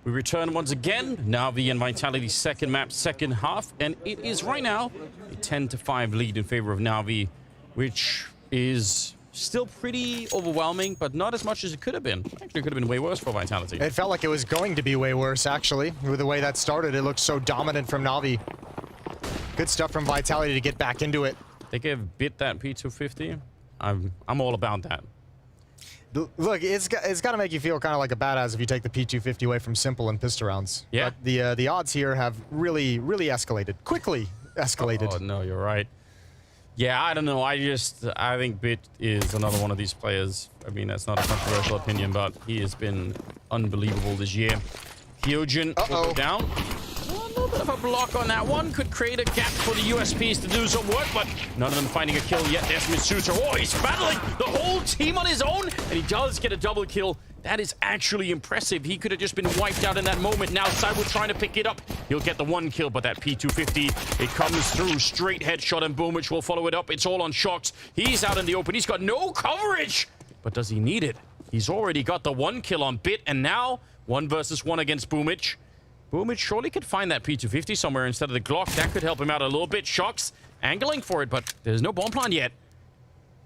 We return once again. Navi and Vitality's second map, second half. And it is right now a 10-5 lead in favor of Navi, which is still pretty overwhelming, but not as much as it could have been. Actually, it could have been way worse for Vitality. It felt like it was going to be way worse, actually. With the way that started, it looked so dominant from Navi. Good stuff from Vitality to get back into it. They gave Bit that P250. I'm all about that. Look, it's got to make you feel kind of like a badass if you take the P250 away from Simple and pistol rounds. Yeah. But the odds here have really escalated. Quickly escalated. Oh, no, you're right. Yeah, I don't know. I think Bit is another one of these players. I mean, that's not a controversial opinion, but he has been unbelievable this year. Kyojin will go down. A little bit of a block on that one. Could create a gap for the USPs to do some work, but none of them finding a kill yet. There's Mitsuta. Oh, he's battling the whole team on his own, and he does get a double kill. That is actually impressive. He could have just been wiped out in that moment. Now Cyber trying to pick it up. He'll get the one kill, but that P250, it comes through. Straight headshot, and Boomich will follow it up. It's all on Shocks. He's out in the open. He's got no coverage. But does he need it? He's already got the one kill on Bit, and now 1 versus 1 against Boomich. Boomich surely could find that P250 somewhere instead of the Glock. That could help him out a little bit. Shocks angling for it, but there's no bomb plan yet.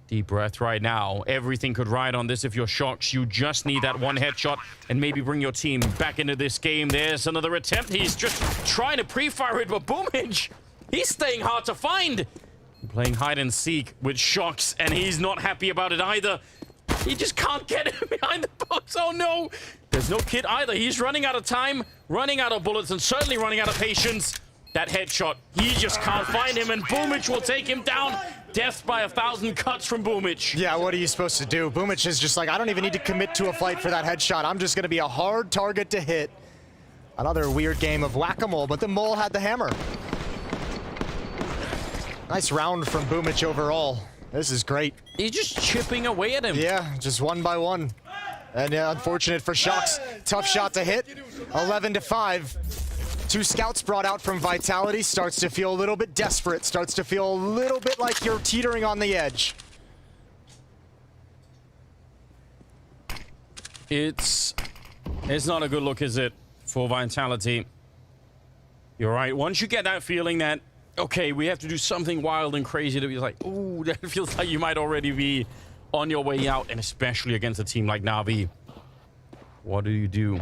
Deep breath right now. Everything could ride on this if you're Shocks. You just need that one headshot and maybe bring your team back into this game. There's another attempt. He's just trying to pre-fire it, but Boomich, he's staying hard to find. Playing hide and seek with Shocks, and he's not happy about it either. He just can't get him behind the box. Oh no! There's no kit either. He's running out of time, running out of bullets, and certainly running out of patience. That headshot, he just can't find him, and Boomich will take him down. Death by 1,000 cuts from Boomich. Yeah, what are you supposed to do? Boomich is just like, I don't even need to commit to a fight for that headshot. I'm just going to be a hard target to hit. Another weird game of whack-a-mole, but the mole had the hammer. Nice round from Boomich overall. This is great. He's just chipping away at him. Yeah, just one by one. And unfortunate for Shocks. Tough shot to hit. 11-5. 2 scouts brought out from Vitality. Starts to feel a little bit desperate. Starts to feel a little bit like you're teetering on the edge. It's not a good look, is it, for Vitality? You're right. Once you get that feeling that, okay, we have to do something wild and crazy to be like, ooh, that feels like you might already be on your way out, and especially against a team like Navi. What do you do?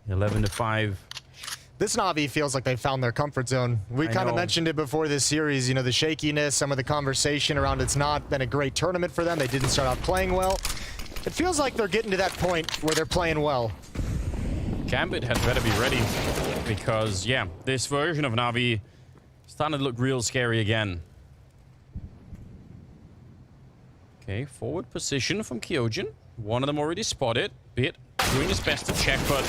11-5. This Navi feels like they found their comfort zone. We kind of mentioned it before this series, you know, the shakiness, some of the conversation around it's not been a great tournament for them. They didn't start out playing well. It feels like they're getting to that point where they're playing well. Gambit had better be ready because, yeah, this version of Navi starting to look real scary again. Okay, forward position from Kyojin. One of them already spotted. Bit doing his best to check, but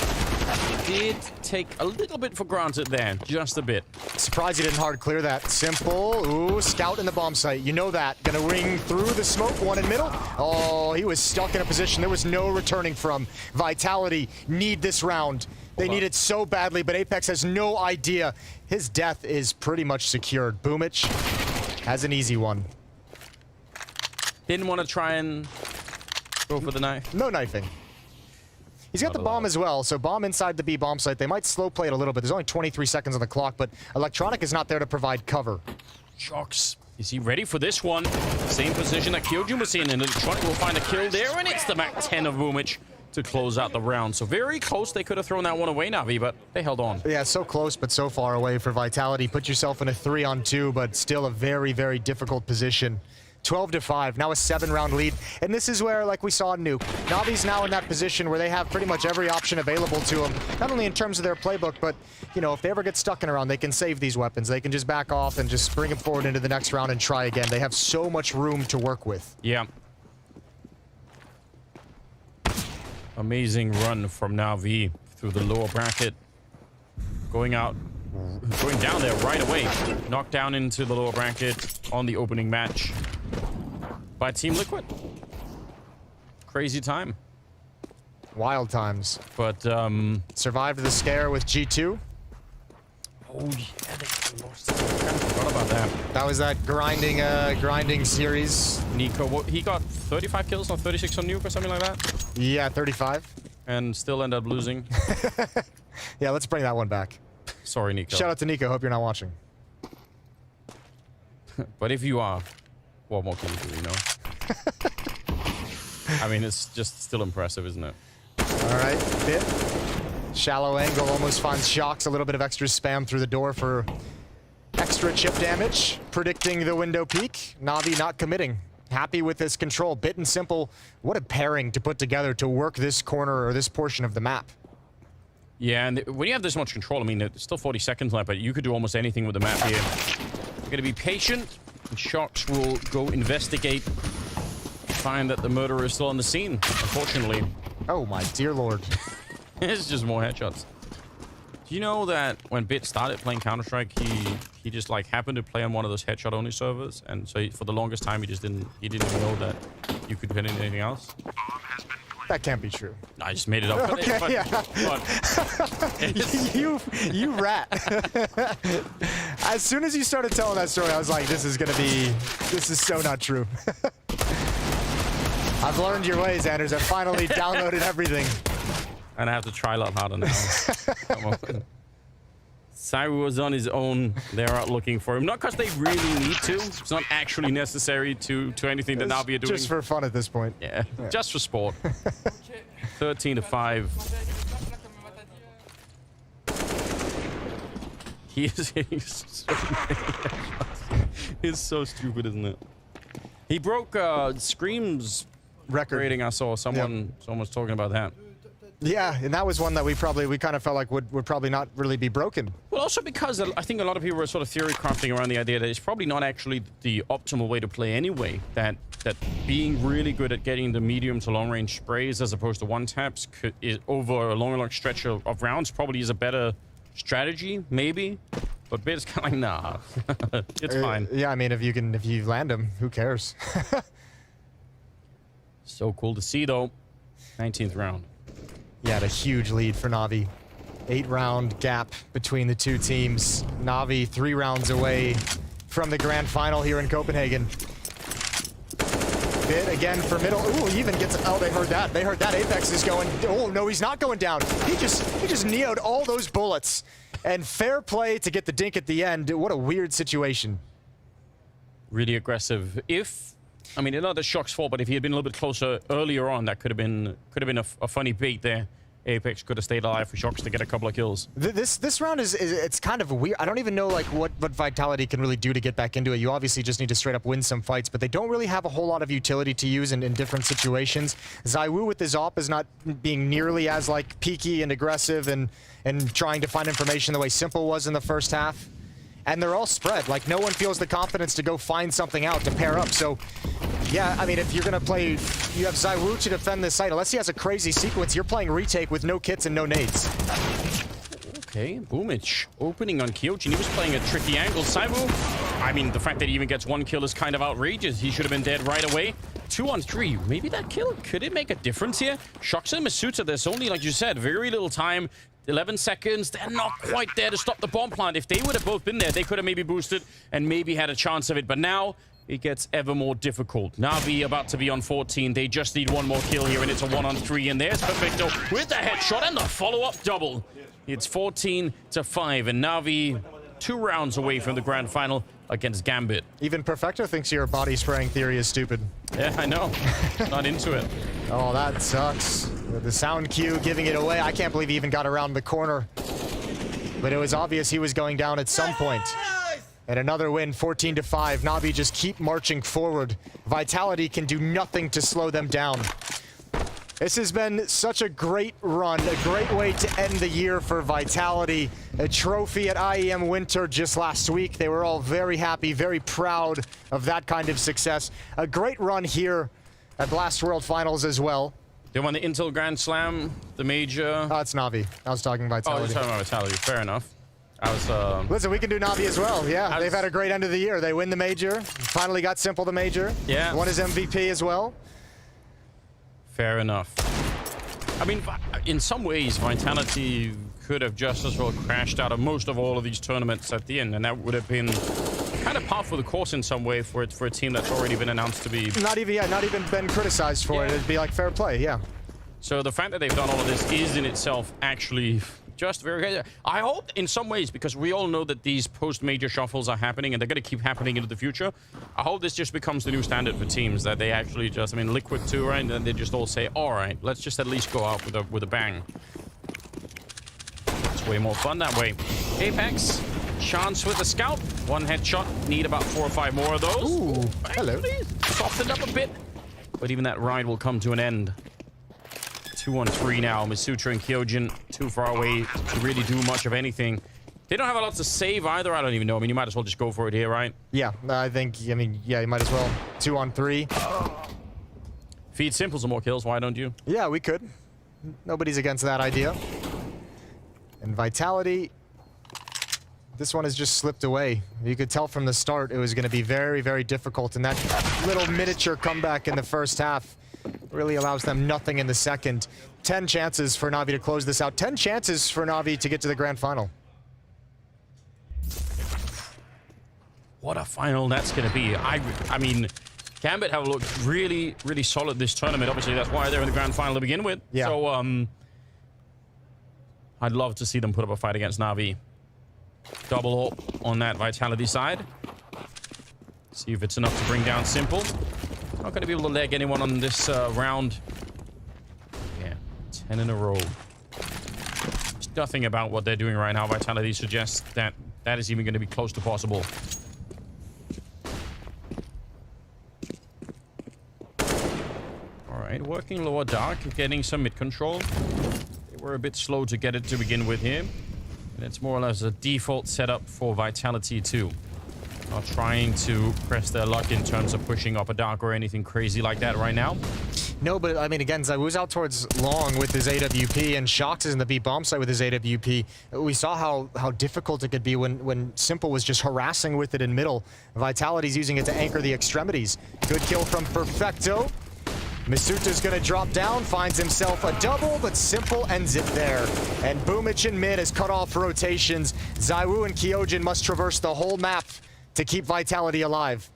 did take a little bit for granted there. Just a bit. Surprised he didn't hard clear that. Simple. Ooh, scout in the bomb site. You know that. Gonna ring through the smoke. One in middle. Oh, he was stuck in a position there was no returning from. Vitality need this round. They need it so badly, but Apex has no idea. His death is pretty much secured. Boomich has an easy one. Didn't want to try and go for the knife. No knifing. He's got the bomb as well, so bomb inside the B bomb site. They might slow play it a little bit. There's only 23 seconds on the clock, but Electronic is not there to provide cover. Shocks Is he ready for this one? Same position that Kyojin was in, and Electronic will find a kill there, and it's the Mach 10 of Boomich to close out the round. So very close. They could have thrown that one away, Navi, but they held on. Yeah, so close, but so far away for Vitality. Put yourself in a 3-on-2, but still a very, very difficult position. 12-5, now a 7-round lead. And this is where, like we saw in Nuke, Navi's now in that position where they have pretty much every option available to them, not only in terms of their playbook, but, you know, if they ever get stuck in a round, they can save these weapons. They can just back off and just bring them forward into the next round and try again. They have so much room to work with. Yeah. Amazing run from Navi through the lower bracket. Going down there right away. Knocked down into the lower bracket on the opening match by Team Liquid. Crazy time. Wild times. But, survived the scare with G2. Oh, yeah, they lost. I forgot about that. That was that grinding series. Nico, he got 35 kills on 36 on Nuke or something like that? Yeah, 35. And still ended up losing. Yeah, let's bring that one back. Sorry, Nico. Shout out to Nico. Hope you're not watching. But if you are, what more can you do, you know? I mean, it's just still impressive, isn't it? All right, Bit. Shallow angle, almost finds Shocks. A little bit of extra spam through the door for extra chip damage. Predicting the window peak. Navi not committing. Happy with this control. Bit and Simple, what a pairing to put together to work this corner or this portion of the map. Yeah, and when you have this much control, I mean, there's still 40 seconds left, but you could do almost anything with the map here. You're going to be patient, and Shocks will go investigate, find that the murderer is still on the scene, unfortunately. Oh my dear lord. It's just more headshots. Do you know that when Bit started playing Counter-Strike, he just like happened to play on one of those headshot-only servers, and so for the longest time he didn't even know that you could hit anything else? That can't be true. I just made it up. Okay, but, yeah. you rat. As soon as you started telling that story, I was like, this is so not true. I've learned your ways, Anders. I finally downloaded everything. And I have to try a lot harder now. Come on. Cyber was on his own. They're out looking for him. Not because they really need to. It's not actually necessary to anything that Navi are doing. Just for fun at this point. Yeah, just for sport. 13-5. He's so stupid, isn't it? He broke Scream's record rating. I saw someone was talking about that. Yeah, and that was one that we kind of felt like would probably not really be broken. Well, also because I think a lot of people were sort of theory crafting around the idea that it's probably not actually the optimal way to play anyway. That being really good at getting the medium to long range sprays as opposed to one taps over a long stretch of rounds probably is a better strategy, maybe. But Bit's kind of like, nah, it's fine. Yeah, I mean, if you land them, who cares? So cool to see, though. 19th round. Yeah, a huge lead for Navi. 8-round gap between the two teams. Navi 3 rounds away from the grand final here in Copenhagen. Bit again for middle. Ooh, he even gets. Oh, they heard that. They heard that. Apex is going. Oh no, he's not going down. He just neo'd all those bullets. And fair play to get the dink at the end. What a weird situation. Really aggressive. I mean, not the Shock's fault, but if he had been a little bit closer earlier on, that could have been a funny bait there. Apex could have stayed alive for Shocks to get a couple of kills. This round it's kind of weird. I don't even know like what Vitality can really do to get back into it. You obviously just need to straight up win some fights, but they don't really have a whole lot of utility to use in different situations. ZywOo with his AWP is not being nearly as like peaky and aggressive and trying to find information the way Simple was in the first half. And they're all spread. Like, no one feels the confidence to go find something out to pair up. So, yeah, I mean, if you're going to play, you have ZywOo to defend this site. Unless he has a crazy sequence, you're playing retake with no kits and no nades. Okay, Boomich opening on Kyojin. He was playing a tricky angle. ZywOo, I mean, the fact that he even gets 1 kill is kind of outrageous. He should have been dead right away. 2 on 3. Maybe that kill, could it make a difference here? Shocks and Masuta, there's only, like you said, very little time. 11 seconds. They're not quite there to stop the bomb plant. If they would have both been there, they could have maybe boosted and maybe had a chance of it. But now it gets ever more difficult. Navi about to be on 14. They just need 1 more kill here, and it's a 1 on 3. And there's Perfecto with the headshot and the follow-up double. It's 14-5, and Navi 2 rounds away from the grand final against Gambit. Even Perfecto thinks your body spraying theory is stupid. Yeah, I know. Not into it. Oh, that sucks. The sound cue giving it away. I can't believe he even got around the corner. But it was obvious he was going down at some point. And another win, 14-5. Navi just keep marching forward. Vitality can do nothing to slow them down. This has been such a great run, a great way to end the year for Vitality. A trophy at IEM Winter just last week. They were all very happy, very proud of that kind of success. A great run here at Blast World Finals as well. They won the Intel Grand Slam, the major. Oh, it's Navi. I was talking Vitality. Oh, you're talking about Vitality. Fair enough. I was, Listen, we can do Navi as well. Yeah, they've had a great end of the year. They win the major. Finally got Simple the major. Yeah. Won his MVP as well. Fair enough. I mean, in some ways, Vitality could have just as well crashed out of most of all of these tournaments at the end, and that would have been kind of par for the course in some way for a team that's already been announced to be... Not even been criticized for it. It'd be like fair play, yeah. So the fact that they've done all of this is in itself actually just very good. I hope in some ways, because we all know that these post-major shuffles are happening and they're going to keep happening into the future. I hope this just becomes the new standard for teams, that they actually just, I mean, Liquid too, right? And they just all say, all right, let's just at least go out with a bang. It's way more fun that way. Apex, chance with the scout. 1 headshot, need about 4 or 5 more of those. Ooh, hello. Softened up a bit, but even that ride will come to an end. 2-on-3 now. Misutra and Kyojin too far away to really do much of anything. They don't have a lot to save either. I don't even know. I mean, you might as well just go for it here, right? Yeah, I mean, yeah, you might as well. 2-on-3. Feed Simple some more kills. Why don't you? Yeah, we could. Nobody's against that idea. And Vitality, this one has just slipped away. You could tell from the start it was going to be very, very difficult. And that little miniature comeback in the first half really allows them nothing in the second. 10 chances for Navi to close this out. 10 chances for Navi to get to the grand final. What a final that's going to be. I mean, Gambit have looked really, really solid this tournament. Obviously, that's why they're in the grand final to begin with. Yeah. So, I'd love to see them put up a fight against Navi. Double up on that Vitality side. See if it's enough to bring down Simple. Not going to be able to leg anyone on this round. Yeah, 10 in a row. There's nothing about what they're doing right now. Vitality suggests that that is even going to be close to possible. All right, working lower dark, getting some mid control. They were a bit slow to get it to begin with here. And it's more or less a default setup for Vitality too. Not trying to press their luck in terms of pushing up a dark or anything crazy like that right now. No, but I mean, again, Zawu's out towards long with his AWP, and Shox is in the B bomb site with his AWP. We saw how difficult it could be when Simple was just harassing with it in middle. Vitality's using it to anchor the extremities. Good kill from Perfecto. Misuta's gonna drop down, finds himself a double, but Simple ends it there. And Boomich in mid has cut off rotations. Zawu and Kyojin must traverse the whole map to keep Vitality alive.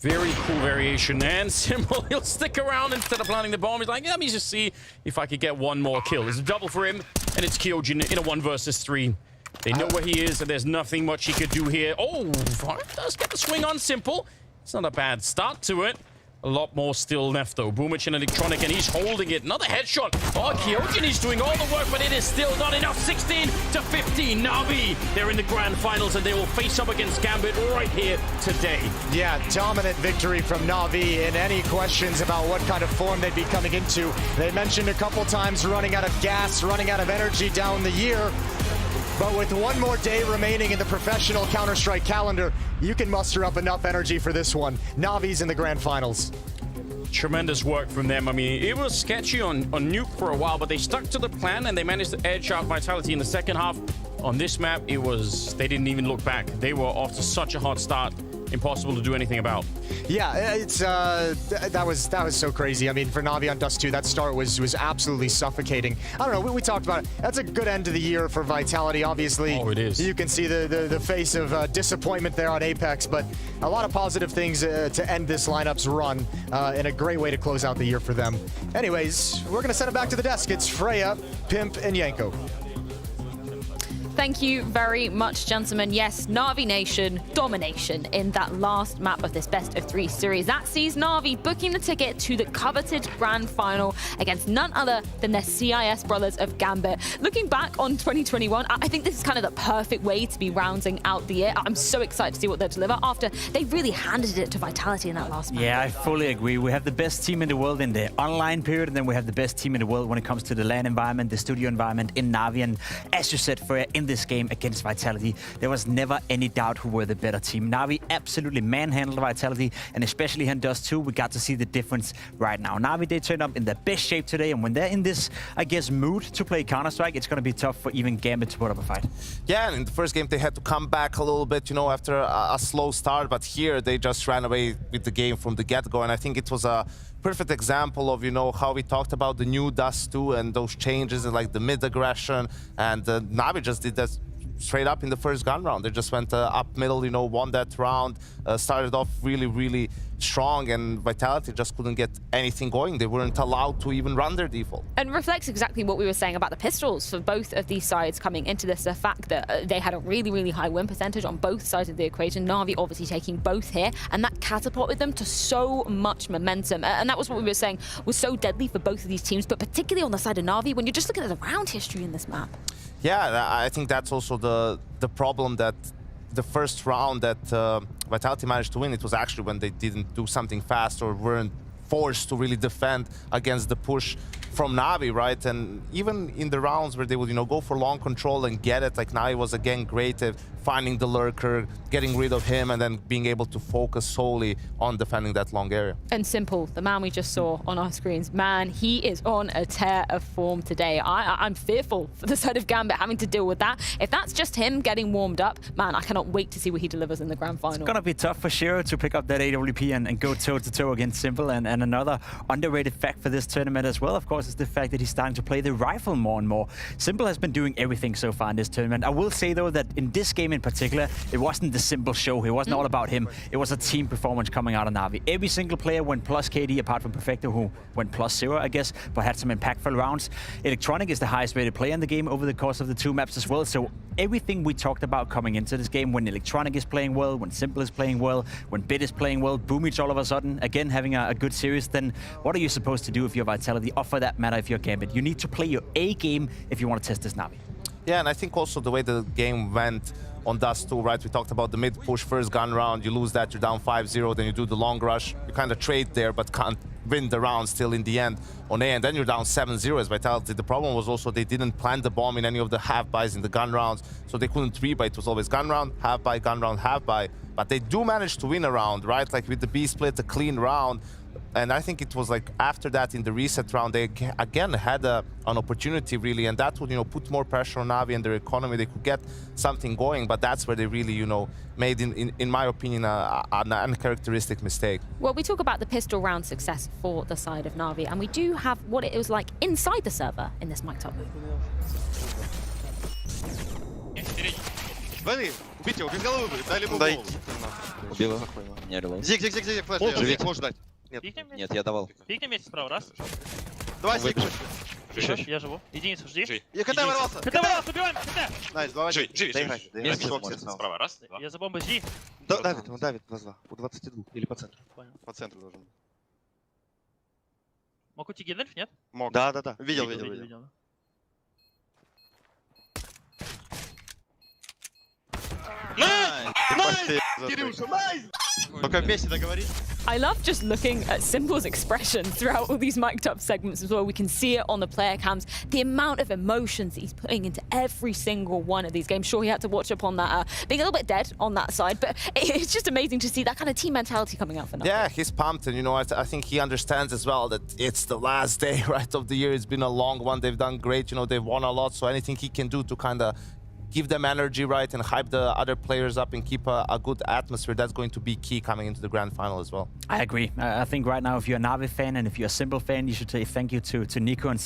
Very cool variation. And Simple, he'll stick around instead of planting the bomb. He's like, let me just see if I could get one more kill. It's a double for him, and it's Kyojin in a 1 versus 3. They know where he is, and there's nothing much he could do here. Oh, Vart does get the swing on Simple. It's not a bad start to it. A lot more still left, though. Boomich and Electronic, and he's holding it. Another headshot. Oh, Kyojin is doing all the work, but it is still not enough. 16 to 15. Navi, they're in the grand finals, and they will face up against Gambit right here today. Yeah, dominant victory from Navi. And any questions about what kind of form they'd be coming into? They mentioned a couple times running out of gas, running out of energy down the year. But with one more day remaining in the professional Counter-Strike calendar, you can muster up enough energy for this one. Navi's in the grand finals. Tremendous work from them. I mean, it was sketchy on Nuke for a while, but they stuck to the plan and they managed to edge out Vitality in the second half. On this map, they didn't even look back. They were off to such a hot start. Impossible to do anything about. Yeah, it's that was so crazy. I mean, for Navi on Dust 2, that start was absolutely suffocating. I don't know, we talked about it. That's a good end to the year for Vitality, obviously. Oh, it is. You can see the face of disappointment there on Apex, but a lot of positive things to end this lineup's run, and a great way to close out the year for them. Anyways, we're gonna send it back to the desk. It's Freya, Pimp, and Yanko. Thank you very much, gentlemen. Yes, Navi Nation domination in that last map of this best of 3 series. That sees Navi booking the ticket to the coveted grand final against none other than their CIS brothers of Gambit. Looking back on 2021, I think this is kind of the perfect way to be rounding out the year. I'm so excited to see what they'll deliver after they really handed it to Vitality in that last map. Yeah, I fully agree. We have the best team in the world in the online period, and then we have the best team in the world when it comes to the LAN environment, the studio environment in Navi. And as you said, Freya, in this game against Vitality, there was never any doubt who were the better team. Navi absolutely manhandled Vitality, and especially in Dust 2, we got to see the difference right now. Navi, they turned up in their best shape today, and when they're in this, I guess, mood to play Counter-Strike, it's going to be tough for even Gambit to put up a fight. Yeah, and in the first game, they had to come back a little bit, you know, after a slow start, but here they just ran away with the game from the get-go, and I think it was a perfect example of, you know, how we talked about the new Dust 2 and those changes in like the mid-aggression, and Navi just did that straight up in the first gun round. They just went up middle, you know, won that round, started off really, really strong, and Vitality just couldn't get anything going. They weren't allowed to even run their default. And reflects exactly what we were saying about the pistols for both of these sides coming into this, the fact that they had a really, really high win percentage on both sides of the equation. Navi obviously taking both here, and that catapulted them to so much momentum. And that was what we were saying was so deadly for both of these teams, but particularly on the side of Navi when you're just looking at the round history in this map. Yeah, I think that's also the problem, that the first round that Vitality managed to win, it was actually when they didn't do something fast or weren't forced to really defend against the push from Navi, right? And even in the rounds where they would, you know, go for long control and get it, like Navi was again great at finding the lurker, getting rid of him, and then being able to focus solely on defending that long area. And Simple, the man we just saw on our screens, man, he is on a tear of form today. I'm fearful for the side of Gambit having to deal with that. If that's just him getting warmed up, man, I cannot wait to see what he delivers in the grand final. It's going to be tough for Shiro to pick up that AWP and go toe-to-toe against Simple. And another underrated fact for this tournament as well, of course, is the fact that he's starting to play the rifle more and more. Simple has been doing everything so far in this tournament. I will say, though, that in this game in particular, it wasn't the Simple show. It wasn't all about him. It was a team performance coming out of Navi. Every single player went plus KD, apart from Perfecto, who went plus 0, I guess, but had some impactful rounds. Electronic is the highest rated player in the game over the course of the 2 maps as well. So everything we talked about coming into this game, when Electronic is playing well, when Simple is playing well, when Bit is playing well, Boomich all of a sudden, again, having a good series, then what are you supposed to do if you're Vitality, or for that matter, if you're Gambit? You need to play your A game if you want to test this Navi. Yeah, and I think also the way the game went on Dust 2, right? We talked about the mid push, first gun round, you lose that, you're down 5-0, then you do the long rush, you kind of trade there, but can't win the round still in the end on A, and then you're down 7-0 as Vitality. The problem was also they didn't plant the bomb in any of the half-buys in the gun rounds, so they couldn't rebuy. It was always gun round, half-buy, gun round, half-buy, but they do manage to win a round, right? Like with the B split, a clean round. And I think it was like after that in the reset round, they again had an opportunity really, and that would, you know, put more pressure on Navi and their economy. They could get something going, but that's where they really, you know, made, in my opinion, an uncharacteristic mistake. Well, we talk about the pistol round success for the side of Navi, and we do have what it was like inside the server in this mic top. Смотри, убить его, без головы, дали ему голову. Убил его. Не релейс. Зиг, флэш, можешь ждать. Нет, я давал. Пикни вместе справа, раз. Давай, Зиг. Я живу. Единицу, жди. Я КТ ворвался. КТ ворвался, убиваем, КТ. Найс, давай. Живи. Справа, раз. Я за бомбой, жди. Давид, он давит глаза. У 22. Или по центру. Понял. По центру должен быть. Мог уйти Гендальф, нет? Мог. Да. Видел. Найс! Кирюша, найс! Только вместе договорить. I love just looking at Simple's expression throughout all these mic'd up segments as well. We can see it on the player cams, the amount of emotions he's putting into every single one of these games. Sure, he had to watch up on that, being a little bit dead on that side, but it's just amazing to see that kind of team mentality coming out for Navi. Yeah, he's pumped, and you know, I think he understands as well that it's the last day, right, of the year. It's been a long one. They've done great, you know, they've won a lot, so anything he can do to kind of give them energy, right, and hype the other players up and keep a good atmosphere, that's going to be key coming into the grand final as well. I agree. I think right now, if you're a Navi fan and if you're a Simple fan, you should say thank you to Nico and